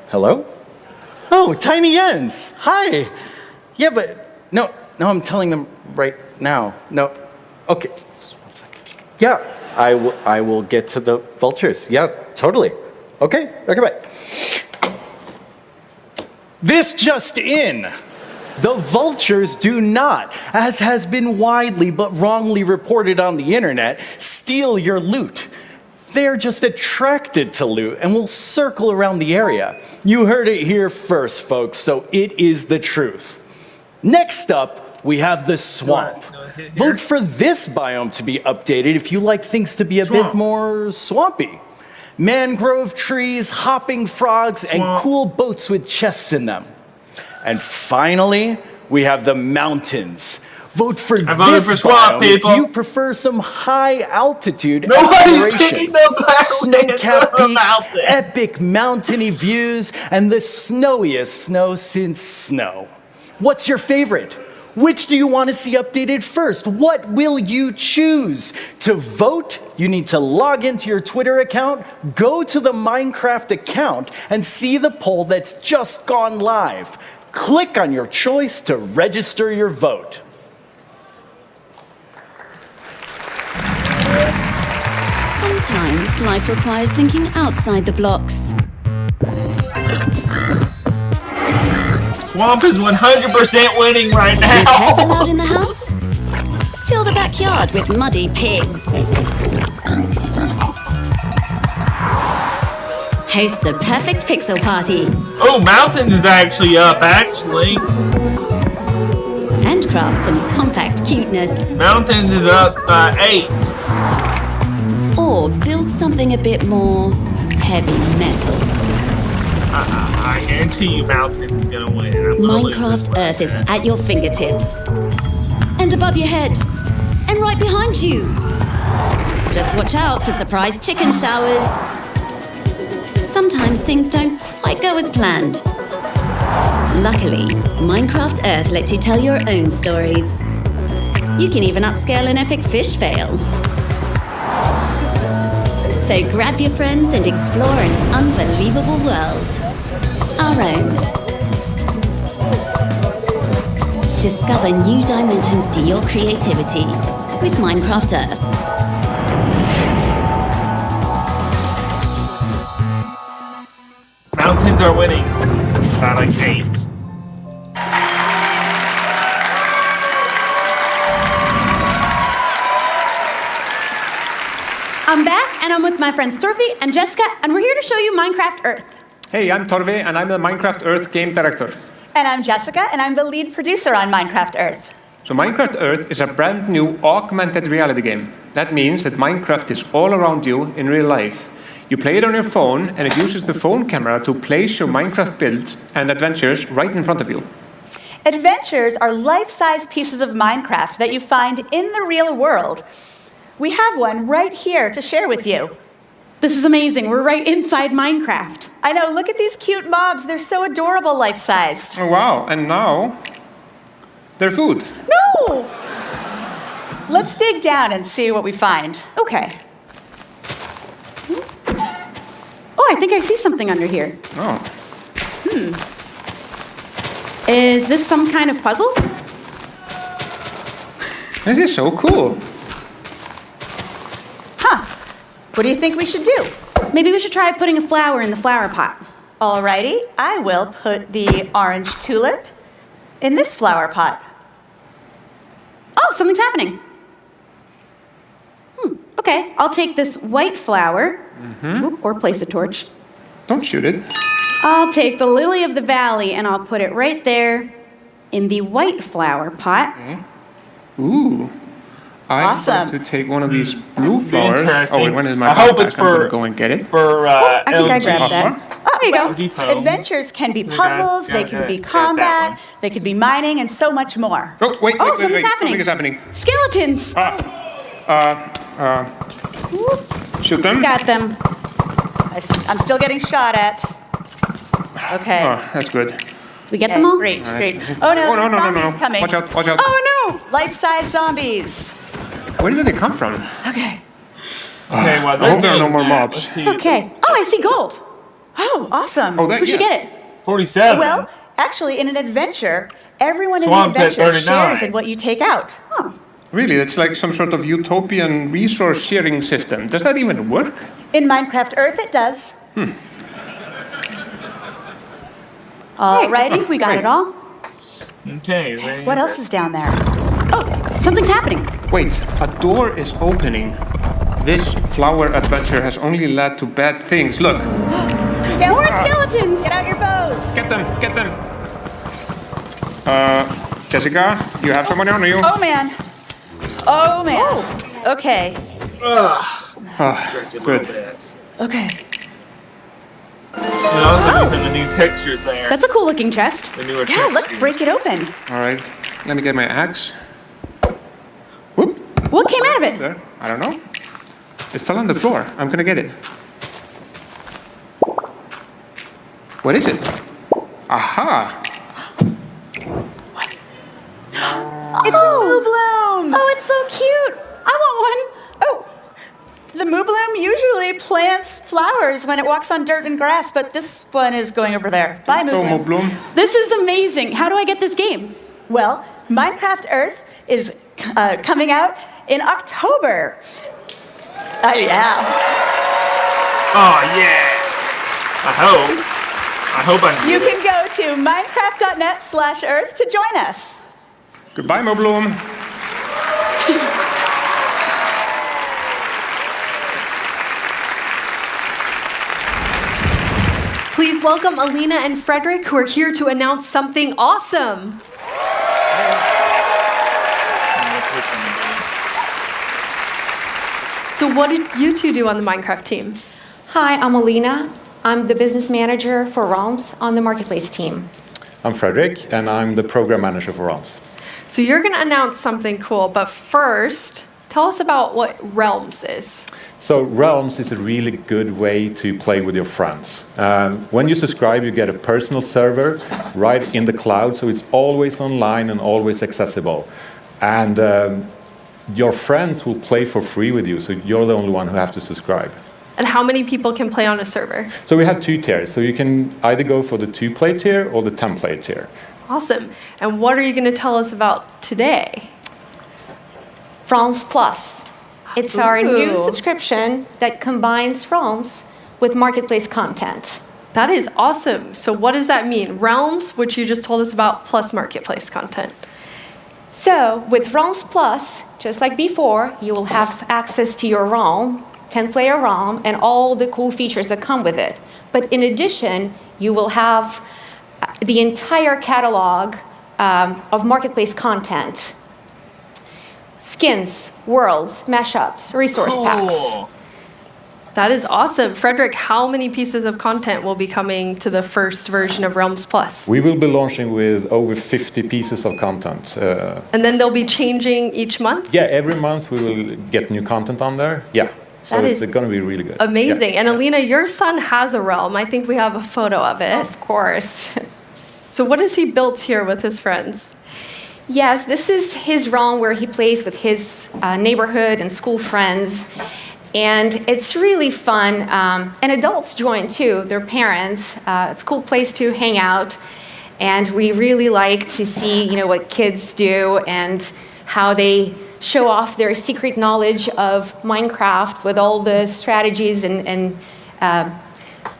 Hello? Oh, Tiny Ends. Hi. Yeah, but no, I'm telling them right now. No. Okay. Just 1 second. Yeah, I will get to the vultures. Yeah, totally. Okay, bye. This just in. The vultures do not, as has been widely but wrongly reported on the internet, steal your loot. They're just attracted to loot and will circle around the area. You heard it here first, folks, so it is the truth. Next up, we have the swamp. Vote for this biome to be updated if you like things to be a bit more swampy. Mangrove trees, hopping frogs, and cool boats with chests in them. And finally, we have the mountains. Vote for this biome if you prefer some high altitude exploration, snow-capped peaks, epic mountainy views, and the snowiest snow since snow. What's your favorite? Which do you want to see updated first? What will you choose? To vote, you need to log into your Twitter account, go to the Minecraft account, and see the poll that's just gone live. Click on your choice to register your vote. Sometimes life requires thinking outside the blocks. Swamp is 100% winning right now. With pets allowed in the house? Fill the backyard with muddy pigs. Host the perfect pixel party. Oh, Mountains is actually up, actually. And craft some compact cuteness. Mountains is up by 8. Or build something a bit more heavy metal. I guarantee you Mountains is gonna win. Minecraft Earth is at your fingertips. And above your head. And right behind you. Just watch out for surprise chicken showers. Sometimes things don't quite go as planned. Luckily, Minecraft Earth lets you tell your own stories. You can even upscale an epic fish fail. So grab your friends and explore an unbelievable world. Our own. Discover new dimensions to your creativity with Minecraft Earth. Mountains are winning by like 8. I'm back, and I'm with my friends Torvi and Jessica, and we're here to show you Minecraft Earth. Hey, I'm Torvi, and I'm the Minecraft Earth game director. And I'm Jessica, and I'm the lead producer on Minecraft Earth. So Minecraft Earth is a brand new augmented reality game. That means that Minecraft is all around you in real life. You play it on your phone, and it uses the phone camera to place your Minecraft builds and adventures right in front of you. Adventures are life-size pieces of Minecraft that you find in the real world. We have one right here to share with you. This is amazing. We're right inside Minecraft. I know. Look at these cute mobs. They're so adorable life-sized. Oh, wow. And now, they're food. No! Let's dig down and see what we find. Okay. Oh, I think I see something under here. Oh. Is this some kind of puzzle? This is so cool. Huh. What do you think we should do? Maybe we should try putting a flower in the flower pot. Alrighty, I will put the orange tulip in this flower pot. Oh, something's happening. Okay, I'll take this white flower, or place a torch. Don't shoot it. I'll take the lily of the valley and I'll put it right there in the white flower pot. Okay. Ooh. I'm going to take one of these blue flowers. Oh, wait, when is my backpack? I'm going to go and get it. For I think I grabbed that. There you go. Adventures can be puzzles, they can be combat, they can be mining, and so much more. Oh, wait, something's happening. Something is happening. Skeletons! Shoot them. Got them. I'm still getting shot at. Okay. Oh, that's good. We get them all? Great, All right. great. Oh no, Oh, no, zombies no. coming. Watch out, watch out. Oh no! Life-size zombies. Where did they come from? Okay. Okay, well, I hope there are no more mobs. Okay. Oh, I see gold. Oh, awesome. Oh, that- Who should yeah. get it? 47. Well, actually, in an adventure, everyone in Swamp the at adventure 39. shares in what you take out. Really, that's like some sort of utopian resource sharing system. Does that even work? In Minecraft Earth, it does. Hey, All I righty. think we got it all. Okay, very What good. else is down there? Oh, something's happening. Wait, a door is opening. This flower adventure has only led to bad things. Look, More skeletons. Get out your bows. get them, get them. Jessica, you have someone on you? Oh man. Oh man. Okay. Oh, good. Okay. And also using the new textures there. That's a cool looking chest. The newer Yeah, textures. let's break it open. All right, let me get my axe. What came out of it? There, I don't know. It fell on the floor. I'm gonna get it. What is it? Aha! It's a Moo Bloom. Oh, it's so cute. I want one. Oh, the Moo Bloom usually plants flowers when it walks on dirt and grass, but this one is going over there. Bye, Moo Oh, Bloom. Bloom. This is amazing. How do I get this game? Well, Minecraft Earth is coming out in October. Yeah. Oh, yeah. I hope I You can go to minecraft.net/earth to join us. Goodbye, Mo Bloom. Please welcome Alina and Frederick, who are here to announce something awesome. So what did you two do on the Minecraft team? Hi, I'm Alina. I'm the business manager for Realms on the Marketplace team. I'm Frederick, and I'm the program manager for Realms. So you're going to announce something cool, but first, tell us about what Realms is. So Realms is a really good way to play with your friends. When you subscribe, you get a personal server right in the cloud, so it's always online and always accessible. And your friends will play for free with you, so you're the only one who have to subscribe. And how many people can play on a server? So we have 2 tiers, so you can either go for the 2-player tier or the 10-player tier. Awesome. And what are you going to tell us about today? Realms Plus. It's our new Ooh. subscription that combines Realms with Marketplace content. That is awesome. So what does that mean? Realms, which you just told us about, plus Marketplace content. So with Realms Plus, just like before, you will have access to your realm, 10-player realm, and all the cool features that come with it. But in addition, you will have the entire catalog of Marketplace content. Skins, worlds, mashups, resource packs. That is awesome. Frederick, how many pieces of content will be coming to the first version of Realms Plus? We will be launching with over 50 pieces of content. And then they'll be changing each month? Yeah, every month we will get new content on there. Yeah, so That it's is going to be really good. Amazing. Yeah. And Alina, your son has a realm. I think we have a photo of it. Of course. So what has he built here with his friends? Yes, this is his realm where he plays with his neighborhood and school friends. And it's really fun. And adults join too, their parents. It's a cool place to hang out. And we really like to see, what kids do and how they show off their secret knowledge of Minecraft with all the strategies and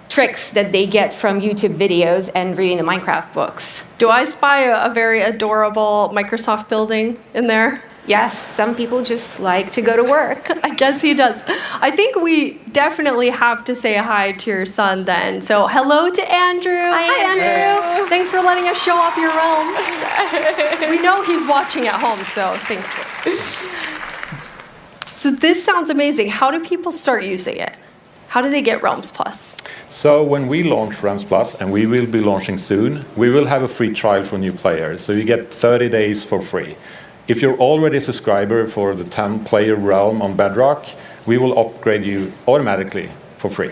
tricks that they get from YouTube videos and reading the Minecraft books. Do I spy a very adorable Microsoft building in there? Yes, some people just like to go to work. I guess he does. I think we definitely have to say hi to your son then. So hello to Andrew. Hi, Andrew. Thanks for letting us show off your realm. We know he's watching at home, so thank you. So this sounds amazing. How do people start using it? How do they get Realms Plus? So when we launch Realms Plus, and we will be launching soon, we will have a free trial for new players. So you get 30 days for free. If you're already a subscriber for the 10-player realm on Bedrock, we will upgrade you automatically for free.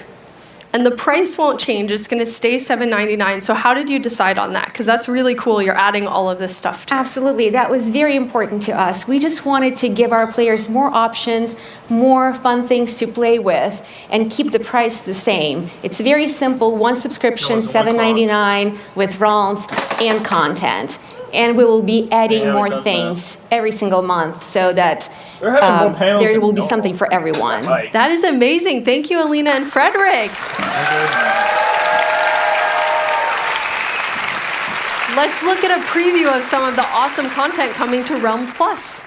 And the price won't change. It's going to stay $7.99. So how did you decide on that? Because that's really cool. You're adding all of this stuff to it. Absolutely. That was very important to us. We just wanted to give our players more options, more fun things to play with, and keep the price the same. It's very simple. One subscription, $7.99 with realms and content. And we will be adding more things every single month so that there will be something for everyone. That is amazing. Thank you, Alina and Frederick. Let's look at a preview of some of the awesome content coming to Realms Plus.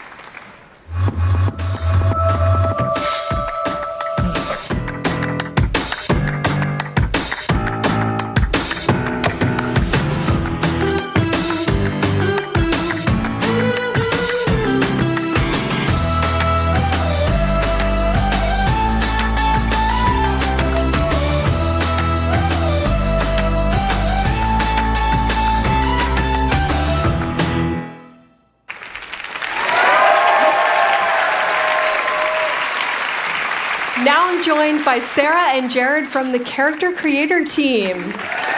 Now I'm joined by Sarah and Jared from the Character Creator team.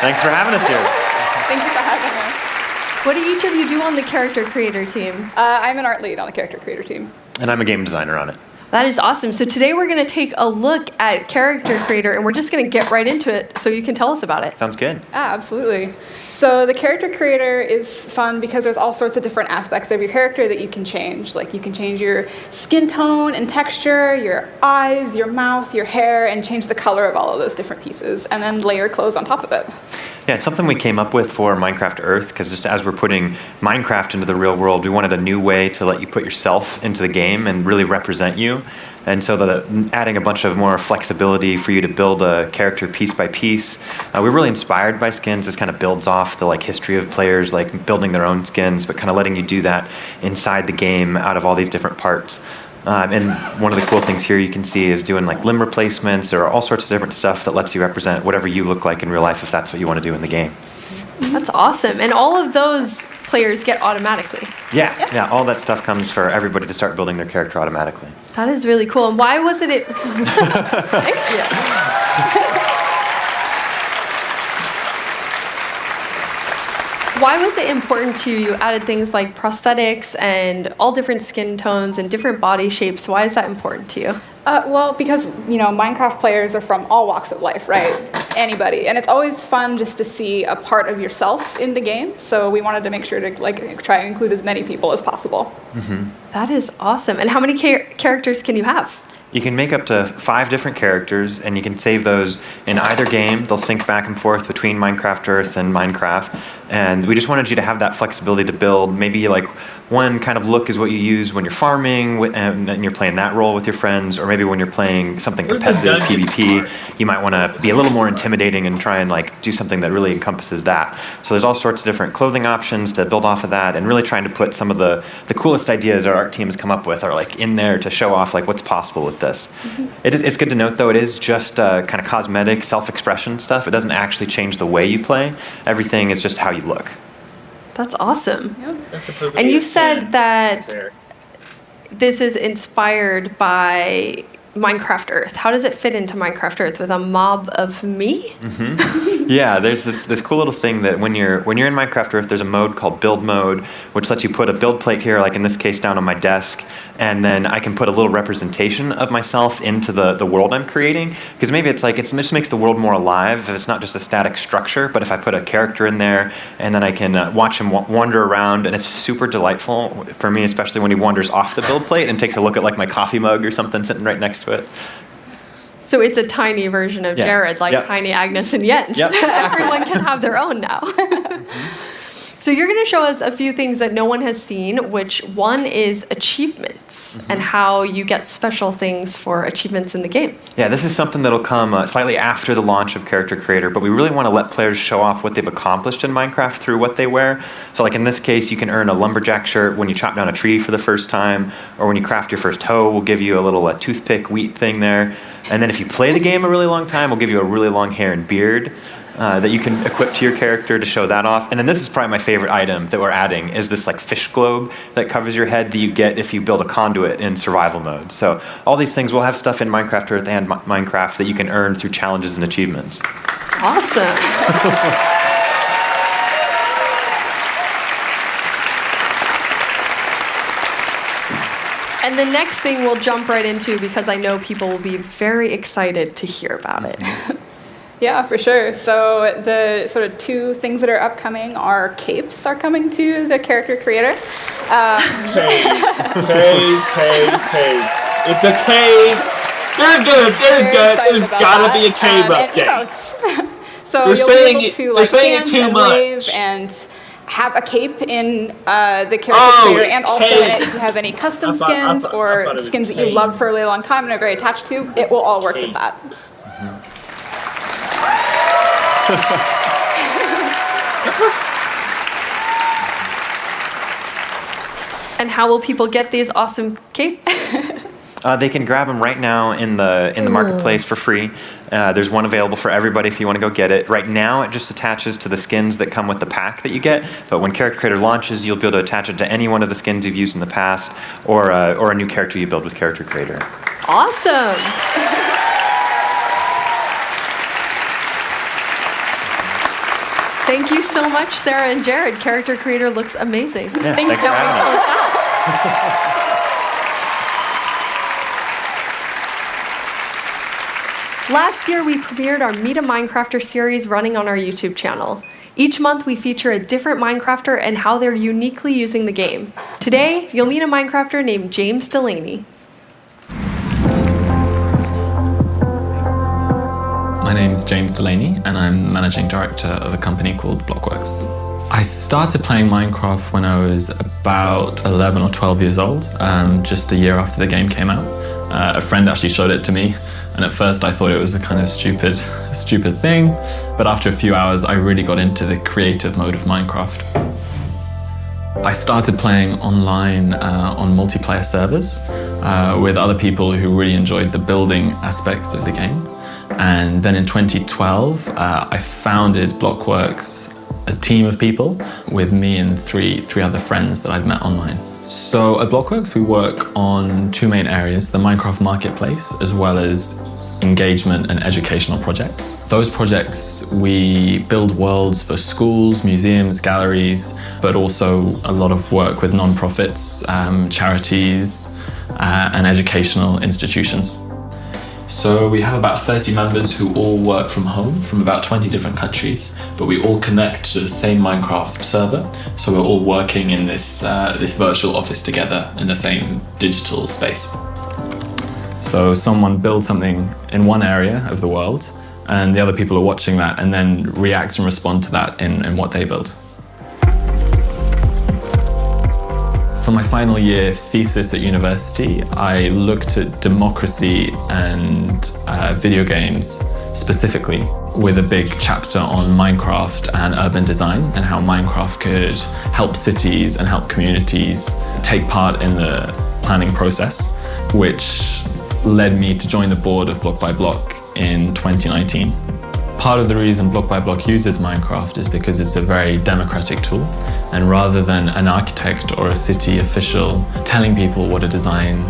Thanks for having us here. Thank you for having us. What do each of you do on the Character Creator team? I'm an art lead on the Character Creator team. And I'm a game designer on it. That is awesome. So today we're going to take a look at Character Creator, and we're just going to get right into it so you can tell us about it. Sounds good. Absolutely. So the Character Creator is fun because there's all sorts of different aspects of your character that you can change. Like you can change your skin tone and texture, your eyes, your mouth, your hair, and change the color of all of those different pieces, and then layer clothes on top of it. Yeah, it's something we came up with for Minecraft Earth, because just as we're putting Minecraft into the real world, we wanted a new way to let you put yourself into the game and really represent you. And so adding a bunch of more flexibility for you to build a character piece by piece. We're really inspired by skins. This kind of builds off the history of players building their own skins, but kind of letting you do that inside the game out of all these different parts. And one of the cool things here you can see is doing limb replacements or all sorts of different stuff that lets you represent whatever you look like in real life if that's what you want to do in the game. That's awesome. And all of those players get automatically. Yeah, all that stuff comes for everybody to start building their character automatically. That is really cool. And why was it? Thank you. Why was it important to you? You added things like prosthetics and all different skin tones and different body shapes. Why is that important to you? Well, because, Minecraft players are from all walks of life, right? Anybody. And it's always fun just to see a part of yourself in the game. So we wanted to make sure to try and include as many people as possible. Mm-hmm. That is awesome. And how many characters can you have? You can make up to 5 different characters, and you can save those in either game. They'll sync back and forth between Minecraft Earth and Minecraft. And we just wanted you to have that flexibility to build. Maybe one kind of look is what you use when you're farming, and then you're playing that role with your friends, or maybe when you're playing something competitive, PvP, you might want to be a little more intimidating and try and do something that really encompasses that. So there's all sorts of different clothing options to build off of that, and really trying to put some of the coolest ideas our art team has come up with are in there to show off what's possible with this. Mm-hmm. It's good to note though, it is just kind of cosmetic self-expression stuff. It doesn't actually change the way you play. Everything is just how you look. That's awesome. Yep. And you said that this is inspired by Minecraft Earth. How does it fit into Minecraft Earth with a mob of me? Mm-hmm. Yeah, there's this cool little thing that when you're in Minecraft Earth, there's a mode called Build Mode, which lets you put a build plate here, like in this case down on my desk, and then I can put a little representation of myself into the world I'm creating. Because maybe it just makes the world more alive if it's not just a static structure, but if I put a character in there, and then I can watch him wander around, and it's super delightful for me, especially when he wanders off the build plate and takes a look at my coffee mug or something sitting right next to it. So it's a tiny version of Jared, Tiny Agnes and Jens. Yep. Everyone can have their own now. So you're going to show us a few things that no one has seen, which one is achievements and how you get special things for achievements in the game. Yeah, this is something that'll come slightly after the launch of Character Creator, but we really want to let players show off what they've accomplished in Minecraft through what they wear. So in this case, you can earn a lumberjack shirt when you chop down a tree for the first time, or when you craft your first hoe, we'll give you a little toothpick wheat thing there. And then if you play the game a really long time, we'll give you a really long hair and beard. that you can equip to your character to show that off. And then this is probably my favorite item that we're adding is this like fish globe that covers your head that you get if you build a conduit in survival mode. So all these things will have stuff in Minecraft Earth and Minecraft that you can earn through challenges and achievements. Awesome. And the next thing we'll jump right into because I know people will be very excited to hear about it. Yeah, for sure. So the sort of two things that are upcoming are capes are coming to the character creator. Cave. It's a cave. They're good. There's gotta be a cave update. So They're you'll saying be able it- to they're like saying it dance too and much. wave and have a cape in the character Oh, creator, it's and also cape. if you have any custom I thought skins it or was skins that you cape. loved for a really long time and are very attached to, it will all work with that. And how will people get these awesome capes? They can grab them right now in the marketplace for free. There's one available for everybody if you want to go get it. Right now, it just attaches to the skins that come with the pack that you get. But when Character Creator launches, you'll be able to attach it to any one of the skins you've used in the past, or a new character you build with Character Creator. Awesome. Thank you so much, Sarah and Jared. Character Creator looks amazing. Yeah, thanks for having us. Last year, we premiered our Meet a Minecrafter series running on our YouTube channel. Each month, we feature a different Minecrafter and how they're uniquely using the game. Today, you'll meet a Minecrafter named James Delaney. My name's James Delaney, and I'm managing director of a company called Blockworks. I started playing Minecraft when I was about 11 or 12 years old, just a year after the game came out. A friend actually showed it to me, and at first I thought it was a kind of stupid thing, but after a few hours I really got into the creative mode of Minecraft. I started playing online on multiplayer servers with other people who really enjoyed the building aspect of the game. And then in 2012, I founded Blockworks, a team of people with me and three other friends that I'd met online. So at Blockworks, we work on two main areas, the Minecraft Marketplace, as well as engagement and educational projects. Those projects, we build worlds for schools, museums, galleries, but also a lot of work with non-profits, charities, and educational institutions. So we have about 30 members who all work from home from about 20 different countries, but we all connect to the same Minecraft server. So we're all working in this virtual office together in the same digital space. So someone builds something in one area of the world, and the other people are watching that and then react and respond to that in what they build. For my final year thesis at university, I looked at democracy and video games specifically, with a big chapter on Minecraft and urban design and how Minecraft could help cities and help communities take part in the planning process, which led me to join the board of Block by Block in 2019. Part of the reason Block by Block uses Minecraft is because it's a very democratic tool, and rather than an architect or a city official telling people what a design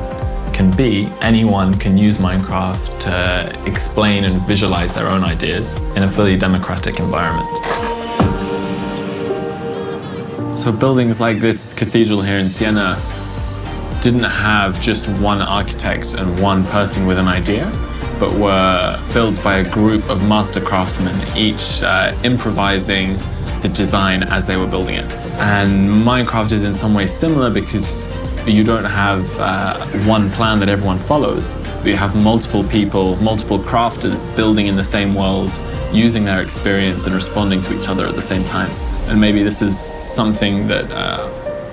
can be, anyone can use Minecraft to explain and visualize their own ideas in a fully democratic environment. So buildings like this cathedral here in Siena didn't have just one architect and one person with an idea, but were built by a group of master craftsmen, each improvising the design as they were building it. And Minecraft is in some ways similar because you don't have one plan that everyone follows, but you have multiple people, multiple crafters building in the same world, using their experience and responding to each other at the same time. And maybe this is something that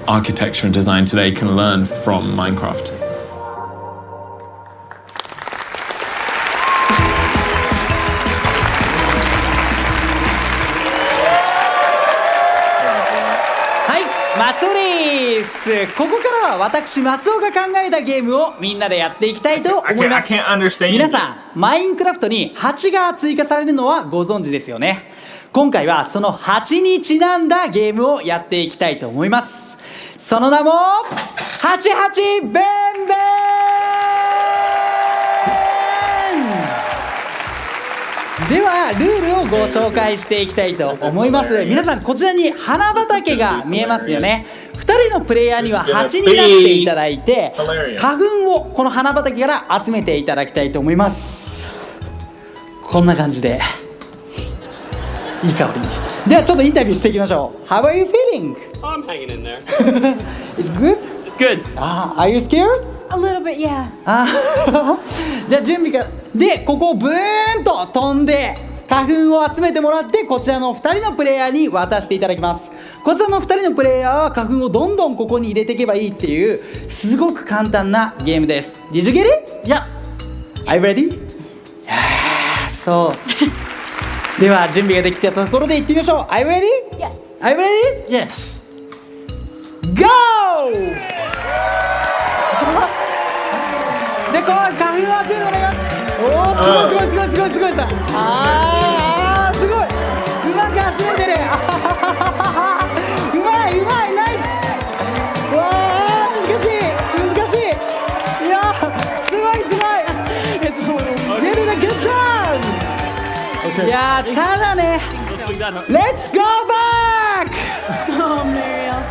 architecture and design today can learn from Minecraft. マスオです。ここからは私マスオが考えたゲームをみんなでやっていきたいと思います。 I can't understand 皆さん、マインクラフトに8が追加されるのはご存知ですよね。今回はその8にちなんだゲームをやっていきたいと思います。その名も88ベンベン。ではルールをご紹介していきたいと思います。皆さん、こちらに花畑が見えますよね。2人のプレイヤーには8になっていただいて、花粉をこの花畑から集めていただきたいと思います。こんな感じでいい香りに。ではちょっとインタビューしていきましょう。 How are you feeling? I'm hanging in there. It's good? It's good. Are you scared? A little bit, yeah. じゃあ準備がで、ここをブーンと飛んで花粉を集めてもらって、こちらの2人のプレイヤーに渡していただきます。こちらの2人のプレイヤーは花粉をどんどんここに入れていけばいいっていうすごく簡単なゲームです。 Did you get it? Yeah. Are you ready? Yeah, そうでは準備ができたところで行ってみましょう。 Are you ready? Yes. Are you ready? Yes. Go! で、こう花粉を集めてもらいます。おー、すごいすごいすごいすごいすごい。すごい。うまく集めてる。うまいうまい、ナイス。うわー、難しい難しい。いやー、すごいすごい。You did a good job. いやー、ただね、Let's go back. Oh, Mariel.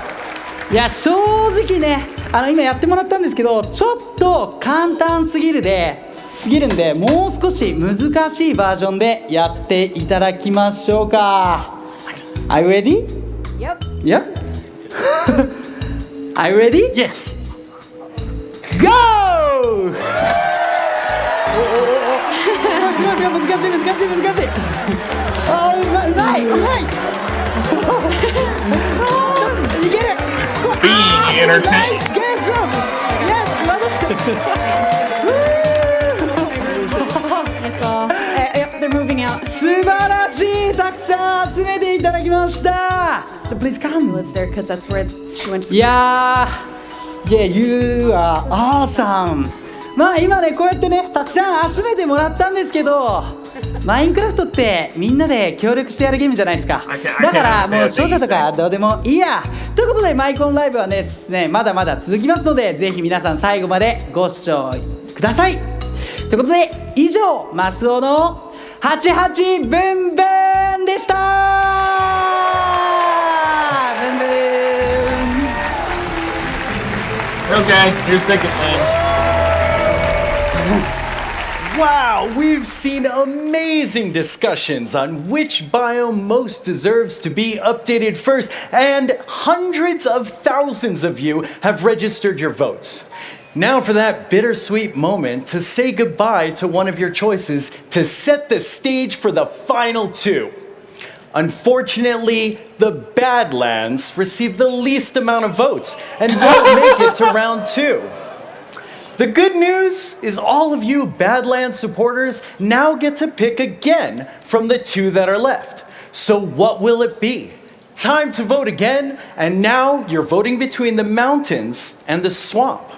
いや、正直ね、今やってもらったんですけど、ちょっと簡単すぎるんで、もう少し難しいバージョンでやっていただきましょうか。 Are you ready? Yep. Yep. Are you ready? Yes. Go! すごい難しい難しい難しい。あー、うまいうまい。いける。Being entertained. Nice, good job. Yes, It's all. Yep, they're moving out. 素晴らしい、たくさん集めていただきました。じゃ、please come. Lives there because that's where she went to. いやー、Yeah, you are awesome. まあ今ね、こうやってね、たくさん集めてもらったんですけど、マインクラフトってみんなで協力してやるゲームじゃないですか。だからもう勝者とかどうでもいいや。ということで、マイコンライブはですね、まだまだ続きますので、ぜひ皆さん最後までご視聴ください。ということで、以上、マスオの88ブンブンでした。ブンブン。Okay, here's second thing. Wow, we've seen amazing discussions on which biome most deserves to be updated first, and hundreds of thousands of you have registered your votes. Now for that bittersweet moment to say goodbye to one of your choices to set the stage for the final two. Unfortunately, the Badlands received the least amount of votes and won't make it to round two. The good news is all of you Badlands supporters now get to pick again from the two that are left. So what will it be? Time to vote again, and now you're voting between the mountains and the swamp.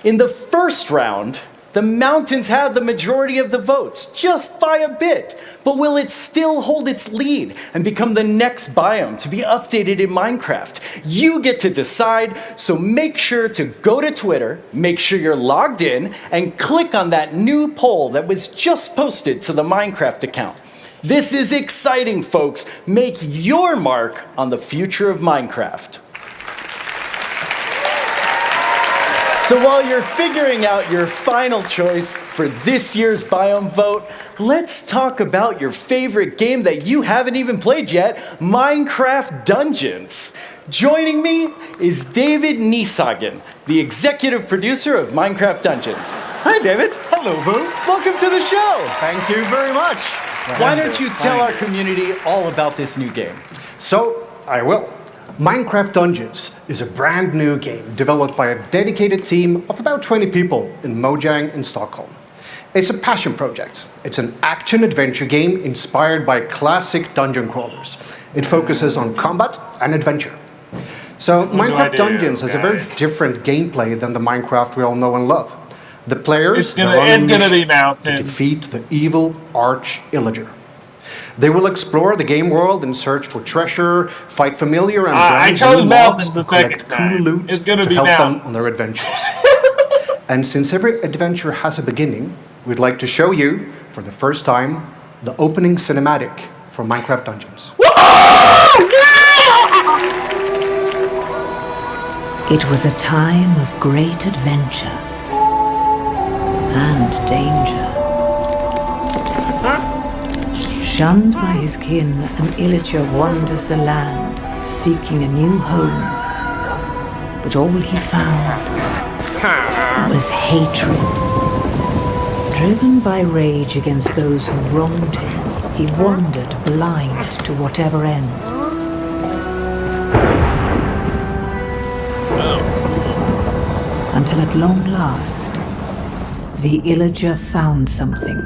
In the first round, the mountains had the majority of the votes, just by a bit. But will it still hold its lead and become the next biome to be updated in Minecraft? You get to decide, so make sure to go to Twitter, make sure you're logged in, and click on that new poll that was just posted to the Minecraft account. This is exciting, folks. Make your mark on the future of Minecraft. So while you're figuring out your final choice for this year's biome vote, let's talk about your favorite game that you haven't even played yet, Minecraft Dungeons. Joining me is David Niesagen, the executive producer of Minecraft Dungeons. Hi, David. Hello, Boo. Welcome to the show. Thank you very much. Why don't you tell our community all about this new game? So, I will. Minecraft Dungeons is a brand new game developed by a dedicated team of about 20 people in Mojang in Stockholm. It's a passion project. It's an action-adventure game inspired by classic dungeon crawlers. It focuses on combat and adventure. So What do I Minecraft do, Dungeons has a very guys? different gameplay than the Minecraft we all know and love. The players It's gonna- they're on a it's gonna mission be mountains. to defeat the evil Arch-Illager. They will explore the game world and search for treasure, fight familiar and I brand chose new mountains mobs, the and collect second cool time. loot It's gonna to be help them mountains. on their adventures. And since every adventure has a beginning, we'd like to show you, for the first time, the opening cinematic for Minecraft Dungeons. It was a time of great adventure and danger. Shunned by his kin, an Illager wanders the land, seeking a new home. But all he found was hatred. Driven by rage against those who wronged him, he wandered blind to whatever end. Until at long last, the Illager found something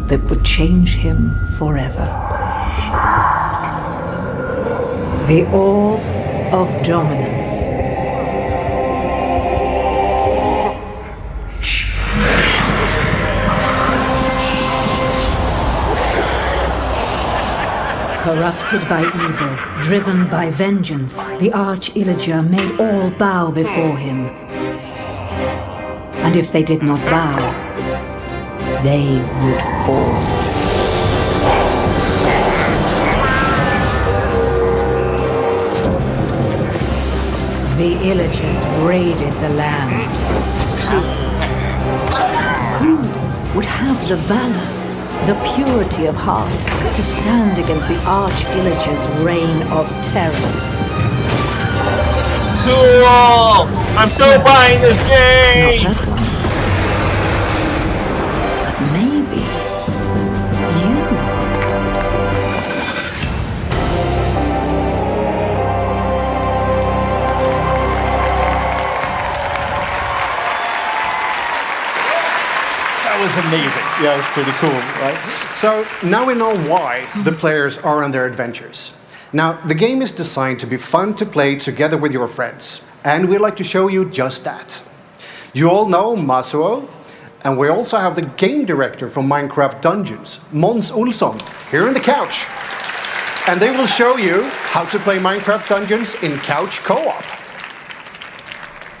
that would change him forever. The Orb of Dominance. Corrupted by evil, driven by vengeance, the Arch-Illager made all bow before him. And if they did not bow, they would fall. The Illagers raided the land. Who would have the valor, the purity of heart, to stand against the Arch-Illager's reign of terror? Cool! I'm so buying this game! Not that one. But maybe you. That was amazing. Yeah, it's pretty cool, right? So now we know why the players are on their adventures. Now, the game is designed to be fun to play together with your friends, and we'd like to show you just that. You all know Masuo, and we also have the game director from Minecraft Dungeons, Måns Olsson, here on the couch. And they will show you how to play Minecraft Dungeons in couch co-op.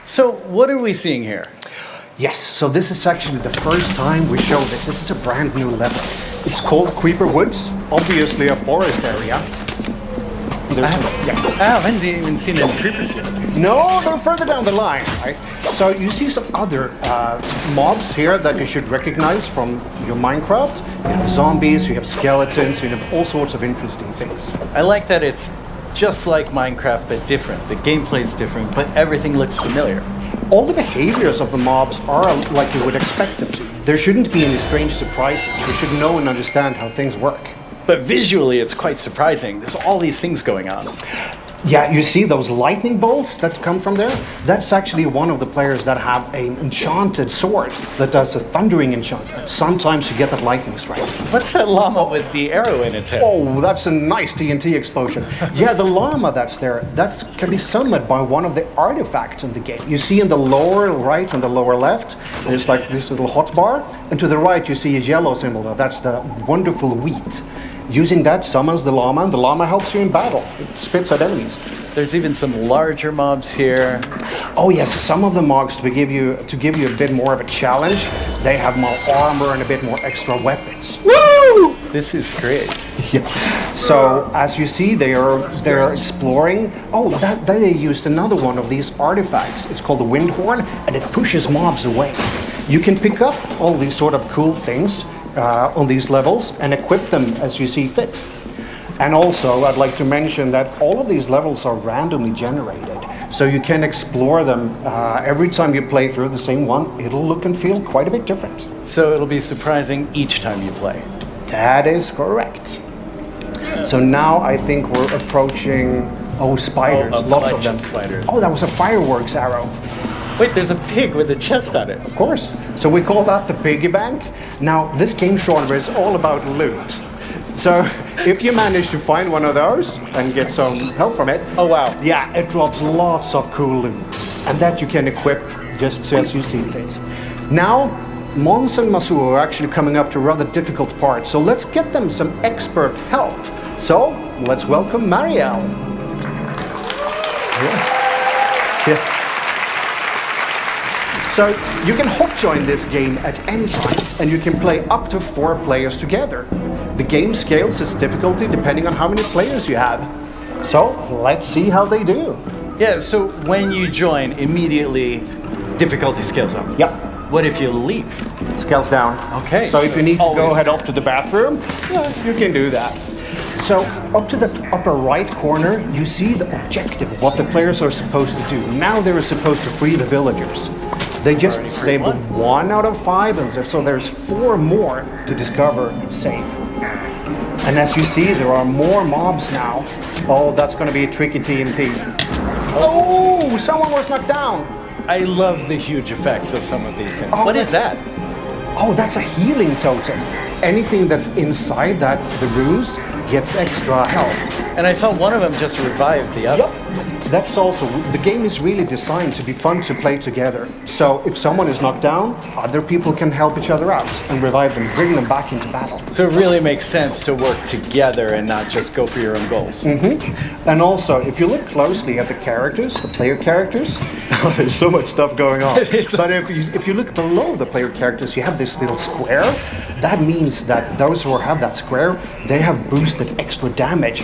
So, what are we seeing here? Yes, so this is actually the first time we show this. This is a brand new level. It's called Creeper Woods, obviously a forest area. I haven't even seen any creepers yet. No, they're further down the line, right? So you see some other mobs here that you should recognize from your Minecraft. You have zombies, you have skeletons, you have all sorts of interesting things. I like that it's just like Minecraft, but different. The gameplay's different, but everything looks familiar. All the behaviors of the mobs are like you would expect them to. There shouldn't be any strange surprises. You should know and understand how things work. But visually, it's quite surprising. There's all these things going on. Yeah, you see those lightning bolts that come from there? That's actually one of the players that have an enchanted sword that does a thundering enchantment. Sometimes you get that lightning strike. What's that llama with the arrow in its head? Oh, that's a nice TNT explosion. Yeah, the llama that's there, that can be summoned by one of the artifacts in the game. You see in the lower right and the lower left, there's like this little hotbar, and to the right you see a yellow symbol. That's the wonderful wheat. Using that summons the llama, and the llama helps you in battle. It spits at enemies. There's even some larger mobs here. Oh yes, some of the mobs to give you a bit more of a challenge. They have more armor and a bit more extra weapons. Woo! This is great. Yeah. So as you see, they're exploring. Oh, that they used another one of these artifacts. It's called the wind horn, and it pushes mobs away. You can pick up all these sort of cool things on these levels and equip them as you see fit. And also, I'd like to mention that all of these levels are randomly generated, so you can explore them every time you play through the same one. It'll look and feel quite a bit different. So it'll be surprising each time you play. That is correct. So now I think we're approaching, spiders, lots of them. Spiders. Oh, that was a fireworks arrow. Wait, there's a pig with a chest on it. Of course. So we call that the piggy bank. Now, this game genre is all about loot. So if you manage to find one of those and get some help from it, oh wow, yeah, it drops lots of cool loot, and that you can equip just as you see fit. Now, Mons and Masu are actually coming up to a rather difficult part, so let's get them some expert help. So let's welcome Marielle. Yeah. So you can hot join this game at any time, and you can play up to 4 players together. The game scales its difficulty depending on how many players you have. So let's see how they do. Yeah, so when you join, immediately difficulty scales up. Yeah. What if you leave? It scales down. Okay. So if you need to go head off to the bathroom, yeah, you can do that. So up to the upper right corner, you see the objective, what the players are supposed to do. Now they're supposed to free the villagers. They just saved 1 out of 5, and so there's 4 more to discover and save. And as you see, there are more mobs now. Oh, that's going to be a tricky TNT. Oh, someone was knocked down. I love the huge effects of some of these things. Oh, what is that? Oh, that's a healing totem. Anything that's inside the runes gets extra health. And I saw one of them just revive the other. Yep. That's also, the game is really designed to be fun to play together. So if someone is knocked down, other people can help each other out and revive them, bring them back into battle. So it really makes sense to work together and not just go for your own goals. Mm-hmm. And also, if you look closely at the characters, the player characters, there's so much stuff going on. But if you look below the player characters, you have this little square. That means that those who have that square, they have boosted extra damage.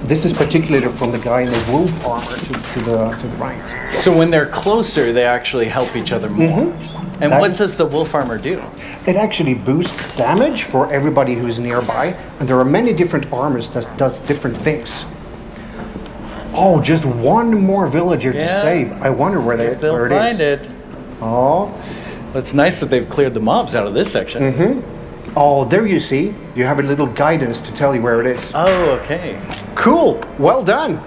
This is particularly from the guy in the wolf armor to the right. So when they're closer, they actually help each other more. And what does the wolf armor do? It actually boosts damage for everybody who's nearby, and there are many different armors that does different things. Oh, just 1 more villager to save. I wonder where it is. They'll find it. Oh, it's nice that they've cleared the mobs out of this section. Oh, there you see. You have a little guidance to tell you where it is. Oh, okay. Cool. Well done.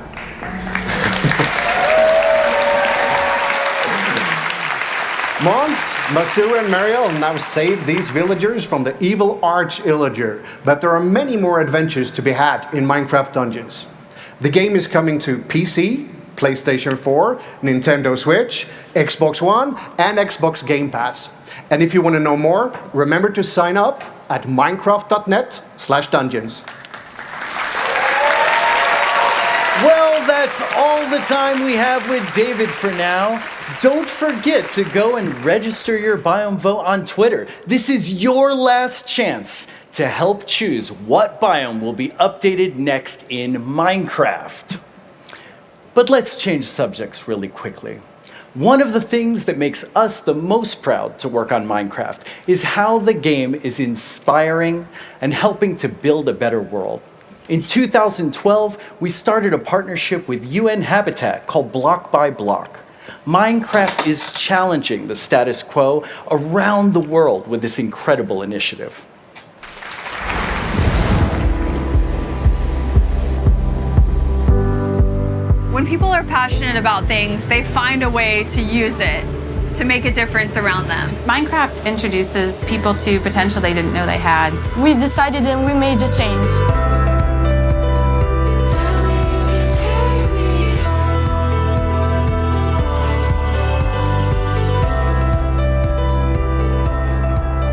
Mons, Masu, and Marielle now save these villagers from the evil arch-illager. But there are many more adventures to be had in Minecraft Dungeons. The game is coming to PC, PlayStation 4, Nintendo Switch, Xbox One, and Xbox Game Pass. And if you want to know more, remember to sign up at minecraft.net/dungeons. Well, that's all the time we have with David for now. Don't forget to go and register your biome vote on Twitter. This is your last chance to help choose what biome will be updated next in Minecraft. But let's change subjects really quickly. One of the things that makes us the most proud to work on Minecraft is how the game is inspiring and helping to build a better world. In 2012, we started a partnership with UN Habitat called Block by Block. Minecraft is challenging the status quo around the world with this incredible initiative. When people are passionate about things, they find a way to use it to make a difference around them. Minecraft introduces people to potential they didn't know they had. We decided and we made a change.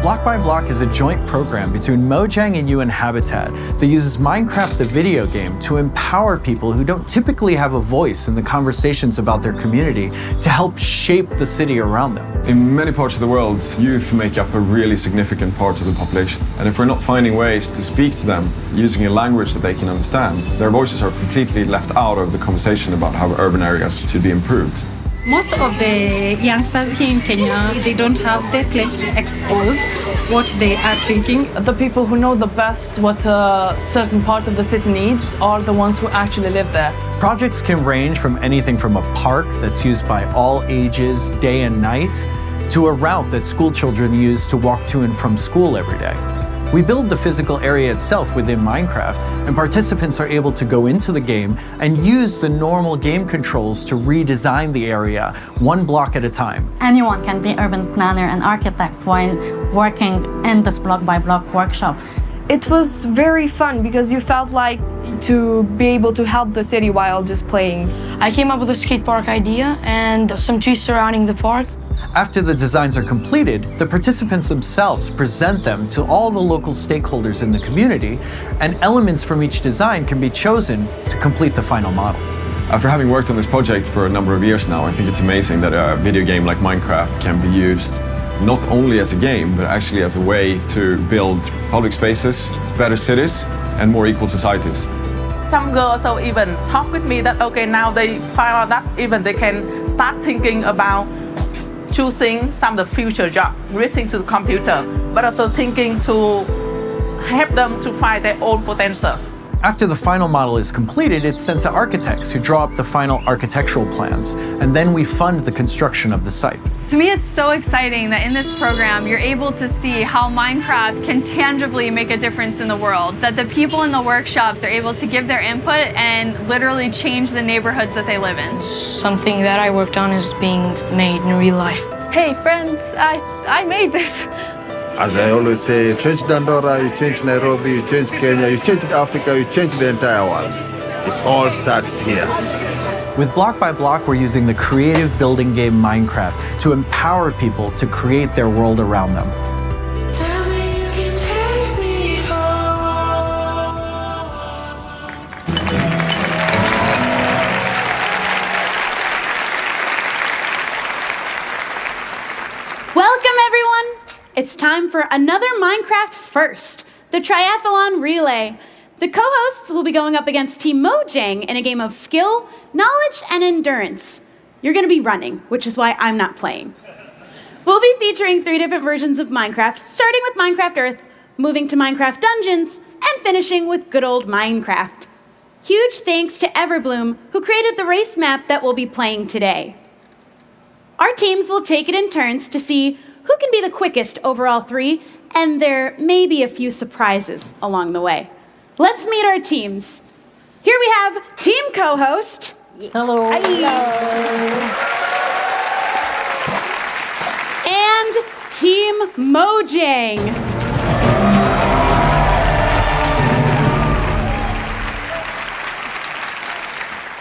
Block by Block is a joint program between Mojang and UN Habitat that uses Minecraft the video game to empower people who don't typically have a voice in the conversations about their community to help shape the city around them. In many parts of the world, youth make up a really significant part of the population. And if we're not finding ways to speak to them using a language that they can understand, their voices are completely left out of the conversation about how urban areas should be improved. Most of the youngsters here in Kenya, they don't have the place to expose what they are thinking. The people who know the best what a certain part of the city needs are the ones who actually live there. Projects can range from anything from a park that's used by all ages, day and night, to a route that school children use to walk to and from school every day. We build the physical area itself within Minecraft, and participants are able to go into the game and use the normal game controls to redesign the area one block at a time. Anyone can be urban planner and architect while working in this block by block workshop. It was very fun because you felt like to be able to help the city while just playing. I came up with a skate park idea and some trees surrounding the park. After the designs are completed, the participants themselves present them to all the local stakeholders in the community, and elements from each design can be chosen to complete the final model. After having worked on this project for a number of years now, I think it's amazing that a video game like Minecraft can be used not only as a game, but actually as a way to build public spaces, better cities, and more equal societies. Some girls so even talk with me that, okay, now they find out that even they can start thinking about choosing some of the future job relating to the computer, but also thinking to help them to find their own potential. After the final model is completed, it's sent to architects who draw up the final architectural plans, and then we fund the construction of the site. To me, it's so exciting that in this program, you're able to see how Minecraft can tangibly make a difference in the world, that the people in the workshops are able to give their input and literally change the neighborhoods that they live in. Something that I worked on is being made in real life. Hey friends, I made this. As I always say, change Dandora, you change Nairobi, you change Kenya, you change Africa, you change the entire world. It all starts here. With Block by Block, we're using the creative building game Minecraft to empower people to create their world around them. Welcome, everyone! It's time for another Minecraft First, the Triathlon Relay. The co-hosts will be going up against Team Mojang in a game of skill, knowledge, and endurance. You're going to be running, which is why I'm not playing. We'll be featuring 3 different versions of Minecraft, starting with Minecraft Earth, moving to Minecraft Dungeons, and finishing with good old Minecraft. Huge thanks to Everbloom, who created the race map that we'll be playing today. Our teams will take it in turns to see who can be the quickest over all 3, and there may be a few surprises along the way. Let's meet our teams. Here we have Team Co-host. Hello. And Team Mojang.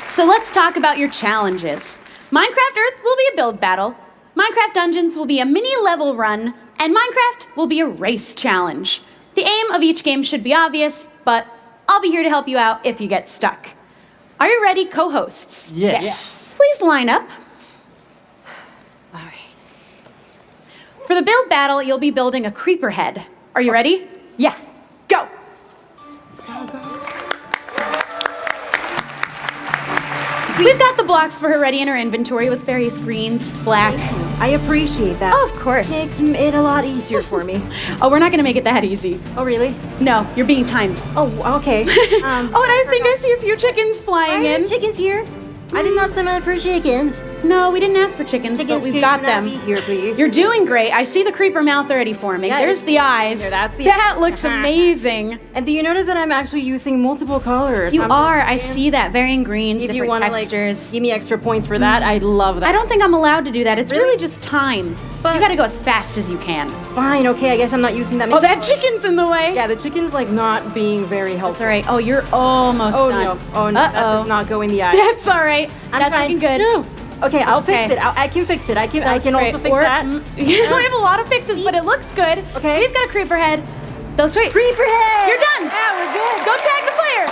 So let's talk about your challenges. Minecraft Earth will be a build battle, Minecraft Dungeons will be a mini level run, and Minecraft will be a race challenge. The aim of each game should be obvious, but I'll be here to help you out if you get stuck. Are you ready, co-hosts? Yes. Please line up. All right. For the build battle, you'll be building a creeper head. Are you ready? Yeah. Go. We've got the blocks for her ready in her inventory with various greens, black. I appreciate that. Oh, of course. Makes it a lot easier for me. Oh, we're not gonna make it that easy. Oh, really? No, you're being timed. Oh, okay. Oh, and I think I see a few chickens flying in. Chickens here. I did not summon for chickens. No, we didn't ask for chickens, but we've got them. Be here, please. You're doing great. I see the creeper mouth already forming. Yeah, There's the eyes. There, that's the that looks amazing. And do you notice that I'm actually using multiple colors? You are. I see that. Varying greens, If you different want to textures. give me extra points for that, I'd love that. I don't think I'm allowed to do that. It's really just time. But you gotta go as fast as you can. Fine, okay, I guess I'm not using that many. Oh, that chicken's in the way. Yeah, the chicken's like not being very helpful. That's all right. Oh, you're almost done. No. Oh no, that does not go in the eye. That's all right. That's looking good. No. Okay, I'll fix it. I can fix it. I can also fix that. We have a lot of fixes, but it looks good. Okay. We've got a creeper head. That looks great. Creeper head! You're done. Yeah, we're good. Go tag the player.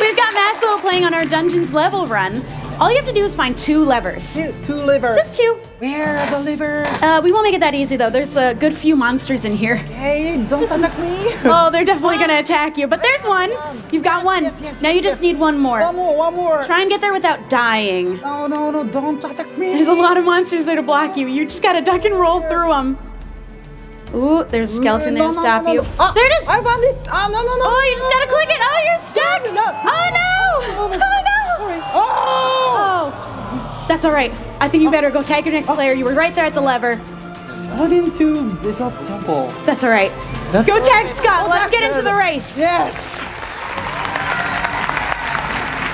We've got Masso playing on our Dungeons level run. All you have to do is find 2 levers. Two levers. Just 2. Where are the levers? We won't make it that easy, though. There's a good few monsters in here. Hey, don't attack me. Oh, they're definitely going to attack you. But there's one. You've got one. Now you just need one more. One more. Try and get there without dying. No, don't attack me. There's a lot of monsters there to block you. You just got to duck and roll through them. Ooh, there's a skeleton there to stop you. Oh, there it is. I found it. Oh, no. Oh, you just got to click it. Oh, you're stuck. Oh, no. Oh, no. Oh. That's all right. I think you better go tag your next player. You were right there at the lever. Having to is a double. That's all right. Go tag Scott. Let's get into the race. Yes.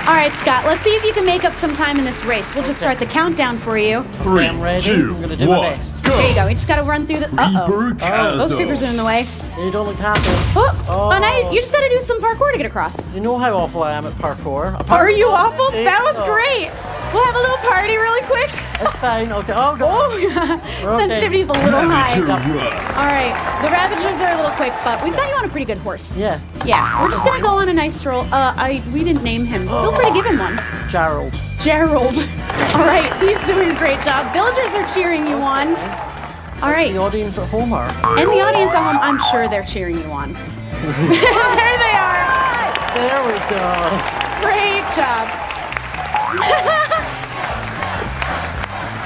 All right, Scott, let's see if you can make up some time in this race. We'll just start the countdown for you. 3, I'm ready. 2, I'm gonna do my 1, best. go. There you go. You just got to run through the. Creeper Those creepers are in the way. You don't look happy. Oh, now you just got to do some parkour to get across. You know how awful I am at parkour. Are you awful? Hey, That was oh. great. We'll have a little party really quick. It's fine. Okay. Oh, God. Sensitivity's a little high. Ravager run. All right, the Ravagers are a little quick, but we've got you on a pretty good horse. Yeah. Yeah, we're just gonna go on a nice stroll. We didn't name him. Feel free to give him one. Gerald. Gerald. All right, he's doing a great job. Villagers are cheering you on. All right. The audience at home are. And the audience at home, I'm sure they're cheering you on. There they are. There we go. Great job.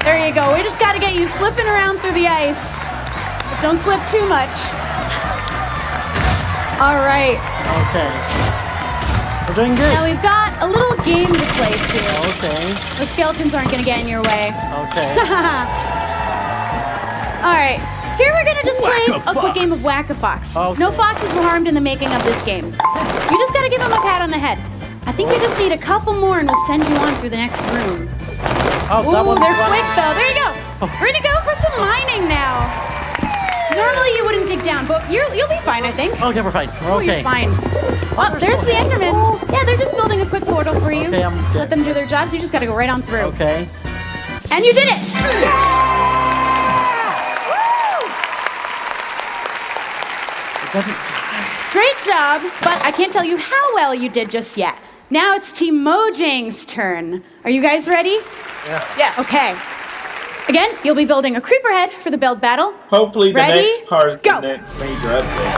There you go. We just got to get you slipping around through the ice. But don't slip too much. All right. Okay. We're doing good. Now we've got a little game to play here. Okay. The skeletons aren't going to get in your way. Okay. All right. Here we're going to just play a Whack-a-fox. quick game of Whack-a-Fox. Okay. No foxes were harmed in the making of this game. You just got to give them a pat on the head. I think you just need a couple more and we'll send you on through the next room. Oh, that Ooh, one's they're fun. quick though. There you go. We're gonna go for some mining now. Normally you wouldn't dig down, but you'll be fine, I think. Okay, we're fine. We're Oh, okay. you're fine. Oh, there's the Enderman. Yeah, they're just building a quick portal for you. Okay, I'm Let good. them do their jobs. You just gotta go right on through. Okay. And you did it. Great job, but I can't tell you how well you did just yet. Now it's Team Mojang's turn. Are you guys ready? Yeah. Yes. Okay. Again, you'll be building a creeper head for the build battle. Hopefully the Ready? next part is Go. the next major update.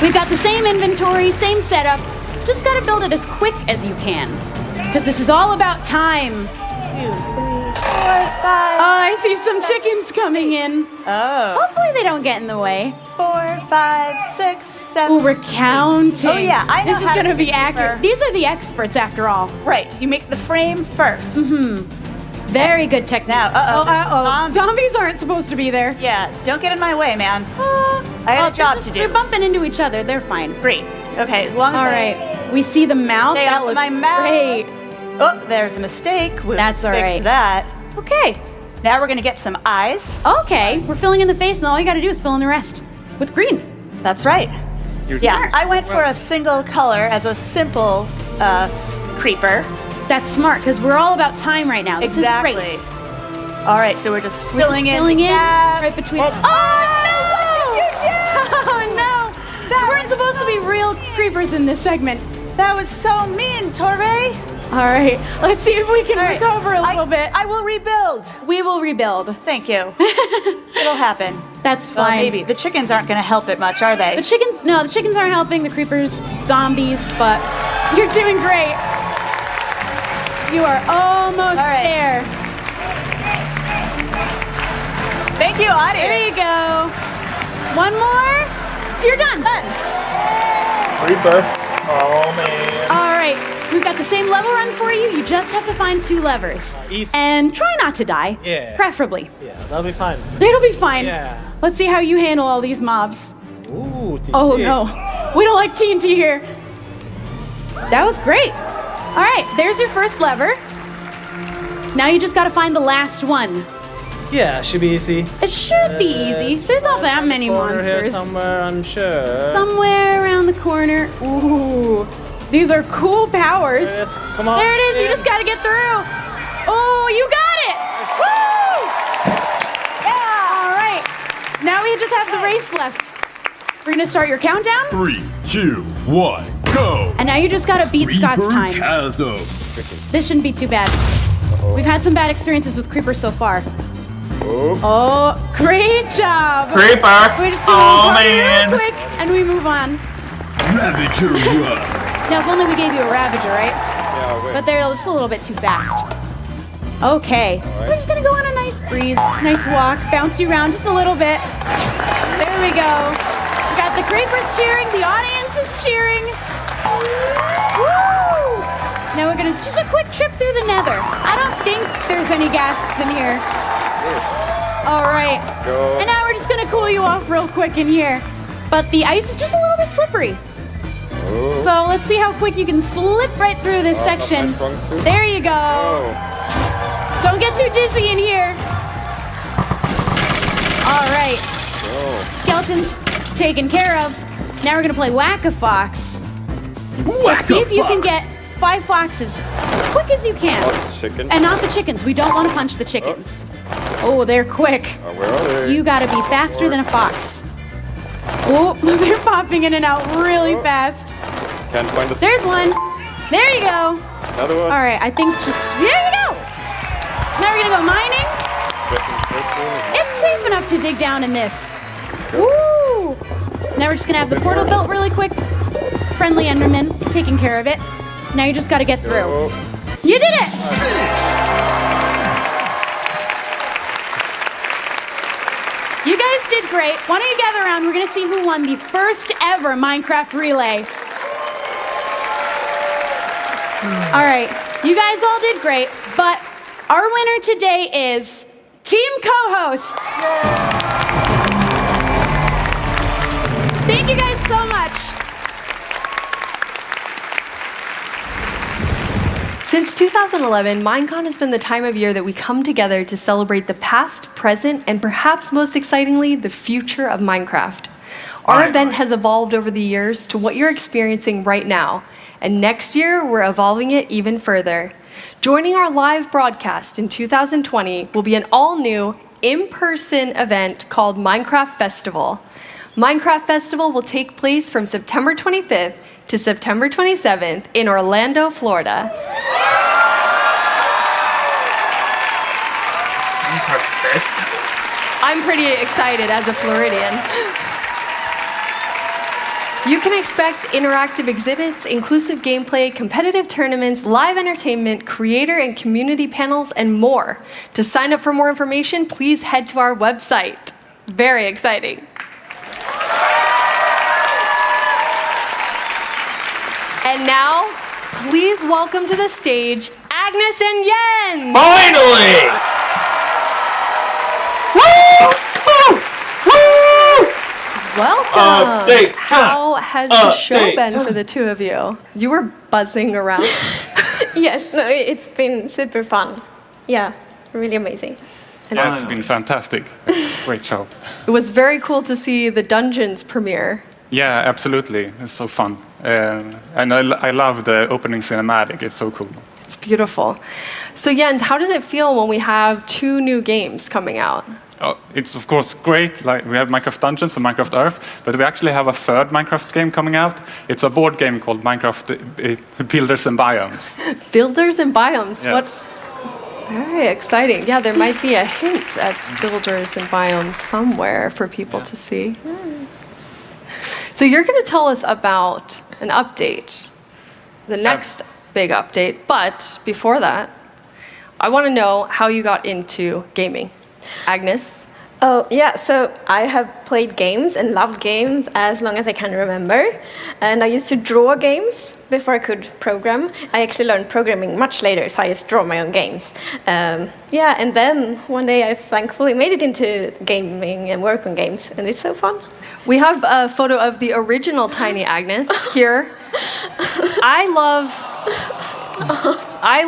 We've got the same inventory, same setup. Just gotta build it as quick as you can. Because this is all about time. 2, 3, 4, 5. Oh, I see some chickens coming in. Oh. Hopefully they don't get in the way. 4, 5, 6, 7. Ooh, we're counting. Oh, yeah, I know This is how to gonna make be a accurate. creeper. These are the experts after all. Right, you make the frame first. Very good technique. Now, Zombies aren't supposed to be there. Yeah, don't get in my way, man. I got a job to do. They're bumping into each other. They're fine. Great. Okay, as long as All right. We see the mouth. Stay That off was my mouth. great. Oh, there's a mistake. We'll That's all fix right. that. Okay. Now we're gonna get some eyes. Okay. We're filling in the face, and all you got to do is fill in the rest with green. That's right. Yeah, smart. I went for a single color as a simple creeper. That's smart because we're all about time right now. This Exactly. is a race. All right, so we're just filling in Filling the in gaps. right between. Oh, Oh, no! What did you do? Oh no! There weren't supposed to be real creepers in this segment. That was so mean, Torbe. All right, let's see if we can recover a little bit. I will rebuild. We will rebuild. Thank you. It'll happen. That's Well, fine. maybe. The chickens aren't going to help it much, are they? The chickens aren't helping. The creepers, zombies, but you're doing great. You are almost there. Thank you, audience. There you go. One more. You're done. Creeper. Oh man. All right. We've got the same level run for you. You just have to find 2 levers. Easy. And try not to die. Yeah. Preferably. Yeah, that'll be fine. It'll be fine. Yeah. Let's see how you handle all these mobs. Ooh, Oh TNT. no. We don't like TNT here. That was great. All right, there's your first lever. Now you just got to find the last one. Yeah, should be easy. It should be easy. There's not that many Corner here monsters. somewhere, I'm sure. Somewhere around the corner. Ooh, these are cool powers. Yes, come on. There it is. You in. just got to get through. Oh, you got it. Woo! Yeah. All right. Now we just have the race left. We're going to start your countdown. 3, 2, 1, go! And now you just got to beat Scott's time. Chasm. This shouldn't be too bad. We've had some bad experiences with creepers so far. Oh, great job. Creeper. We just do Oh, one man. real quick and we move on. Ravager run. Now, if only we gave you a Ravager, right? Yeah, But they're just a little bit too fast. Okay. We're just gonna go on a nice breeze, nice walk, bounce you around just a little bit. There we go. We got the creepers cheering, the audience is cheering. Woo! Now we're gonna just a quick trip through the nether. I don't think there's any ghasts in here. All right. And now we're just gonna cool you off real quick in here. But the ice is just a little bit slippery. So let's see how quick you can slip right through this section. There you go. Don't get too dizzy in here. All right. Skeleton's taken care of. Now we're gonna play Whack-a-Fox. Let's see if you can get 5 foxes as quick as you can. Chicken. And not the chickens. We don't want to punch the chickens. Oh, they're quick. Where are they? You gotta be faster than a fox. Oh, they're popping in and out really fast. Can't find the. There's one. There you go. Another one. All right, I think just there you go. Now we're gonna go mining. It's safe enough to dig down in this. Woo! Now we're just gonna have the portal built really quick. Friendly Enderman taking care of it. Now you just gotta get through. You did it! You guys did great. Why don't you gather around? We're gonna see who won the first ever Minecraft relay. All right, you guys all did great, but our winner today is Team Co-Hosts. Thank you guys so much. Since 2011, Minecon has been the time of year that we come together to celebrate the past, present, and perhaps most excitingly, the future of Minecraft. Our event has evolved over the years to what you're experiencing right now, and next year we're evolving it even further. Joining our live broadcast in 2020 will be an all-new, in-person event called Minecraft Festival. Minecraft Festival will take place from September 25th to September 27th in Orlando, Florida. I'm pretty excited as a Floridian. You can expect interactive exhibits, inclusive gameplay, competitive tournaments, live entertainment, creator and community panels, and more. To sign up for more information, please head to our website. Very exciting. And now, please welcome to the stage Agnes and Jens. Finally! Welcome. How has the show been for the two of you? You were buzzing around. Yes, no, it's been super fun. Yeah, really amazing. Yeah, it's been fantastic. Great job. It was very cool to see the Dungeons premiere. Yeah, absolutely. It's so fun. And I love the opening cinematic. It's so cool. It's beautiful. So Jens, how does it feel when we have 2 new games coming out? Oh, it's of course great. Like we have Minecraft Dungeons and Minecraft Earth, but we actually have a third Minecraft game coming out. It's a board game called Minecraft Builders and Biomes. Builders and Biomes. Yes. What? Very exciting. Yeah, there might be a hint at Builders and Biomes somewhere for people to see. So you're going to tell us about an update, the next big update. But before that, I want to know how you got into gaming. Agnes? Oh, yeah, so I have played games and loved games as long as I can remember. And I used to draw games before I could program. I actually learned programming much later, so I just draw my own games. Yeah, and then one day I thankfully made it into gaming and work on games, and it's so fun. We have a photo of the original Tiny Agnes here. I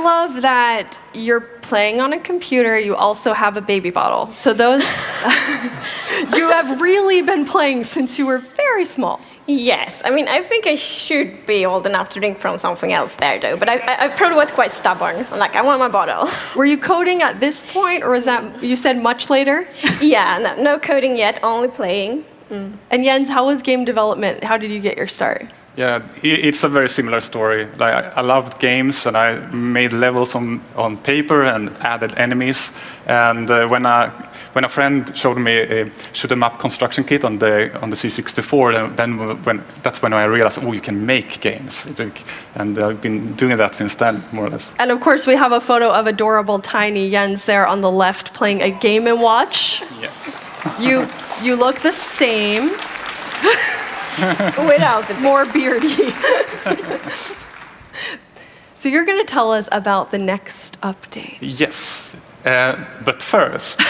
love that you're playing on a computer. You also have a baby bottle. So those, you have really been playing since you were very small. Yes, I mean, I think I should be old enough to drink from something else there, though. But I probably was quite stubborn. I'm like, I want my bottle. Were you coding at this point, or was that, you said much later? Yeah, no coding yet, only playing. And Jens, how was game development? How did you get your start? Yeah, it's a very similar story. Like I loved games, and I made levels on paper and added enemies. And when a friend showed me a shoot 'em up construction kit on the C64, then that's when I realized, oh, you can make games. And I've been doing that since then, more or less. And of course, we have a photo of adorable tiny Jens there on the left playing a Game & Watch. Yes. You look the same. Without the more beardy. So you're going to tell us about the next update. Yes, but first,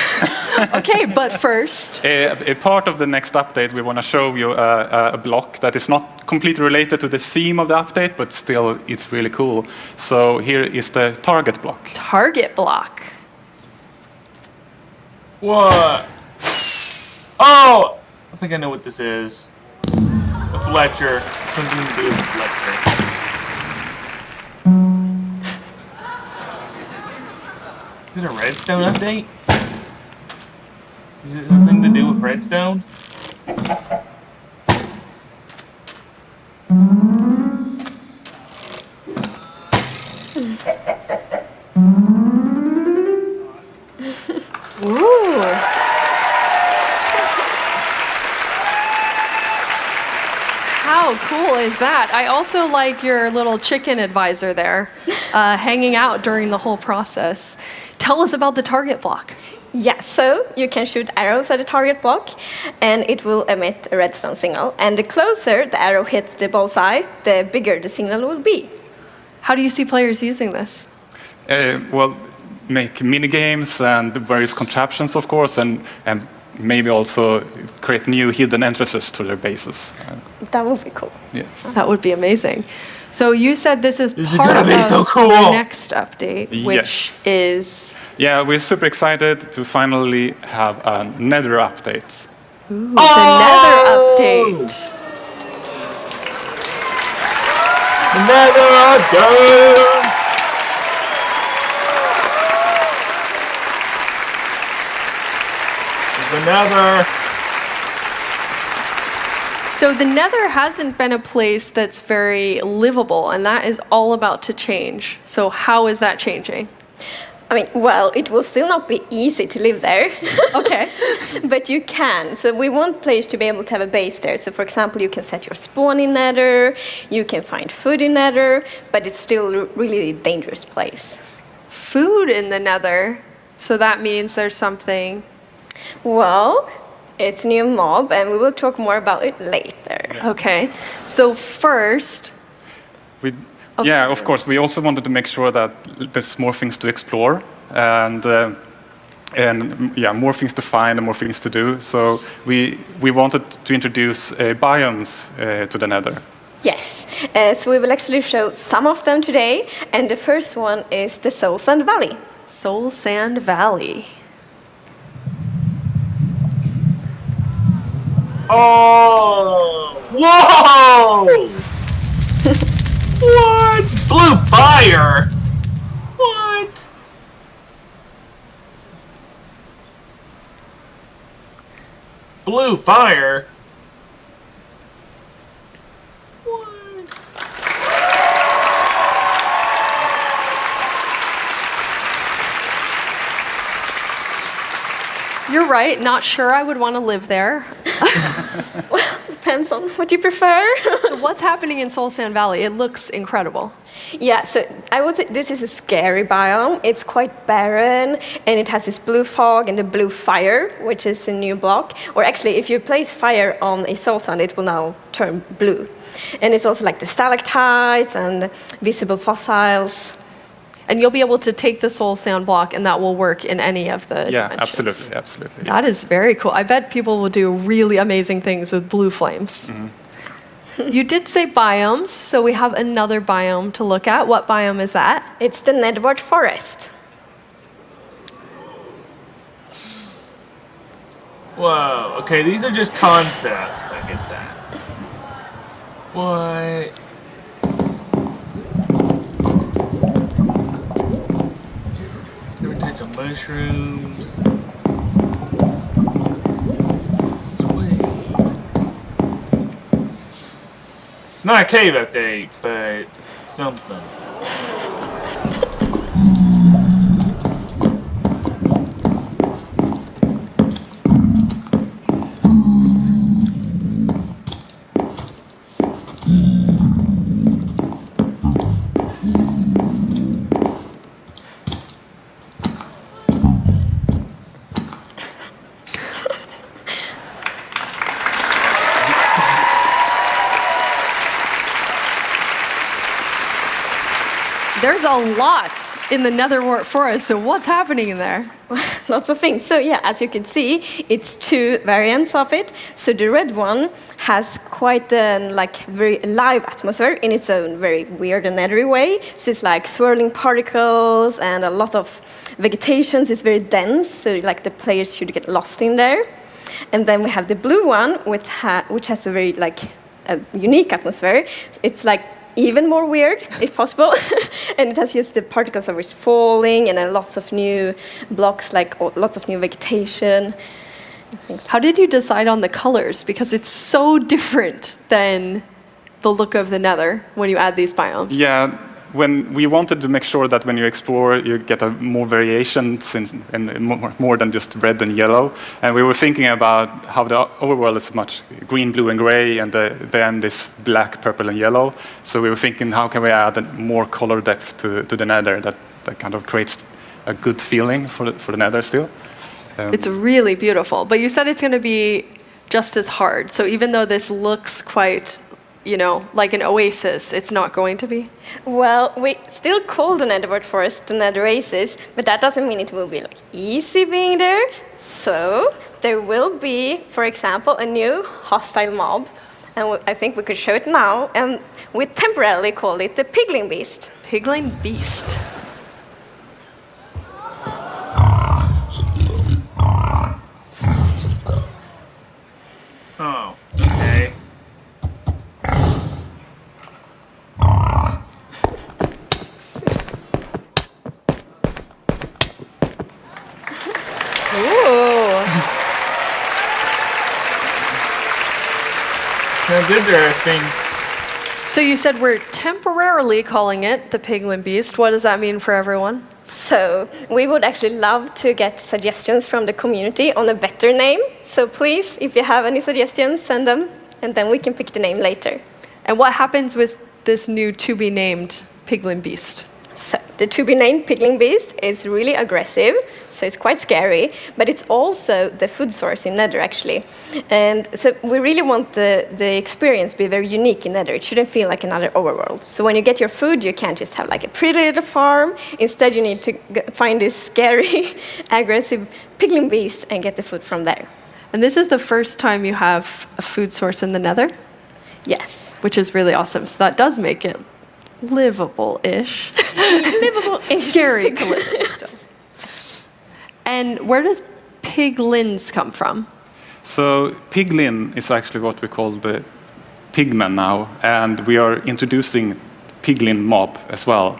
Okay, but first, A part of the next update, we want to show you a block that is not completely related to the theme of the update, but still it's really cool. So here is the target block. target block. What? Oh! I think I know what this is. A Fletcher. Something to do with Fletcher. Is it a redstone update? Is it something to do with redstone? Ooh. How cool is that? I also like your little chicken advisor there, hanging out during the whole process. Tell us about the target block. Yes, so you can shoot arrows at the target block, and it will emit a redstone signal. And the closer the arrow hits the bullseye, the bigger the signal will be. How do you see players using this? Well, make mini games and various contraptions, of course, and maybe also create new hidden entrances to their bases. That would be cool. Yes. That would be amazing. So you said this is This is part gonna of be so cool. the next update, which Yes. is Yeah, we're super excited to finally have a Nether update. the Nether update. Nether update! The Nether. So the Nether hasn't been a place that's very livable, and that is all about to change. So how is that changing? I mean, well, it will still not be easy to live there. Okay. But you can. So we want players to be able to have a base there. So for example, you can set your spawn in Nether, you can find food in Nether, but it's still really a dangerous place. Food in the Nether. So that means there's something. Well, it's a new mob, and we will talk more about it later. Okay. So first, Yeah, of course. We also wanted to make sure that there's more things to explore and yeah, more things to find and more things to do. So we wanted to introduce biomes to the Nether. Yes, so we will actually show some of them today, and the first one is the Soul Sand Valley. Soul Sand Valley. Oh! Whoa! What? Blue fire? What? Blue fire? You're right. Not sure I would want to live there. Well, depends on what you prefer. So what's happening in Soul Sand Valley? It looks incredible. Yeah, so I would say this is a scary biome. It's quite barren, and it has this blue fog and the blue fire, which is a new block. Or actually, if you place fire on a soul sand, it will now turn blue. And it's also like the stalactites and visible fossils. And you'll be able to take the soul sand block, and that will work in any of the dimensions. Absolutely. That is very cool. I bet people will do really amazing things with blue flames. You did say biomes, so we have another biome to look at. What biome is that? It's the Nedward Forest. Whoa. Okay, these are just concepts. I get that. What? Different types of mushrooms. Sweet. It's not a cave update, but something. There's a lot in the nether forest, so what's happening in there? Lots of things. So yeah, as you can see, it's two variants of it. So the red one has quite a very alive atmosphere in its own very weird and nettery way. So it's like swirling particles and a lot of vegetation. It's very dense, so like the players should get lost in there. And then we have the blue one, which has a very a unique atmosphere. It's like even more weird, if possible. And it has just the particles that are falling and lots of new blocks, lots of new vegetation. How did you decide on the colors? Because it's so different than the look of the nether when you add these biomes. Yeah, when we wanted to make sure that when you explore, you get more variation and more than just red and yellow. And we were thinking about how the overworld is much green, blue, and gray, and then this black, purple, and yellow. So we were thinking, how can we add more color depth to the nether that kind of creates a good feeling for the nether still. It's really beautiful, but you said it's going to be just as hard. So even though this looks quite like an oasis, it's not going to be? Well, we still call the netherworld forest the nether oasis, but that doesn't mean it will be easy being there. So there will be, for example, a new hostile mob, and I think we could show it now, and we temporarily call it the Piglin Beast. Piglin Beast. Oh, okay. That's interesting. So you said we're temporarily calling it the Piglin Beast. What does that mean for everyone? So we would actually love to get suggestions from the community on a better name. So please, if you have any suggestions, send them, and then we can pick the name later. And what happens with this new to-be-named Piglin Beast? So the to-be-named Piglin Beast is really aggressive, so it's quite scary, but it's also the food source in Nether, actually. And so we really want the experience to be very unique in Nether. It shouldn't feel like another overworld. So when you get your food, you can't just have like a pretty little farm. Instead, you need to find this scary, aggressive Piglin Beast and get the food from there. And this is the first time you have a food source in the Nether? Yes. Which is really awesome. So that does make it livable-ish. Livable-ish. Scary to live in. And where does piglins come from? So piglin is actually what we call the pigmen now, and we are introducing piglin mob as well.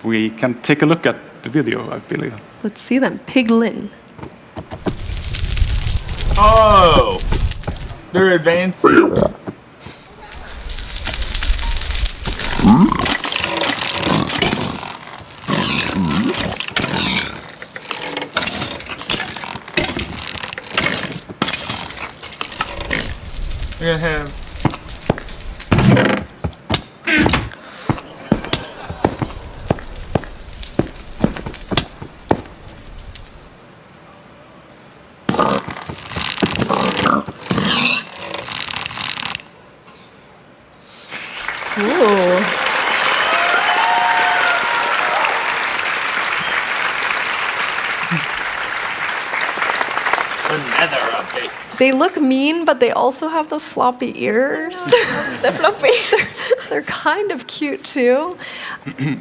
We can take a look at the video, I believe. Let's see them. Piglin. Oh! They're advances. We're gonna have another update. They look mean, but they also have the floppy ears. The floppy. They're kind of cute too.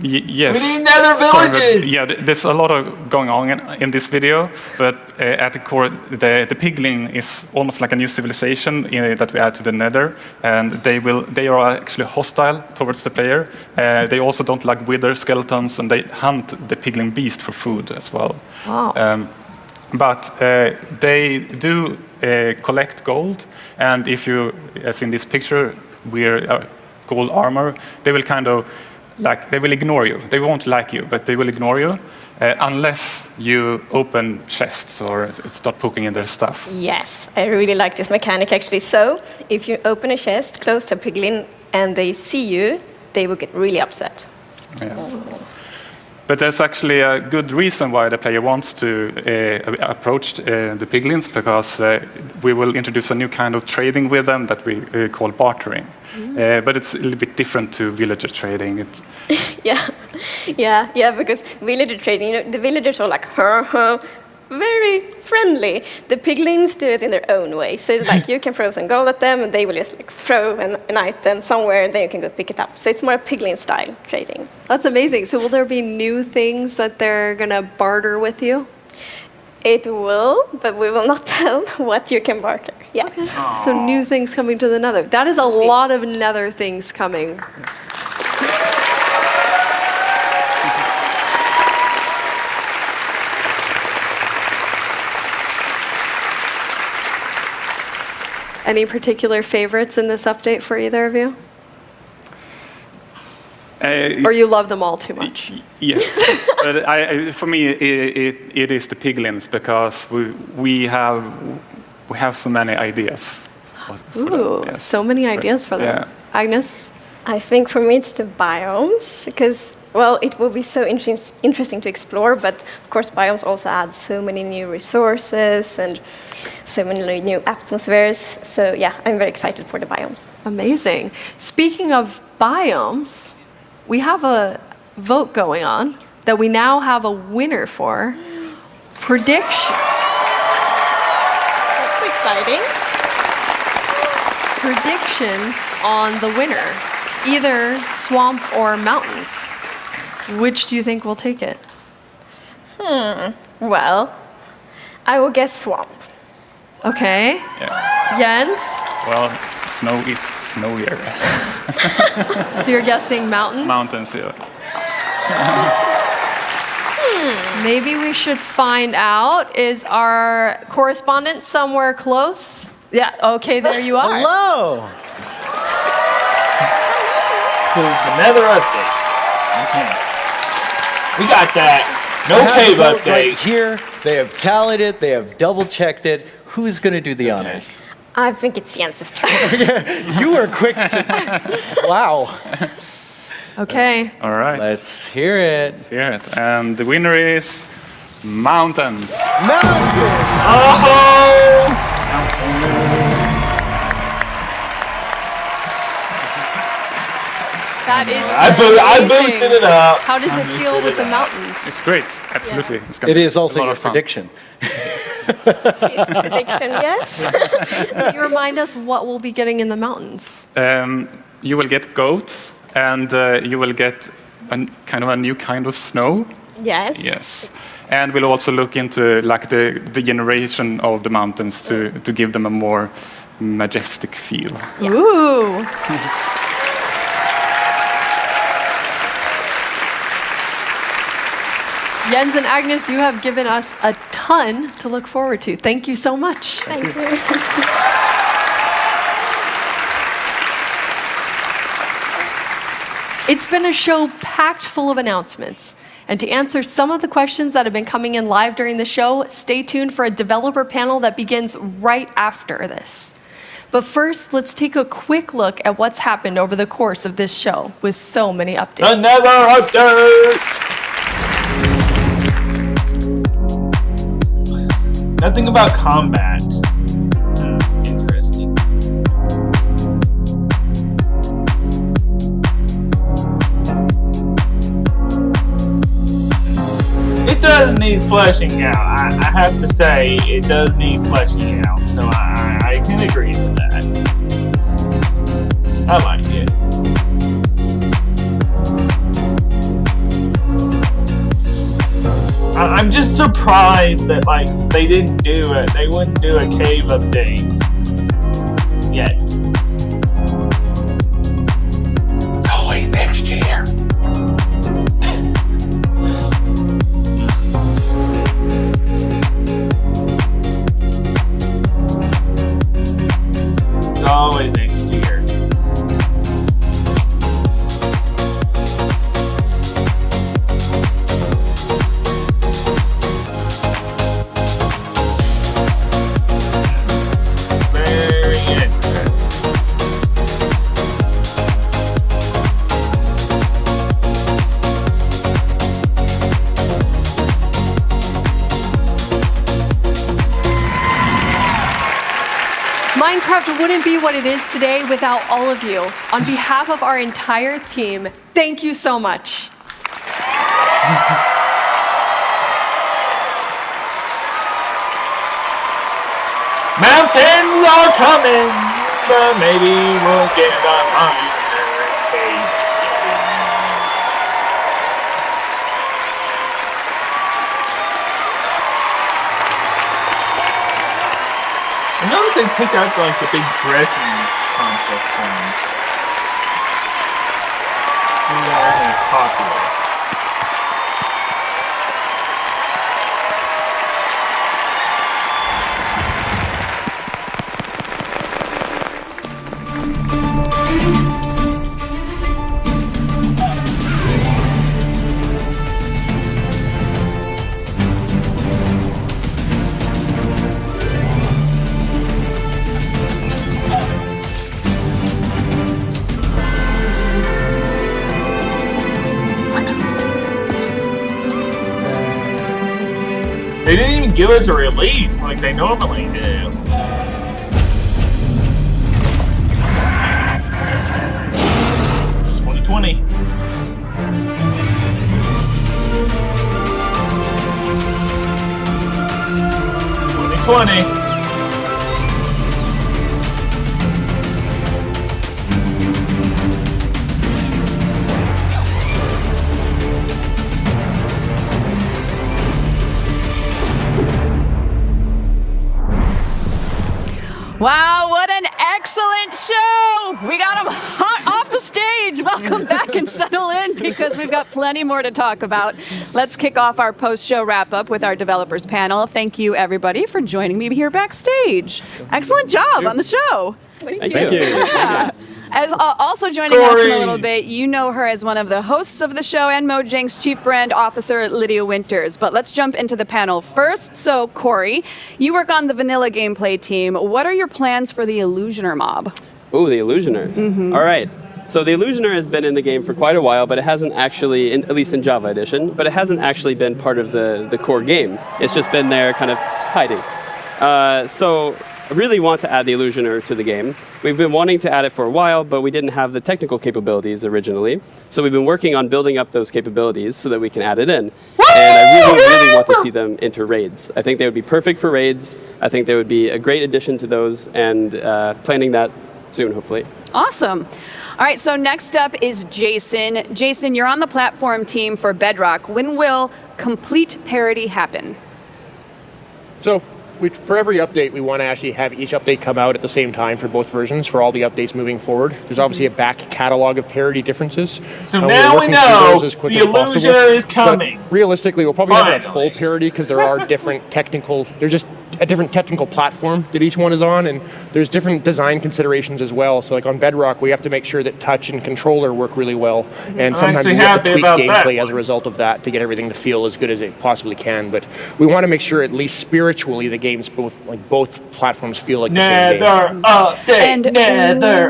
Yes. We need nether villages! Yeah, there's a lot of going on in this video, but at the core, the piglin is almost like a new civilization that we add to the nether, and they are actually hostile towards the player. They also don't like wither skeletons, and they hunt the piglin beast for food as well. Wow. But they do collect gold, and if you, as in this picture, wear gold armor, they will they will ignore you. They won't like you, but they will ignore you unless you open chests or start poking in their stuff. Yes, I really like this mechanic actually. So if you open a chest close to a piglin and they see you, they will get really upset. Yes. But there's actually a good reason why the player wants to approach the piglins, because we will introduce a new kind of trading with them that we call bartering. But it's a little bit different to villager trading. Yeah, Yeah, because villager trading, the villagers are like, very friendly. The piglins do it in their own way. So it's like you can throw some gold at them, and they will just like throw an item somewhere, and then you can go pick it up. So it's more a piglin style trading. That's amazing. So will there be new things that they're gonna barter with you? It will, but we will not tell what you can barter yet. Okay. So new things coming to the Nether. That is a lot of Nether things coming. Any particular favorites in this update for either of you? Or you love them all too much? Yes, but for me, it is the piglins because we have so many ideas. Ooh, yes. so many ideas for them. Yeah. Agnes? I think for me it's the biomes, because, well, it will be so interesting to explore, but of course biomes also add so many new resources and so many new atmospheres. So yeah, I'm very excited for the biomes. Amazing. Speaking of biomes, we have a vote going on that we now have a winner for. Prediction. That's exciting. Predictions on the winner. It's either swamp or mountains. Which do you think will take it? Well, I will guess swamp. Okay. Yeah. Jens? Well, snow is snowier. So you're guessing mountains? Mountains, yeah. Maybe we should find out. Is our correspondent somewhere close? Yeah, okay, there you are. Hello! Another update. Okay. We got that. No cave update. Right here, they have tallied it, they have double checked it. Who's going to do the honors? I think it's Jens's turn. You were quick to. Wow. Okay. All right. Let's hear it. Let's hear it. And the winner is mountains. Mountains! Oh! That is I amazing. boosted it up. How does it feel with the mountains? It's great. Absolutely. Yeah. It's gonna It be is also a lot your of fun. prediction. His prediction, yes. Can you remind us what we'll be getting in the mountains? You will get goats, and you will get kind of a new kind of snow. Yes. Yes. And we'll also look into like the generation of the mountains to give them a more majestic feel. Yeah. Ooh. Jens and Agnes, you have given us a ton to look forward to. Thank you so much. Thank you. It's been a show packed full of announcements. And to answer some of the questions that have been coming in live during the show, stay tuned for a developer panel that begins right after this. But first, let's take a quick look at what's happened over the course of this show with so many updates. Another update! Nothing about combat. Interesting. It does need fleshing out. I have to say, it does need fleshing out. So I can agree with that. I like it. I'm just surprised that like they didn't do it. They wouldn't do a cave update yet. Oh wait, next year. Always next year. Very interesting. Minecraft wouldn't be what it is today without all of you. On behalf of our entire team, thank you so much. Mountains are coming, but maybe we'll get a minor cave. I noticed they took out like the big dressing contest thing. That wasn't as popular. They didn't even give us a release like they normally do. $2020. Wow, what an excellent show! We got them hot off the stage. Welcome back and settle in because we've got plenty more to talk about. Let's kick off our post-show wrap-up with our developers panel. Thank you, everybody, for joining me here backstage. Excellent job on the show. Thank you. Yeah. As also joining us in a little bit, you know her as one of the hosts of the show and Mojang's chief brand officer, Lydia Winters. But let's jump into the panel first. So, Corey, you work on the vanilla gameplay team. What are your plans for the Illusioner mob? Oh, the Illusioner. Mm-hmm. All right. So the Illusioner has been in the game for quite a while, but it hasn't actually, at least in Java Edition, but it hasn't actually been part of the core game. It's just been there kind of hiding. So I really want to add the Illusioner to the game. We've been wanting to add it for a while, but we didn't have the technical capabilities originally. So we've been working on building up those capabilities so that we can add it in. And I really, really want to see them enter raids. I think they would be perfect for raids. I think they would be a great addition to those, and planning that soon, hopefully. Awesome. All right, so next up is Jason. Jason, you're on the platform team for Bedrock. When will complete parity happen? So, for every update, we want to actually have each update come out at the same time for both versions, for all the updates moving forward. There's obviously a back catalog of parity differences. So now we know the Illusioner is coming. But realistically, we'll probably have a full parity because there are different technical, they're just a different technical platform that each one is on, and there's different design considerations as well. So like on Bedrock, we have to make sure that touch and controller work really well, and sometimes we have to tweak gameplay as a result of that to get everything to feel as good as it possibly can. But we want to make sure, at least spiritually, the games both platforms feel like the same game. And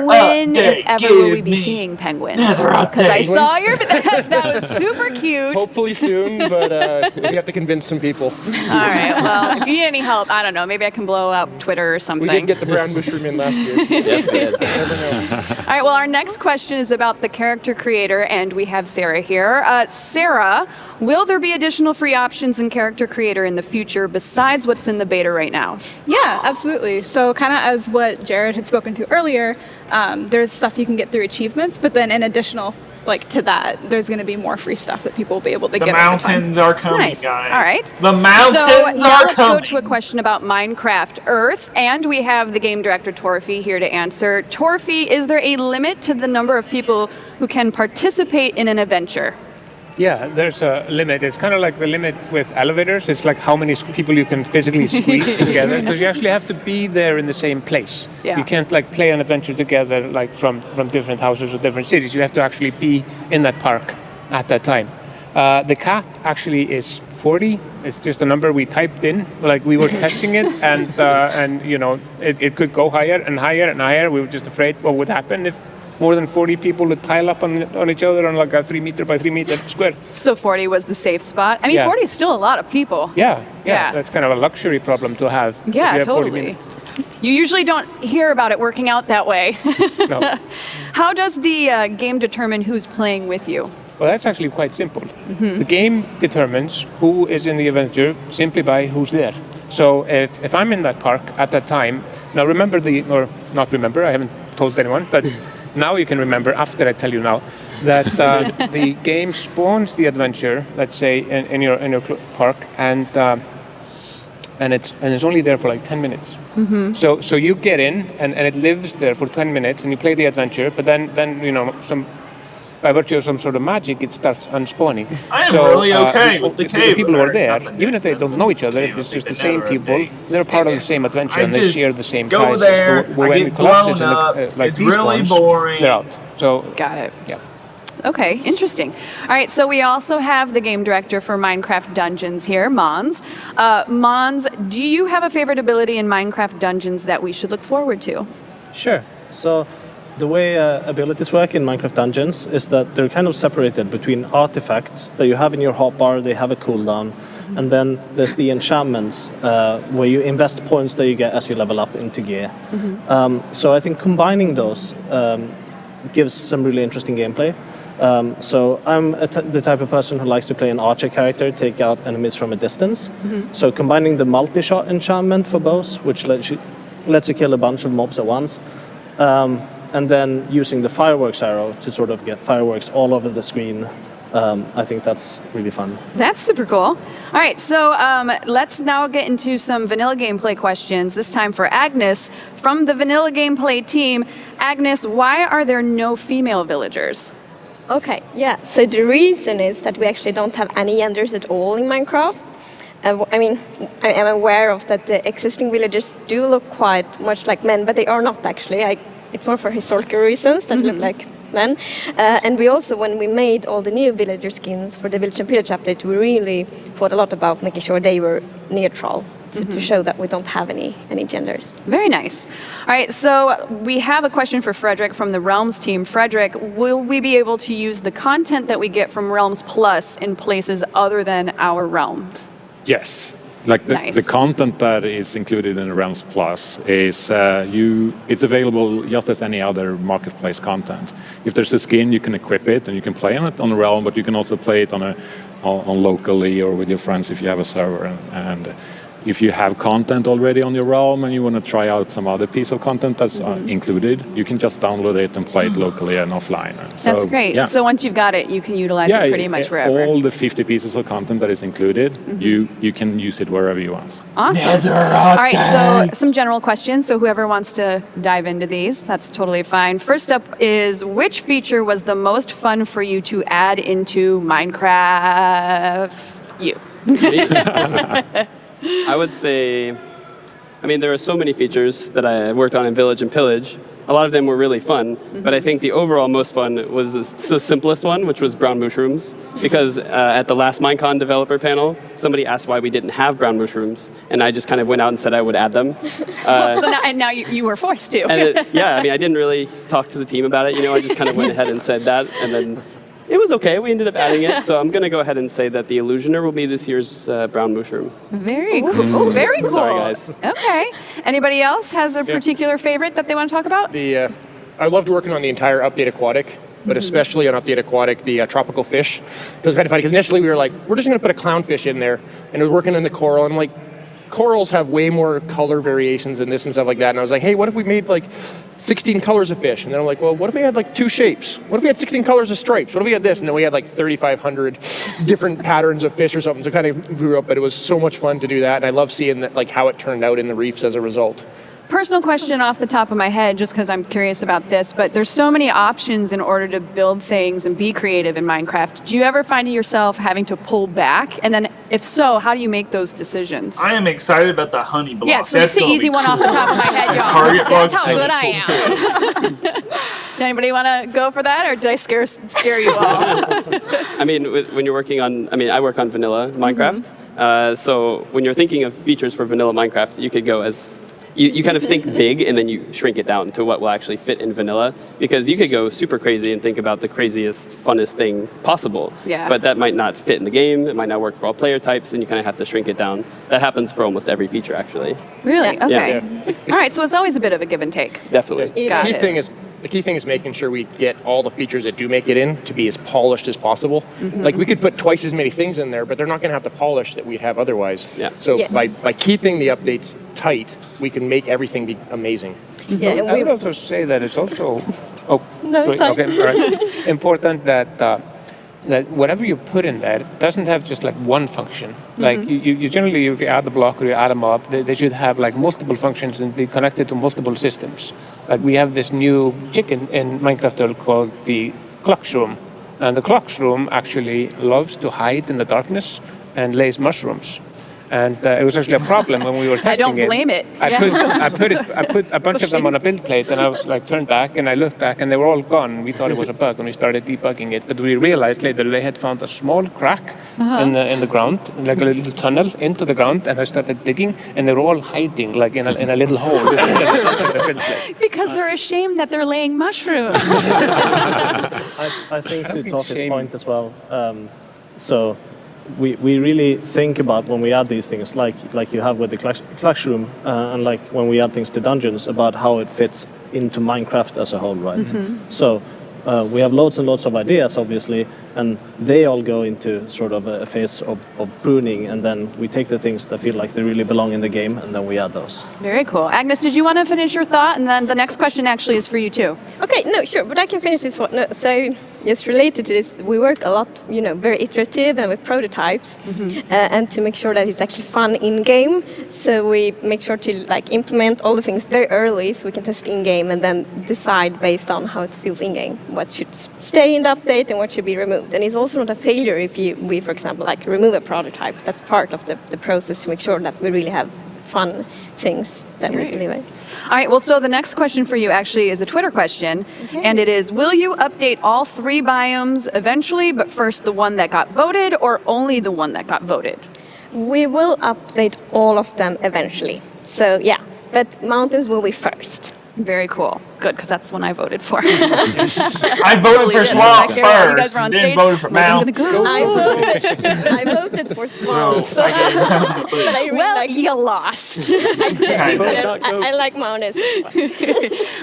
when, if ever, will we be seeing penguins? Because I saw your that was super cute. Hopefully soon, but we have to convince some people. All right. Well, if you need any help, I don't know. Maybe I can blow up Twitter or something. We did get the brown mushroom in last year. Yes, we did. All right. Well, our next question is about the character creator, and we have Sarah here. Sarah, will there be additional free options in character creator in the future besides what's in the beta right now? Yeah, absolutely. So kind of as what Jared had spoken to earlier, there's stuff you can get through achievements, but then in additional to that, there's going to be more free stuff that people will be able to get. The mountains are coming, nice. guys. All right. The mountains so are now let's coming. go to a question about Minecraft Earth, and we have the game director Torfi here to answer. Torfi, is there a limit to the number of people who can participate in an adventure? Yeah, there's a limit. It's kind of like the limit with elevators. It's like how many people you can physically squeeze together, because you actually have to be there in the same place. Yeah. You can't play an adventure together from different houses or different cities. You have to actually be in that park at that time. The cap actually is 40. It's just a number we typed in. We were testing it, and it could go higher and higher and higher. We were just afraid what would happen if more than 40 people would pile up on each other on a 3 meter by 3 meter square. So 40 was the safe spot. I mean, Yeah. 40 is still a lot of people. Yeah. That's kind of a luxury problem to have. if Yeah, you have 40 totally. minutes. You usually don't hear about it working out that way. No. How does the game determine who's playing with you? Well, that's actually quite simple. The game determines who is in the adventure simply by who's there. So if I'm in that park at that time, now remember not remember, I haven't told anyone, but now you can remember after I tell you now that the game spawns the adventure, let's say in your park, and it's only there for like 10 minutes. So you get in and it lives there for 10 minutes and you play the adventure, but then by virtue of some sort of magic, it starts unspawning. I am really okay with the cave. The people who are there, even if they don't know each other, if it's just the same people, they're part of the same adventure and they share the same go prizes. there, But when I it get collapses blown up, like it's these really ones, boring. they're out. So Got it. Yeah. Okay, interesting. All right, so we also have the game director for Minecraft Dungeons here, Mons. Mons, do you have a favorite ability in Minecraft Dungeons that we should look forward to? Sure. So the way abilities work in Minecraft Dungeons is that they're kind of separated between artifacts that you have in your hotbar, they have a cooldown, and then there's the enchantments where you invest points that you get as you level up into gear. So I think combining those gives some really interesting gameplay. So I'm the type of person who likes to play an archer character, take out enemies from a distance. So combining the multi-shot enchantment for bows, which lets you kill a bunch of mobs at once, and then using the fireworks arrow to sort of get fireworks all over the screen. I think that's really fun. That's super cool. All right, so let's now get into some vanilla gameplay questions, this time for Agnes from the vanilla gameplay team. Agnes, why are there no female villagers? Okay, yeah. So the reason is that we actually don't have any genders at all in Minecraft. I mean, I am aware of that the existing villagers do look quite much like men, but they are not actually. It's more for historical reasons that look like men. And we also, when we made all the new villager skins for the Village and Pillage update, we really thought a lot about making sure they were neutral to show that we don't have any genders. Very nice. All right, so we have a question for Frederick from the Realms team. Frederick, will we be able to use the content that we get from Realms Plus in places other than our realm? Yes. Like the content that is included in the Realms Plus is it's available just as any other marketplace content. If there's a skin, you can equip it and you can play on it on the realm, but you can also play it on locally or with your friends if you have a server. And if you have content already on your realm and you want to try out some other piece of content that's included, you can just download it and play it locally and offline. That's great. Yeah. So once you've got it, you can utilize it pretty much wherever. All the 50 pieces of content that is included, you can use it wherever you want. Awesome. All right, so some general questions. So whoever wants to dive into these, that's totally fine. First up is, which feature was the most fun for you to add into Minecraft? You. I would say, there are so many features that I worked on in Village and Pillage. A lot of them were really fun, but I think the overall most fun was the simplest one, which was brown mushrooms. Because at the last Minecon developer panel, somebody asked why we didn't have brown mushrooms, and I just kind of went out and said I would add them. So now you were forced to. And I didn't really talk to the team about it. I just kind of went ahead and said that, and then it was okay. We ended up adding it, so I'm going to go ahead and say that the Illusioner will be this year's brown mushroom. Very cool. Oh, very cool. Sorry, guys. Okay. Anybody else has a particular favorite that they want to talk about? I loved working on the entire Update Aquatic, but especially on Update Aquatic, the tropical fish. It was kind of funny, because initially we were like, we're just going to put a clownfish in there, and we're working on the coral, and I'm like, corals have way more color variations than this and stuff like that. And I was like, hey, what if we made 16 colors of fish? And then I'm like, well, what if we had 2 shapes? What if we had 16 colors of stripes? What if we had this? And then we had 3,500 different patterns of fish or something. So it kind of grew up, but it was so much fun to do that. And I love seeing that, how it turned out in the reefs as a result. Personal question off the top of my head, just because I'm curious about this, but there's so many options in order to build things and be creative in Minecraft. Do you ever find yourself having to pull back? And then if so, how do you make those decisions? I am excited about the honey blocks. Yeah, so just the easy one off the top of my head, y'all. Target That's blocks. how good I am. Anybody want to go for that, or did I scare you all? When you're working on, I work on vanilla Minecraft. So when you're thinking of features for vanilla Minecraft, you could go as you kind of think big and then you shrink it down to what will actually fit in vanilla, because you could go super crazy and think about the craziest, funnest thing possible. Yeah. But that might not fit in the game. It might not work for all player types, and you kind of have to shrink it down. That happens for almost every feature, actually. Really? Okay. Yeah. All right, so it's always a bit of a give and take. Definitely. The key thing is The key thing is making sure we get all the features that do make it in to be as polished as possible. Like we could put twice as many things in there, but they're not going to have the polish that we'd have otherwise. Yeah. So Yeah. by keeping the updates tight, we can make everything be amazing. Yeah, and I would we- also say that it's also No, sorry, it's fine. okay, all right. Important that whatever you put in there doesn't have just like one function. Like you generally, if you add a block or you add a mob, they should have like multiple functions and be connected to multiple systems. Like we have this new chicken in Minecraft called the Cluckshroom, and the Cluckshroom actually loves to hide in the darkness and lays mushrooms. And it was actually a problem when we were testing I don't blame it. I Yeah. put a bunch of them on a build plate, and I was like turned back, and I looked back, and they were all gone. We thought it was a bug, and we started debugging it. But we realized later they had found a small crack in the ground, like a little tunnel into the ground, and I started digging, and they were all hiding like in a little hole. Because they're ashamed that they're laying mushrooms. I think to Toffee's point as well, so we really think about when we add these things, like you have with the Clash Room, and like when we add things to dungeons, about how it fits into Minecraft as a whole, right? So we have loads and loads of ideas, obviously, and they all go into sort of a phase of pruning, and then we take the things that feel like they really belong in the game, and then we add those. Very cool. Agnes, did you want to finish your thought? And then the next question actually is for you too. Okay, no, sure, but I can finish this one. No, so, yes, related to this, we work a lot, very iterative and with prototypes, and to make sure that it's actually fun in game. So we make sure to implement all the things very early, so we can test in game and then decide based on how it feels in game what should stay in the update and what should be removed. And it's also not a failure if we, for example, remove a prototype. That's part of the process to make sure that we really have fun things that we deliver. All right, well, so the next question for you actually is a Twitter question, and it is, will you update all 3 biomes eventually, but first the one that got voted, or only the one that got voted? We will update all of them eventually. So, yeah, but mountains will be first. Very cool. Good, because that's the one I voted for. I voted for Swamp You guys first, were on then stage. voted for Mount. I voted for Swamp. So, but I really Well, you lost. I like mountains.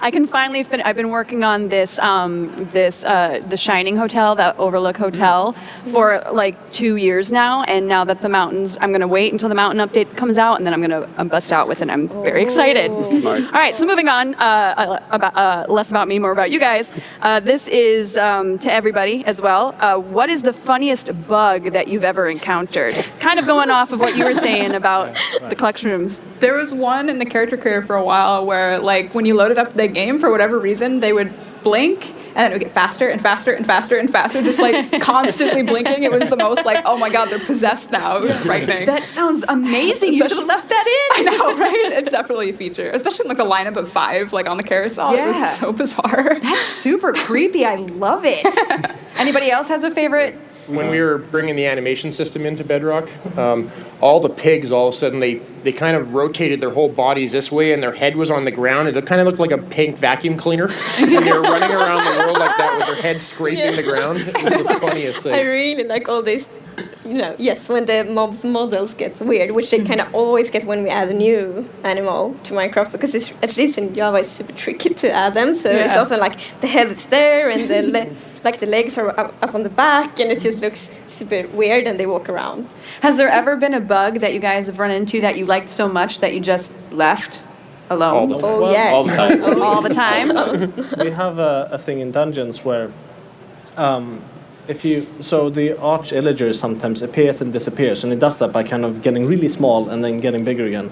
I can finally finish. I've been working on this, the Shining Hotel, that Overlook Hotel, for like 2 years now. And now that the mountains, I'm going to wait until the mountain update comes out, and then I'm going to bust out with it. I'm very excited. All right, so moving on, less about me, more about you guys. This is to everybody as well. What is the funniest bug that you've ever encountered? Kind of going off of what you were saying about the collection rooms. There was one in the character creator for a while where, when you loaded up the game, for whatever reason, they would blink and then it would get faster and faster and faster and faster, just constantly blinking. It was the most oh my god, they're possessed now. It was frightening. That sounds amazing. You should have left that in. I know, right? It's definitely a feature, especially in the lineup of 5, on the carousel. It was so bizarre. That's super creepy. I love it. Anybody else has a favorite? When we were bringing the animation system into Bedrock, all the pigs, all of a sudden, they kind of rotated their whole bodies this way, and their head was on the ground. It kind of looked like a pink vacuum cleaner. And they were running around the world like that with their head scraping the ground. It was the funniest thing. I really like all this. Yes, when the mob's models gets weird, which they kind of always get when we add a new animal to Minecraft, because it's, at least in Java, it's super tricky to add them. So it's often the head is there and the legs are up on the back, and it just looks super weird, and they walk around. Has there ever been a bug that you guys have run into that you liked so much that you just left alone? All the time. Oh, yes. All the time. All the time? We have a thing in dungeons where the arch illager sometimes appears and disappears, and it does that by kind of getting really small and then getting bigger again.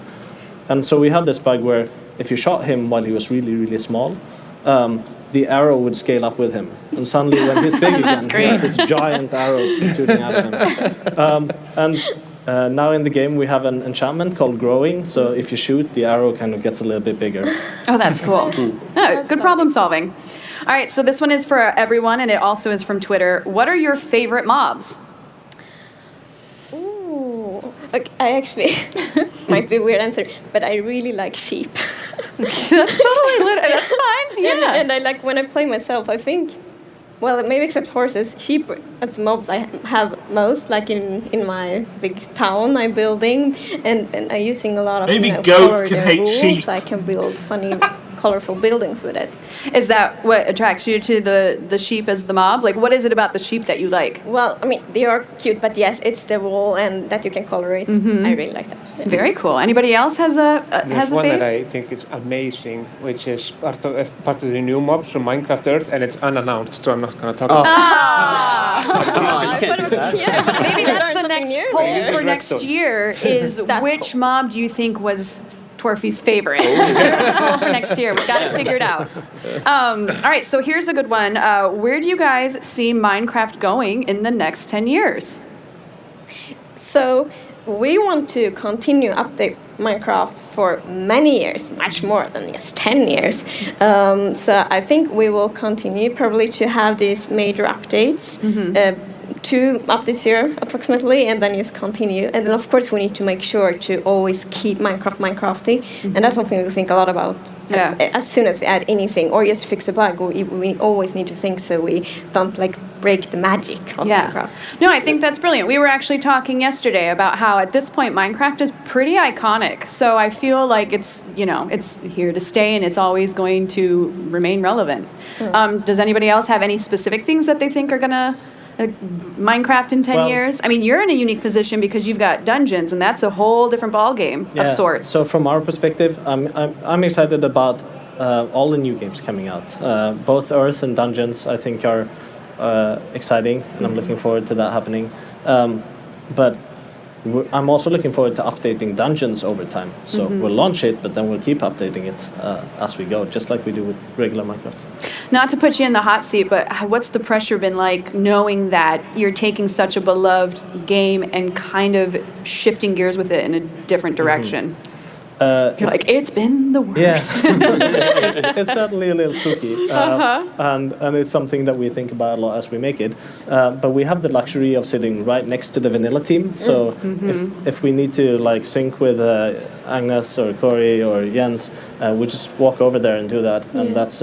And so we had this bug where if you shot him while he was really, really small, the arrow would scale up with him. And suddenly when he's big again, he has this giant arrow shooting out of him. Now in the game we have an enchantment called Growing, so if you shoot, the arrow kind of gets a little bit bigger. Oh, that's cool. Oh, good problem solving. All right, so this one is for everyone, and it also is from Twitter. What are your favorite mobs? Ooh, okay, I actually might be a weird answer, but I really like sheep. That's totally that's fine. Yeah, and I like when I play myself. I think, well, maybe except horses, sheep are the mobs I have most. In my big town I'm building, and I'm using a lot of maybe goats goats can can hate rules. sheep. I can build funny colorful buildings with it. Is that what attracts you to the sheep as the mob? Like, what is it about the sheep that you like? Well, I mean, they are cute, but yes, it's the wall and that you can color it. Mhm. I really like that. Yeah. Very cool. Anybody else has a There's one fave? that I think is amazing, which is part of the new mobs from Minecraft Earth, and it's unannounced, so I'm not going to talk about it. Maybe that's the next poll for next year is which mob do you think was Torfy's favorite? Poll for next year. We've got it figured out. All right, so here's a good one. Where do you guys see Minecraft going in the next 10 years? So we want to continue update Minecraft for many years, much more than just 10 years. So I think we will continue probably to have these major updates. 2 updates here approximately, and then just continue. And then of course we need to make sure to always keep Minecraft Minecrafty, and that's something we think a lot about. As soon as we add anything or just fix a bug, we always need to think so we don't like break the magic of Minecraft. No, I think that's brilliant. We were actually talking yesterday about how at this point Minecraft is pretty iconic. So I feel like it's, you know, it's here to stay and it's always going to remain relevant. Does anybody else have any specific things that they think are going to Minecraft in 10 years? I mean, you're in a unique position because you've got dungeons, and that's a whole different ballgame of sorts. So from our perspective, I'm excited about all the new games coming out. Both Earth and Dungeons, I think, are exciting, and I'm looking forward to that happening. But I'm also looking forward to updating Dungeons over time. So we'll launch it, but then we'll keep updating it as we go, just like we do with regular Minecraft. Not to put you in the hot seat, but what's the pressure been like knowing that you're taking such a beloved game and kind of shifting gears with it in a different direction? You're like, it's been the worst. Yeah. it's certainly a little spooky. And it's something that we think about a lot as we make it. But we have the luxury of sitting right next to the vanilla team. So if we need to like sync with Agnes or Corey or Jens, we just walk over there and do that. And that's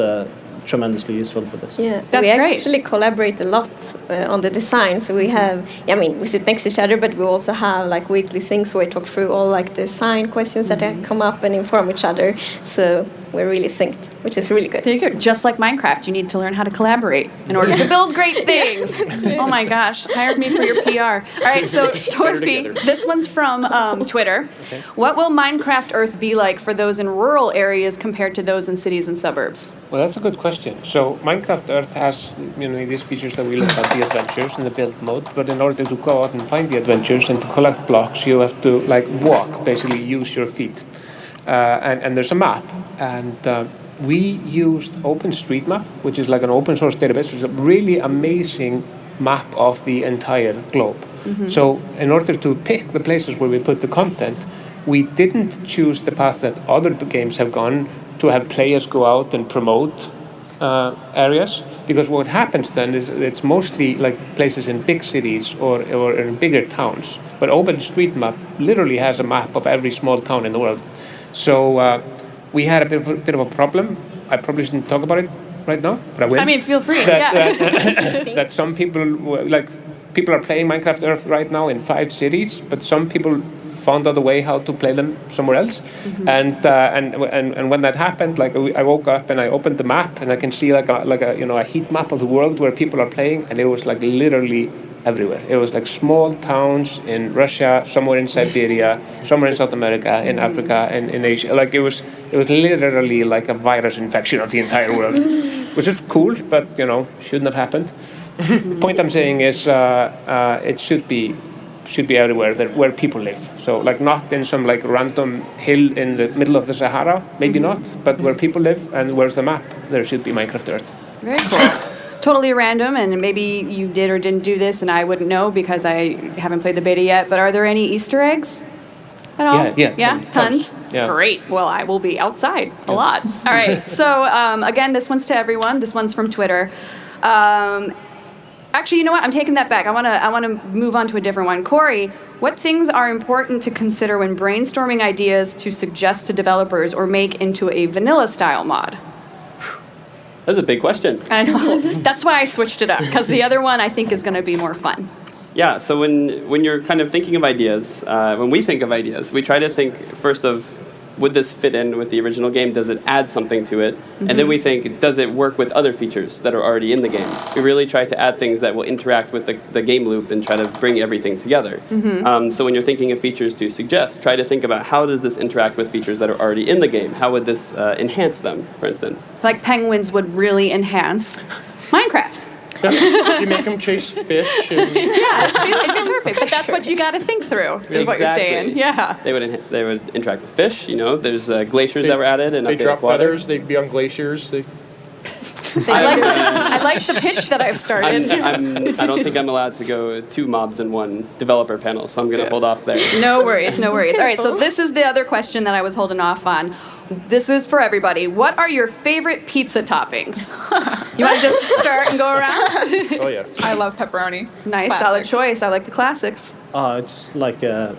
tremendously useful for this. Yeah, that's we great. Actually collaborate a lot on the design. So we have, I mean, we sit next to each other, but we also have like weekly things where we talk through all like design questions that come up and inform each other. So we're really synced, which is really good. There you go. Just like Minecraft, you need to learn how to collaborate in order to build great things. Oh my gosh, hired me for your PR. All right, so Torfy, this one's from Twitter. Okay. What will Minecraft Earth be like for those in rural areas compared to those in cities and suburbs? Well, that's a good question. So Minecraft Earth has, you know, these features that we look at, the adventures and the build mode, but in order to go out and find the adventures and to collect blocks, you have to like walk, basically use your feet. And there's a map, and we used OpenStreetMap, which is like an open source database, which is a really amazing map of the entire globe. So in order to pick the places where we put the content, we didn't choose the path that other games have gone to have players go out and promote areas, because what happens then is it's mostly like places in big cities or in bigger towns. But OpenStreetMap literally has a map of every small town in the world. So we had a bit of a problem. I probably shouldn't talk about it right now, but I will. I mean, feel free. That some people, like people are playing Minecraft Earth right now in 5 cities, but some people found out a way how to play them somewhere else. And when that happened, like I woke up and I opened the map and I can see like a you know a heat map of the world where people are playing, and it was like literally everywhere. It was like small towns in Russia, somewhere in Siberia, somewhere in South America, in Africa, and in Asia. Like it was literally like a virus infection of the entire world, which is cool, but you know shouldn't have happened. The point I'm saying is it should be everywhere where people live. So like not in some like random hill in the middle of the Sahara, maybe not, but where people live and where's the map, there should be Minecraft Earth. Very cool. Totally random, and maybe you did or didn't do this, and I wouldn't know because I haven't played the beta yet, but are there any Easter eggs at all? Yeah, tons? Yeah. Great. Well, I will be outside a lot. All right. So, again, this one's to everyone. This one's from Twitter. Actually, you know what? I'm taking that back. I want to move on to a different one. Corey, what things are important to consider when brainstorming ideas to suggest to developers or make into a vanilla-style mod? That's a big question. I know. That's why I switched it up, because the other one I think is going to be more fun. Yeah, so when you're kind of thinking of ideas, when we think of ideas, we try to think first of would this fit in with the original game? Does it add something to it? And then we think, does it work with other features that are already in the game? We really try to add things that will interact with the game loop and try to bring everything together. So when you're thinking of features to suggest, try to think about how does this interact with features that are already in the game? How would this enhance them, for instance? Like penguins would really enhance Minecraft. You make them chase fish. It'd be perfect. But that's what you got to think through, is what you're saying. Yeah. They would interact with fish. You know, there's glaciers that were added and they updated drop water. feathers. They'd be on glaciers. I like the pitch that I've started. I don't think I'm allowed to go 2 mobs in one developer panel, so I'm going to hold off there. No worries, no worries. All right, so this is the other question that I was holding off on. This is for everybody. What are your favorite pizza toppings? You want to just start and go around? Oh, yeah. I love pepperoni. Nice, Classic. solid choice. I like the classics. It's like a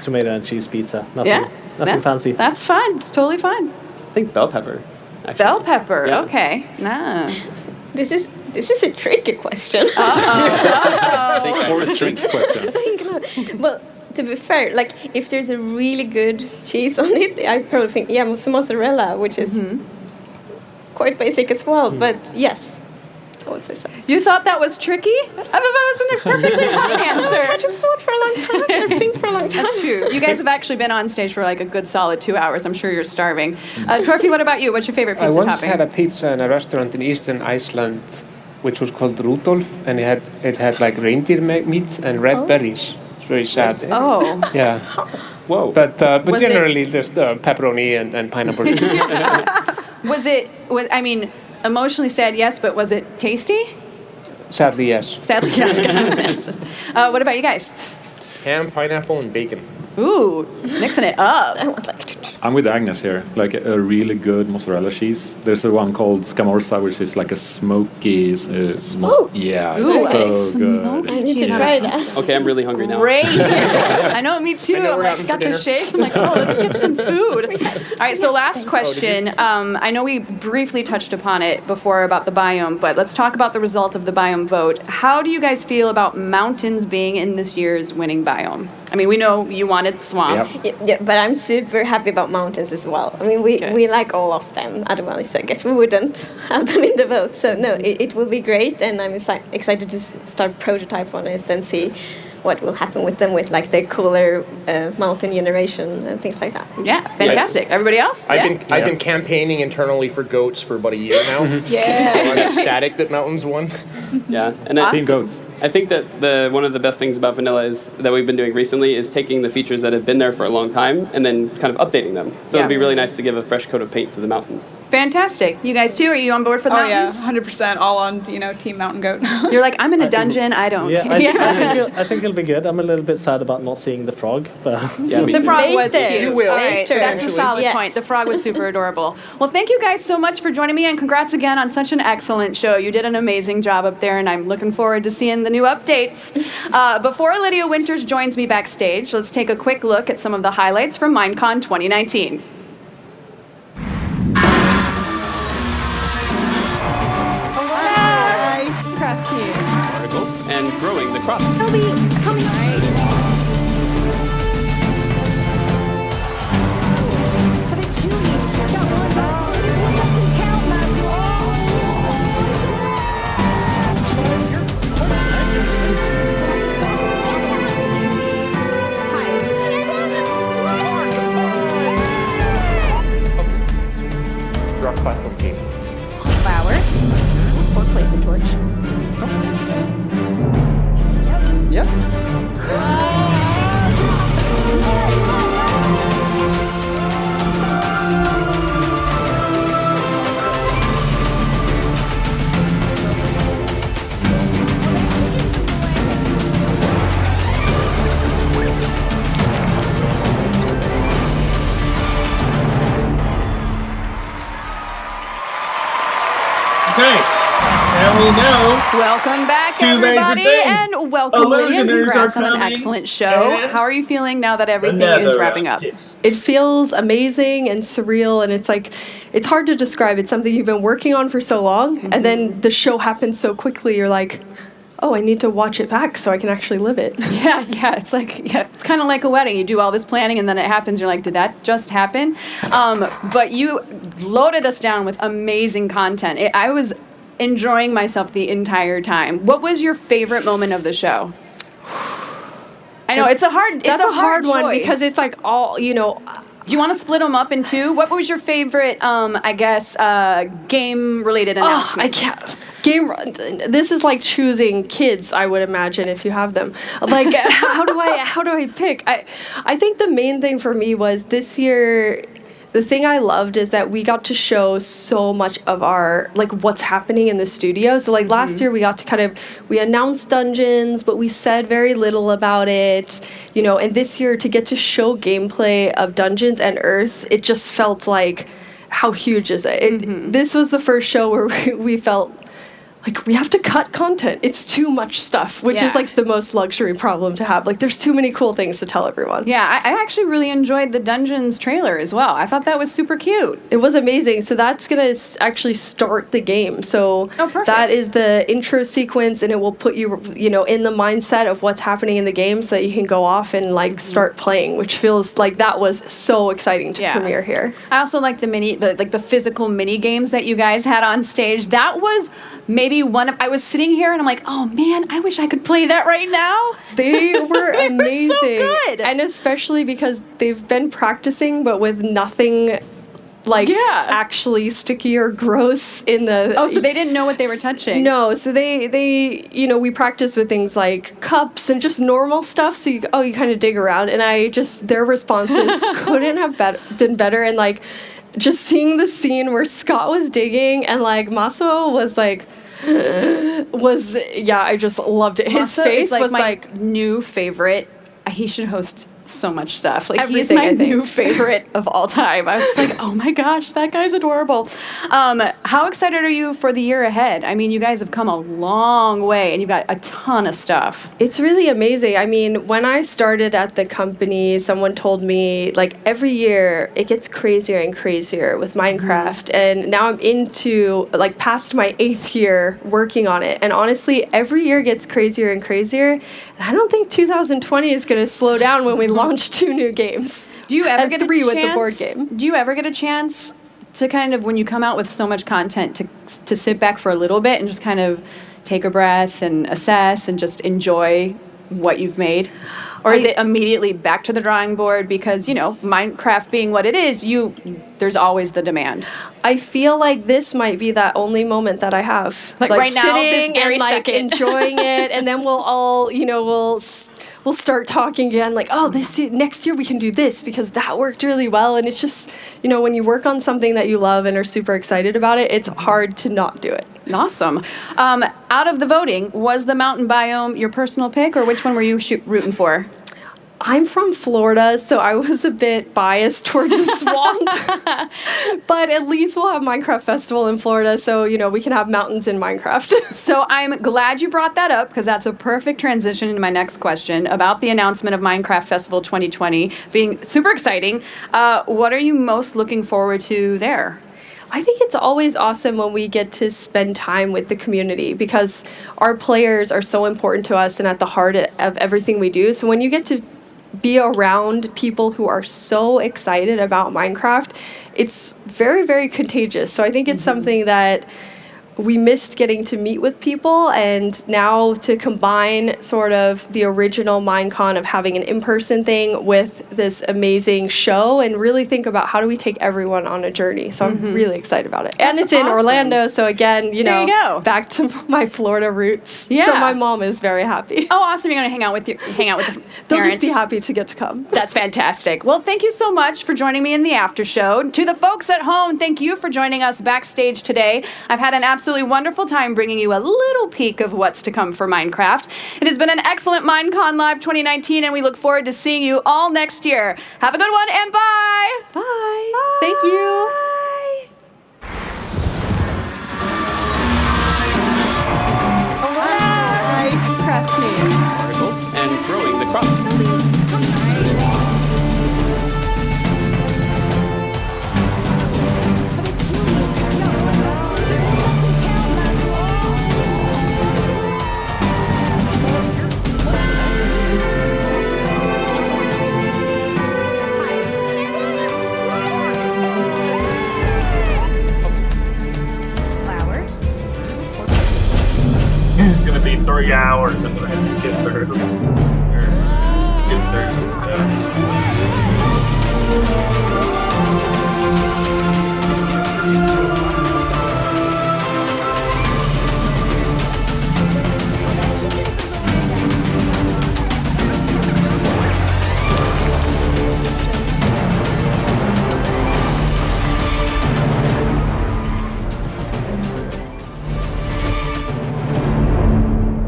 tomato and cheese pizza. Nothing fancy. That's fine. It's totally fine. I think bell pepper. Actually. Bell pepper. Yeah. Okay. Nah. This is a tricky question. Trick question. Well, to be fair, like if there's a really good cheese on it, I probably think mozzarella, which is quite basic as well. But yes, I would say so. You thought that was tricky? I thought that was a perfectly fine answer. I had to thought for a long time. I think for a long time. That's true. You guys have actually been on stage for like a good solid 2 hours. I'm sure you're starving. Torfi, what about you? What's your favorite pizza I once topping? had a pizza in a restaurant in Eastern Iceland, which was called Rudolf, and it had like reindeer meat and red berries. It's very sad. Oh. Yeah. Whoa. But Was it- generally, just pepperoni and pineapple. I mean, emotionally sad, yes, but was it tasty? Sadly, yes. Sadly, yes. What about you guys? Ham, pineapple, and bacon. Ooh, mixing it up. I'm with Agnes here. Like a really good mozzarella cheese. There's a one called Scamorza, which is like a smoky. Smoke? Yeah, Ooh, it's so good. I need to try that. Okay, I'm really hungry now. Great. I know, me too. know I'm we're like, having got for the dinner. shakes. I'm like, oh, let's get some food. All right, so last question. I know we briefly touched upon it before about the biome, but let's talk about the result of the biome vote. How do you guys feel about mountains being in this year's winning biome? I mean, we know you wanted swamp. Yep. Yeah, but I'm super happy about mountains as well. I mean, we like all of them. Otherwise, I guess we wouldn't have them in the vote. So no, it will be great, and I'm excited to start prototype on it and see what will happen with them, with like the cooler mountain generation and things like that. Yeah, fantastic. Everybody else? I've been campaigning internally for goats for about a year now. Yeah. So I'm ecstatic that mountains won. Yeah, and Awesome. goats. I think that one of the best things about vanilla is that we've been doing recently is taking the features that have been there for a long time and then kind of updating them. So it'd be really nice to give a fresh coat of paint to the mountains. Fantastic. You guys too? Are you on board for the Oh yeah, mountains? 100% all on Team Mountain Goat. You're like, I'm in a dungeon. I don't. Yeah, I think it'll be good. I'm a little bit sad about not seeing the frog, but Yeah, me The too. frog was Later. cute. You will. All right, Later. that's a solid Yes. point. The frog was super adorable. Well, thank you guys so much for joining me, and congrats again on such an excellent show. You did an amazing job up there, and I'm looking forward to seeing the new updates. Before Lydia Winters joins me backstage, let's take a quick look at some of the highlights from Minecon 2019. Craft team. Particles and growing the crop. Rock platform team. Flower. Or place a torch. Yep. Okay, now we know. Welcome back, Two major everybody, things. and welcome, Lydia. Illusioners Congrats are on an coming, excellent show. and How are you feeling now that everything another is wrapping up? update. It feels amazing and surreal, and it's hard to describe. It's something you've been working on for so long, and then the show happens so quickly. You're like, oh, I need to watch it back so I can actually live it. Yeah, it's kind of like a wedding. You do all this planning and then it happens. You're like, did that just happen? But you loaded us down with amazing content. I was enjoying myself the entire time. What was your favorite moment of the show? I know it's a hard one choice. because it's like all, you know. Do you want to split them up in two? What was your favorite, game-related announcement? I can't. This is like choosing kids, I would imagine, if you have them. Like, how do I pick? I think the main thing for me was this year. The thing I loved is that we got to show so much of our, like, what's happening in the studio. So, like, last year we got to we announced Dungeons, but we said very little about it, you know, and this year to get to show gameplay of Dungeons and Earth, it just felt like, how huge is it? This was the first show where we felt like we have to cut content. It's too much stuff, which is like the most luxury problem to have. Like there's too many cool things to tell everyone. Yeah, I actually really enjoyed the Dungeons trailer as well. I thought that was super cute. It was amazing. So that's going to actually start the game. So that is the intro sequence, and it will put you, you know, in the mindset of what's happening in the game so that you can go off and like start playing, which feels like that was so exciting to premiere here. I also like the physical mini games that you guys had on stage. That was maybe I was sitting here and I'm like, oh man, I wish I could play that right now. They were amazing. Were so good. And especially because they've been practicing, but with nothing like actually sticky or gross in the... Oh, so they didn't know what they were touching. No, so they you know, we practiced with things like cups and just normal stuff, so you kind of dig around, and their responses couldn't have been better, and like just seeing the scene where Scott was digging and like Masuo was like... I just loved it. His face was my new favorite. He should host so much stuff. Like he's Everything, my I think. new favorite of all time. I was just like, oh my gosh, that guy's adorable. How excited are you for the year ahead? I mean, you guys have come a long way and you've got a ton of stuff. It's really amazing. I mean, when I started at the company, someone told me like every year it gets crazier and crazier with Minecraft. And now I'm into like past my 8th year working on it. And honestly, every year gets crazier and crazier. And I don't think 2020 is going to slow down when we launch 2 new games. Do you ever get a 3 chance, with the board game? Do you ever get a chance to kind of, when you come out with so much content, to sit back for a little bit and just kind of take a breath and assess and just enjoy what you've made? Or is it immediately back to the drawing board because, you know, Minecraft being what it is, there's always the demand? I feel like this might be that only moment that I have. Like right now, this sitting very and like second. enjoying it, and then we'll all, you know, we'll start talking again like, oh, next year we can do this because that worked really well. And it's just, you know, when you work on something that you love and are super excited about it, it's hard to not do it. Awesome. Out of the voting, was the mountain biome your personal pick, or which one were you rooting for? I'm from Florida, so I was a bit biased towards the swamp. But at least we'll have Minecraft Festival in Florida, so, you know, we can have mountains in Minecraft. So I'm glad you brought that up, because that's a perfect transition into my next question about the announcement of Minecraft Festival 2020 being super exciting. What are you most looking forward to there? I think it's always awesome when we get to spend time with the community because our players are so important to us and at the heart of everything we do. So when you get to be around people who are so excited about Minecraft, it's very, very contagious. So I think it's something that we missed getting to meet with people, and now to combine sort of the original Minecon of having an in-person thing with this amazing show and really think about how do we take everyone on a journey. So I'm really excited about it. And it's in Orlando, so again, you know, back to my Florida roots. Yeah. So my mom is very happy. Oh, awesome. You're going to hang out with the parents. They'll just be happy to get to come. That's fantastic. Well, thank you so much for joining me in the after show. To the folks at home, thank you for joining us backstage today. I've had an absolutely wonderful time bringing you a little peek of what's to come for Minecraft. It has been an excellent Minecon Live 2019, and we look forward to seeing you all next year. Have a good one, and bye! Bye! Bye. Thank you! Hi! Craft team. And growing the crop. 3 hours. I'm gonna have to skip through. Or skip through some stuff.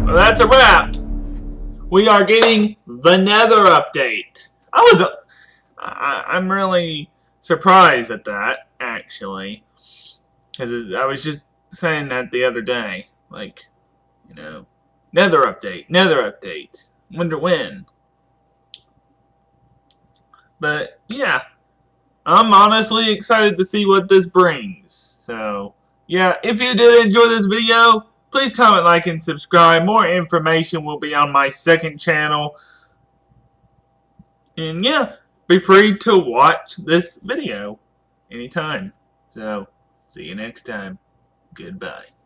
Well, that's a wrap. We are getting the Nether update. I'm really surprised at that, actually, because I was just saying that the other day, like, you know, Nether update. Wonder when. But yeah, I'm honestly excited to see what this brings. So yeah, if you did enjoy this video, please comment, like, and subscribe. More information will be on my second channel. And yeah, be free to watch this video anytime. So, see you next time. Goodbye.